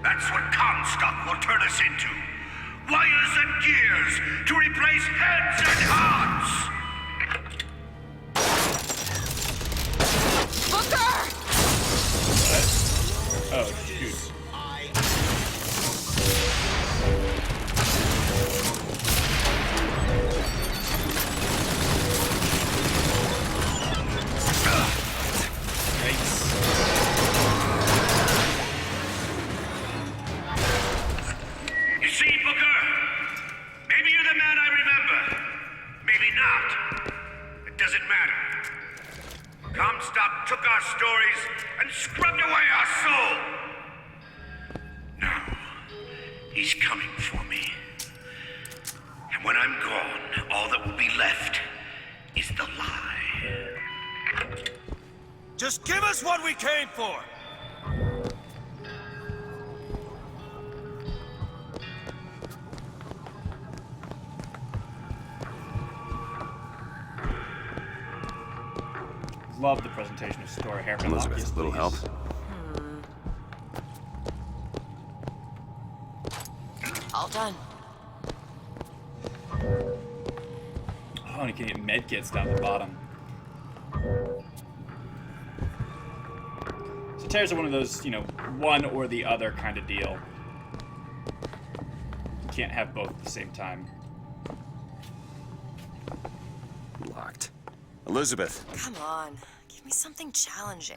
That's what Comstock will turn us into. Wires and gears to replace heads and hearts. Booker! Oh, shoot. You see, Booker? Maybe you're the man I remember. Maybe not. It doesn't matter. Comstock took our stories and scrubbed away our soul. Now, he's coming for me. And when I'm gone, all that will be left is the lie. Just give us what we came for! Love the presentation of story. Hairpin Elizabeth, Lock, yes, little help? All done. Oh, and you can get med kits down the bottom. So tears are one of those, you know, one or the other kind of deal. You can't have both at the same time. Locked. Elizabeth. Come on. Give me something challenging.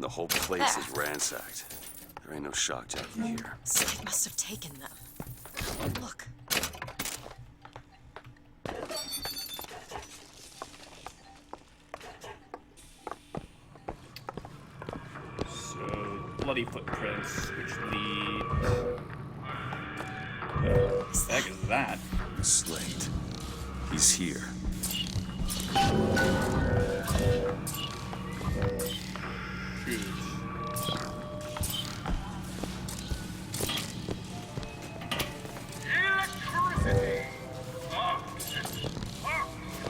The whole place is ransacked. There ain't no shock jockey here. Slate must have taken them. Look. So, bloody footprints, which lead... What the heck is that? Slate. He's here.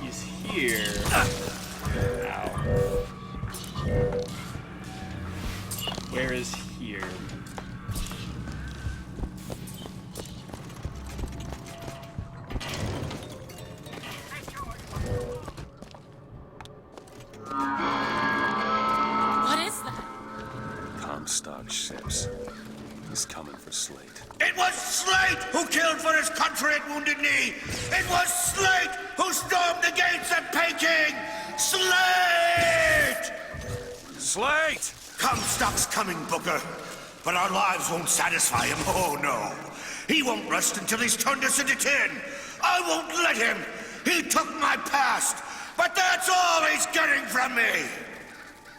He's here. Ow. Where is here? What is that? Comstock ships. He's coming for Slate. It was Slate who killed for his country at Wounded Knee! It was Slate who stormed the gates at Peking! Slate! Slate! Comstock's coming, Booker. But our lives won't satisfy him, oh no. He won't rest until he's turned us into tin. I won't let him. He took my past, but that's all he's getting from me.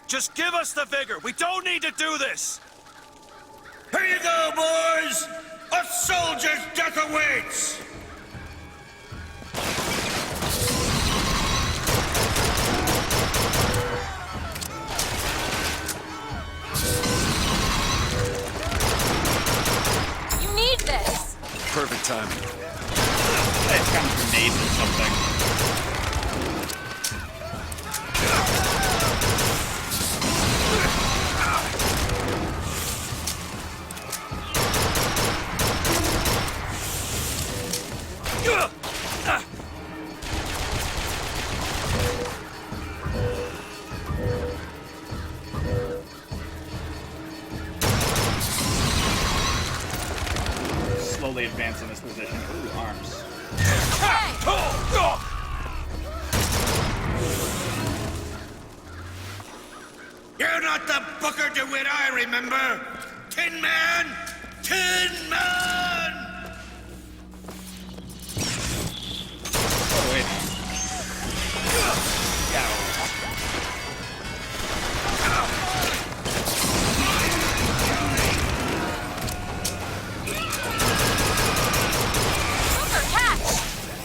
Just give us the vigor. We don't need to do this. Here you go, boys! A soldier's death awaits! You need this! Perfect timing. It's kind of grenades or something. Slowly advance in this position. Ooh, arms. You're not the Booker DeWitt I remember! Tin Man! Tin Man! Oh, wait. Booker, catch!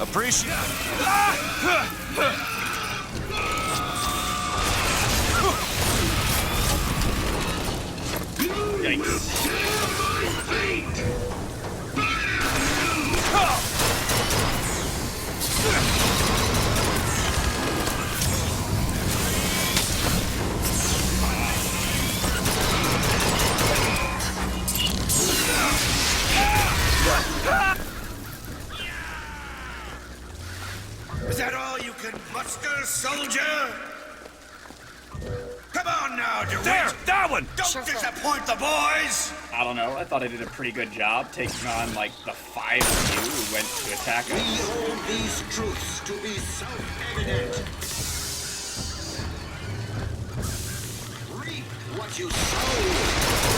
Appreciate Is that all you can muster, soldier? Come on now, DeWitt! There! That one! Don't disappoint the boys! I don't know. I thought I did a pretty good job taking on, like, the 5 of you who went to attack us. We hold these truths to be self-evident. Reap what you sow.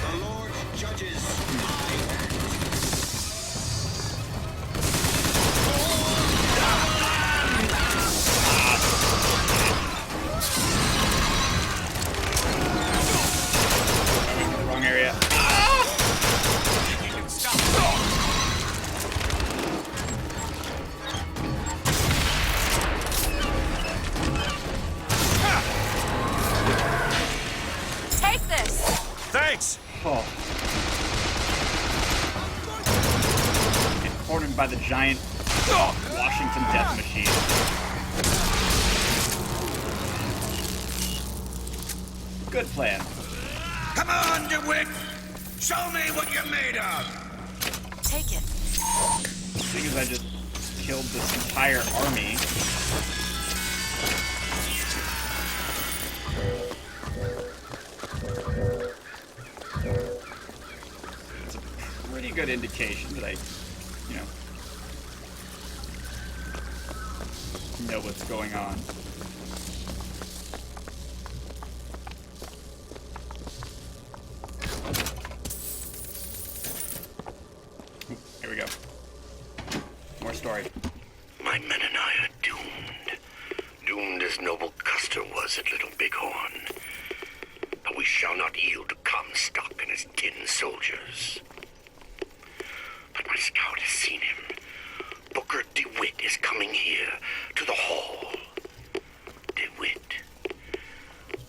The Lord judges my Wrong area. Take this! Thanks! Oh. Get cornered by the giant Washington death machine. Good plan. Come on, DeWitt! Show me what you're made of! Take it. Seeing as I just killed this entire army. It's a pretty good indication that I, know what's going on. Here we go. More story. My men and I are doomed. Doomed as noble Custer was at Little Bighorn. But we shall not yield to Comstock and his tin soldiers. But my scout has seen him. Booker DeWitt is coming here to the hall. DeWitt.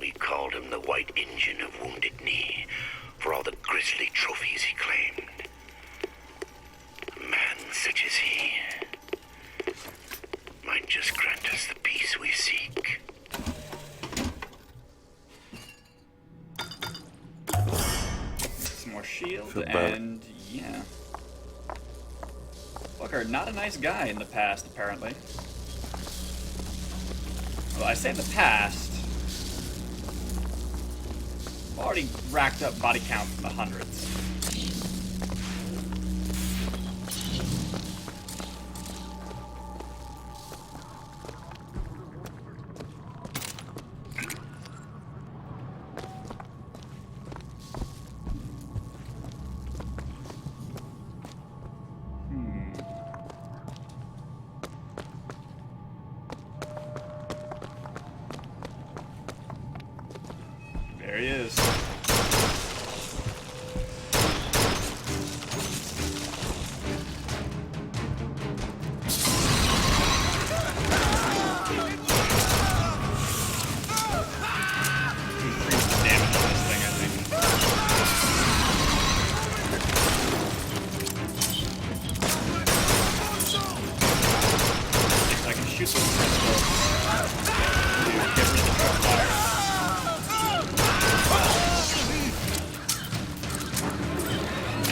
We called him the White Injun of Wounded Knee for all the grisly trophies he claimed. A man such as he might just grant us the peace we seek. Some more shield, and yeah. Booker, not a nice guy in the past, apparently. Well, I say in the past. I've already racked up body count in the hundreds. There he is.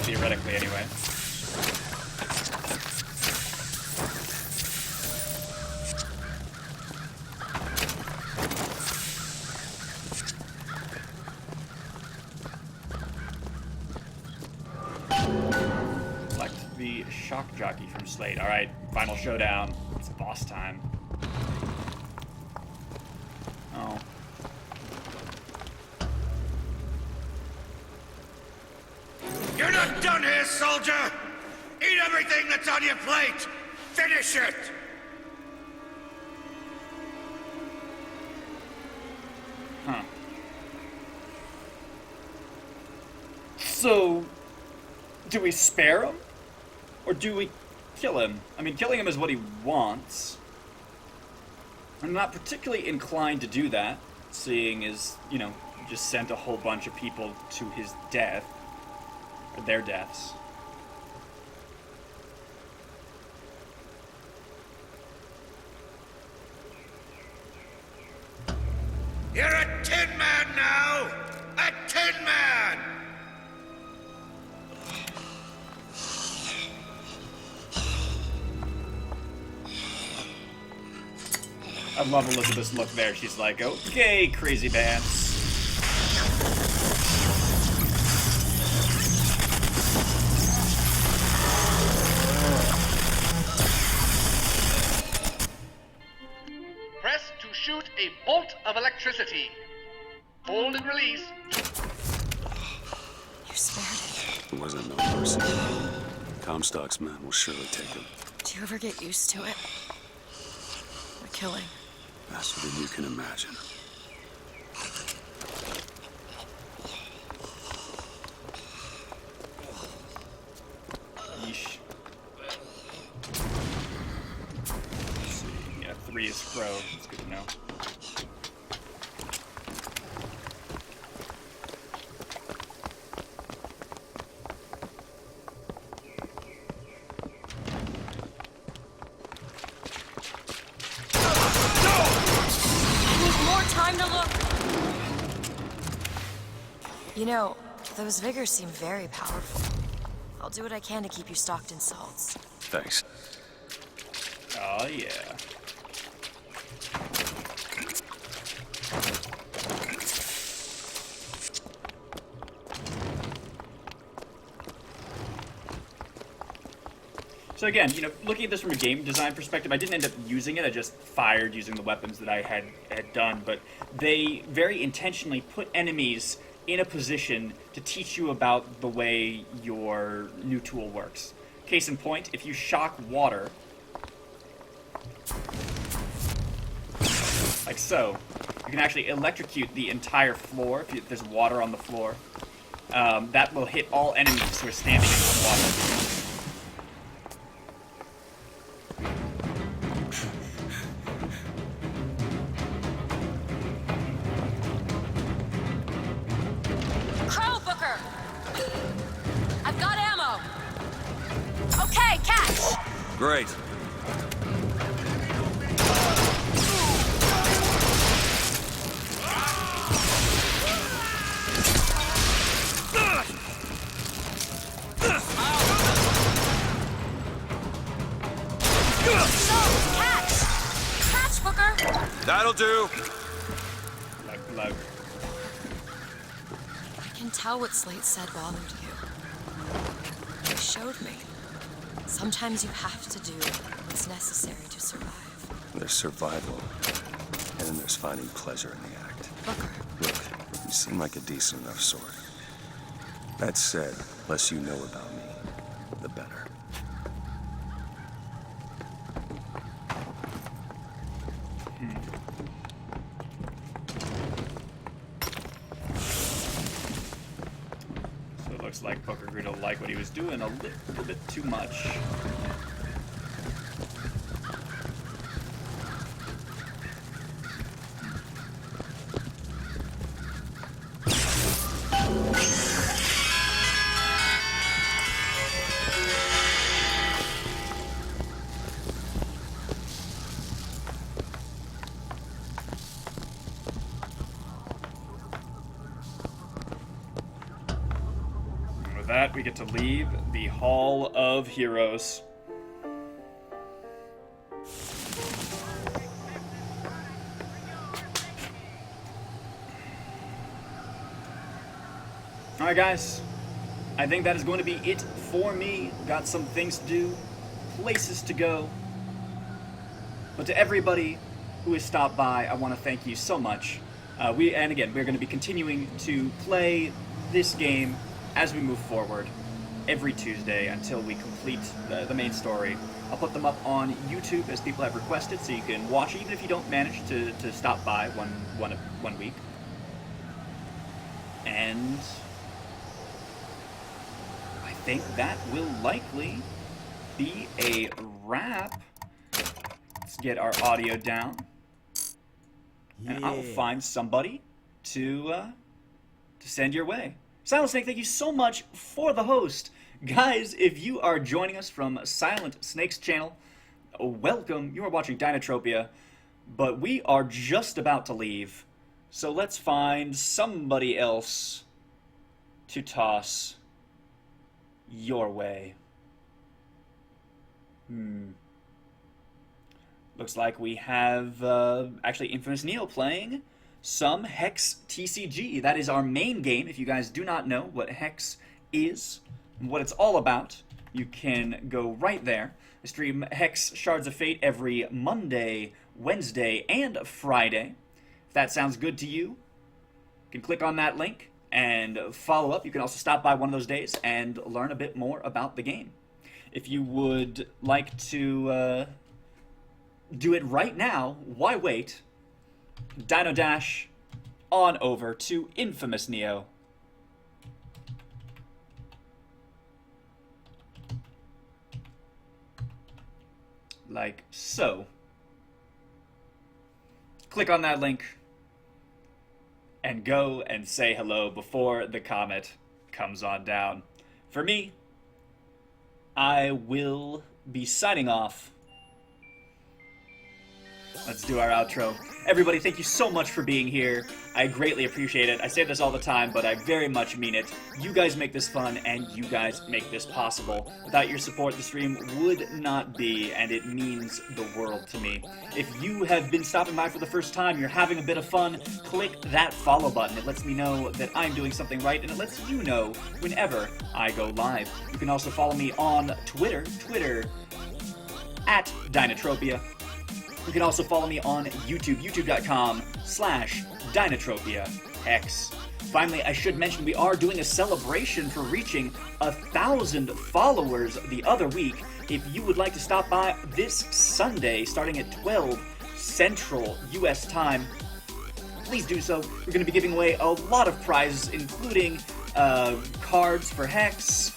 Theoretically, anyway. Select the shock jockey from Slate. Alright, final showdown. It's boss time. Oh. You're not done here, soldier! Eat everything that's on your plate! Finish it! Huh. So, do we spare him? Or do we kill him? I mean, killing him is what he wants. I'm not particularly inclined to do that, seeing as, you know, just sent a whole bunch of people to his death. Or their deaths. You're a tin man now! A tin man! I love Elizabeth's look there. She's like, okay, crazy pants. Press to shoot a bolt of electricity. Hold and release. You spared it. It wasn't no mercy. Comstock's men will surely take him. Do you ever get used to it? The killing. Faster than you can imagine. Yeesh. Let's see. Yeah, 3 is Crow. That's good to know. You know, those vigors seem very powerful. I'll do what I can to keep you stocked in salts. Thanks. Oh, yeah. So again, you know, looking at this from a game design perspective, I didn't end up using it. I just fired using the weapons that I had done. But they very intentionally put enemies in a position to teach you about the way your new tool works. Case in point, if you shock water, like so, you can actually electrocute the entire floor if there's water on the floor. That will hit all enemies who are standing in the water. Great. Catch, Booker! That'll do. Lug. I can tell what Slate said bothered you. He showed me. Sometimes you have to do what's necessary to survive. There's survival, and then there's finding pleasure in the act. Booker. Look, you seem like a decent enough sort. That said, less you know about me, the better. looks like Booker grew to like what he was doing a little bit too much. We get to leave the Hall of Heroes. Alright guys, I think that is going to be it for me. Got some things to do, places to go. But to everybody who has stopped by, I want to thank you so much. And again, we're going to be continuing to play this game as we move forward every Tuesday until we complete the main story. I'll put them up on YouTube as people have requested, so you can watch even if you don't manage to stop by one week. And I think that will likely be a wrap. Let's get our audio down. And I will find somebody to send your way. Silent Snake, thank you so much for the host. Guys, if you are joining us from Silent Snake's channel, welcome. You are watching Dinotropia, but we are just about to leave. So let's find somebody else to toss your way. Looks like we have actually Infamous Neo playing some Hex TCG. That is our main game. If you guys do not know what Hex is and what it's all about, you can go right there. I stream Hex Shards of Fate every Monday, Wednesday, and Friday. If that sounds good to you, you can click on that link and follow up. You can also stop by one of those days and learn a bit more about the game. If you would like to do it right now, why wait? Dino Dash on over to Infamous Neo. Like so. Click on that link and go and say hello before the comet comes on down. For me, I will be signing off. Let's do our outro. Everybody, thank you so much for being here. I greatly appreciate it. I say this all the time, but I very much mean it. You guys make this fun, and you guys make this possible. Without your support, the stream would not be, and it means the world to me. If you have been stopping by for the first time, you're having a bit of fun, click that follow button. It lets me know that I'm doing something right, and it lets you know whenever I go live. You can also follow me on Twitter at Dinotropia. You can also follow me on YouTube, youtube.com/DinotropiaX. Finally, I should mention we are doing a celebration for reaching 1,000 followers the other week. If you would like to stop by this Sunday, starting at 12 Central U.S. time, please do so. We're going to be giving away a lot of prizes, including cards for Hex,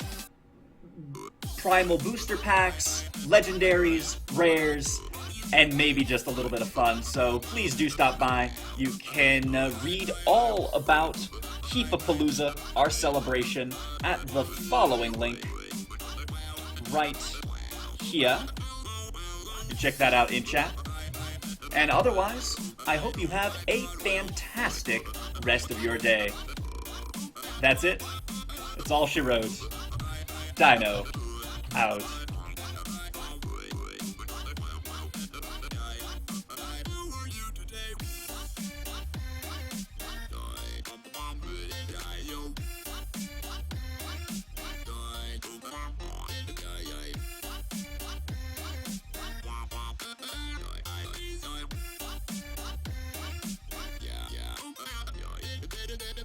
Primal Booster Packs, Legendaries, Rares, and maybe just a little bit of fun. So please do stop by. You can read all about Keepapalooza, our celebration, at the following link right here. You can check that out in chat. And otherwise, I hope you have a fantastic rest of your day. That's it. That's all she wrote. Dino out.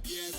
Yes,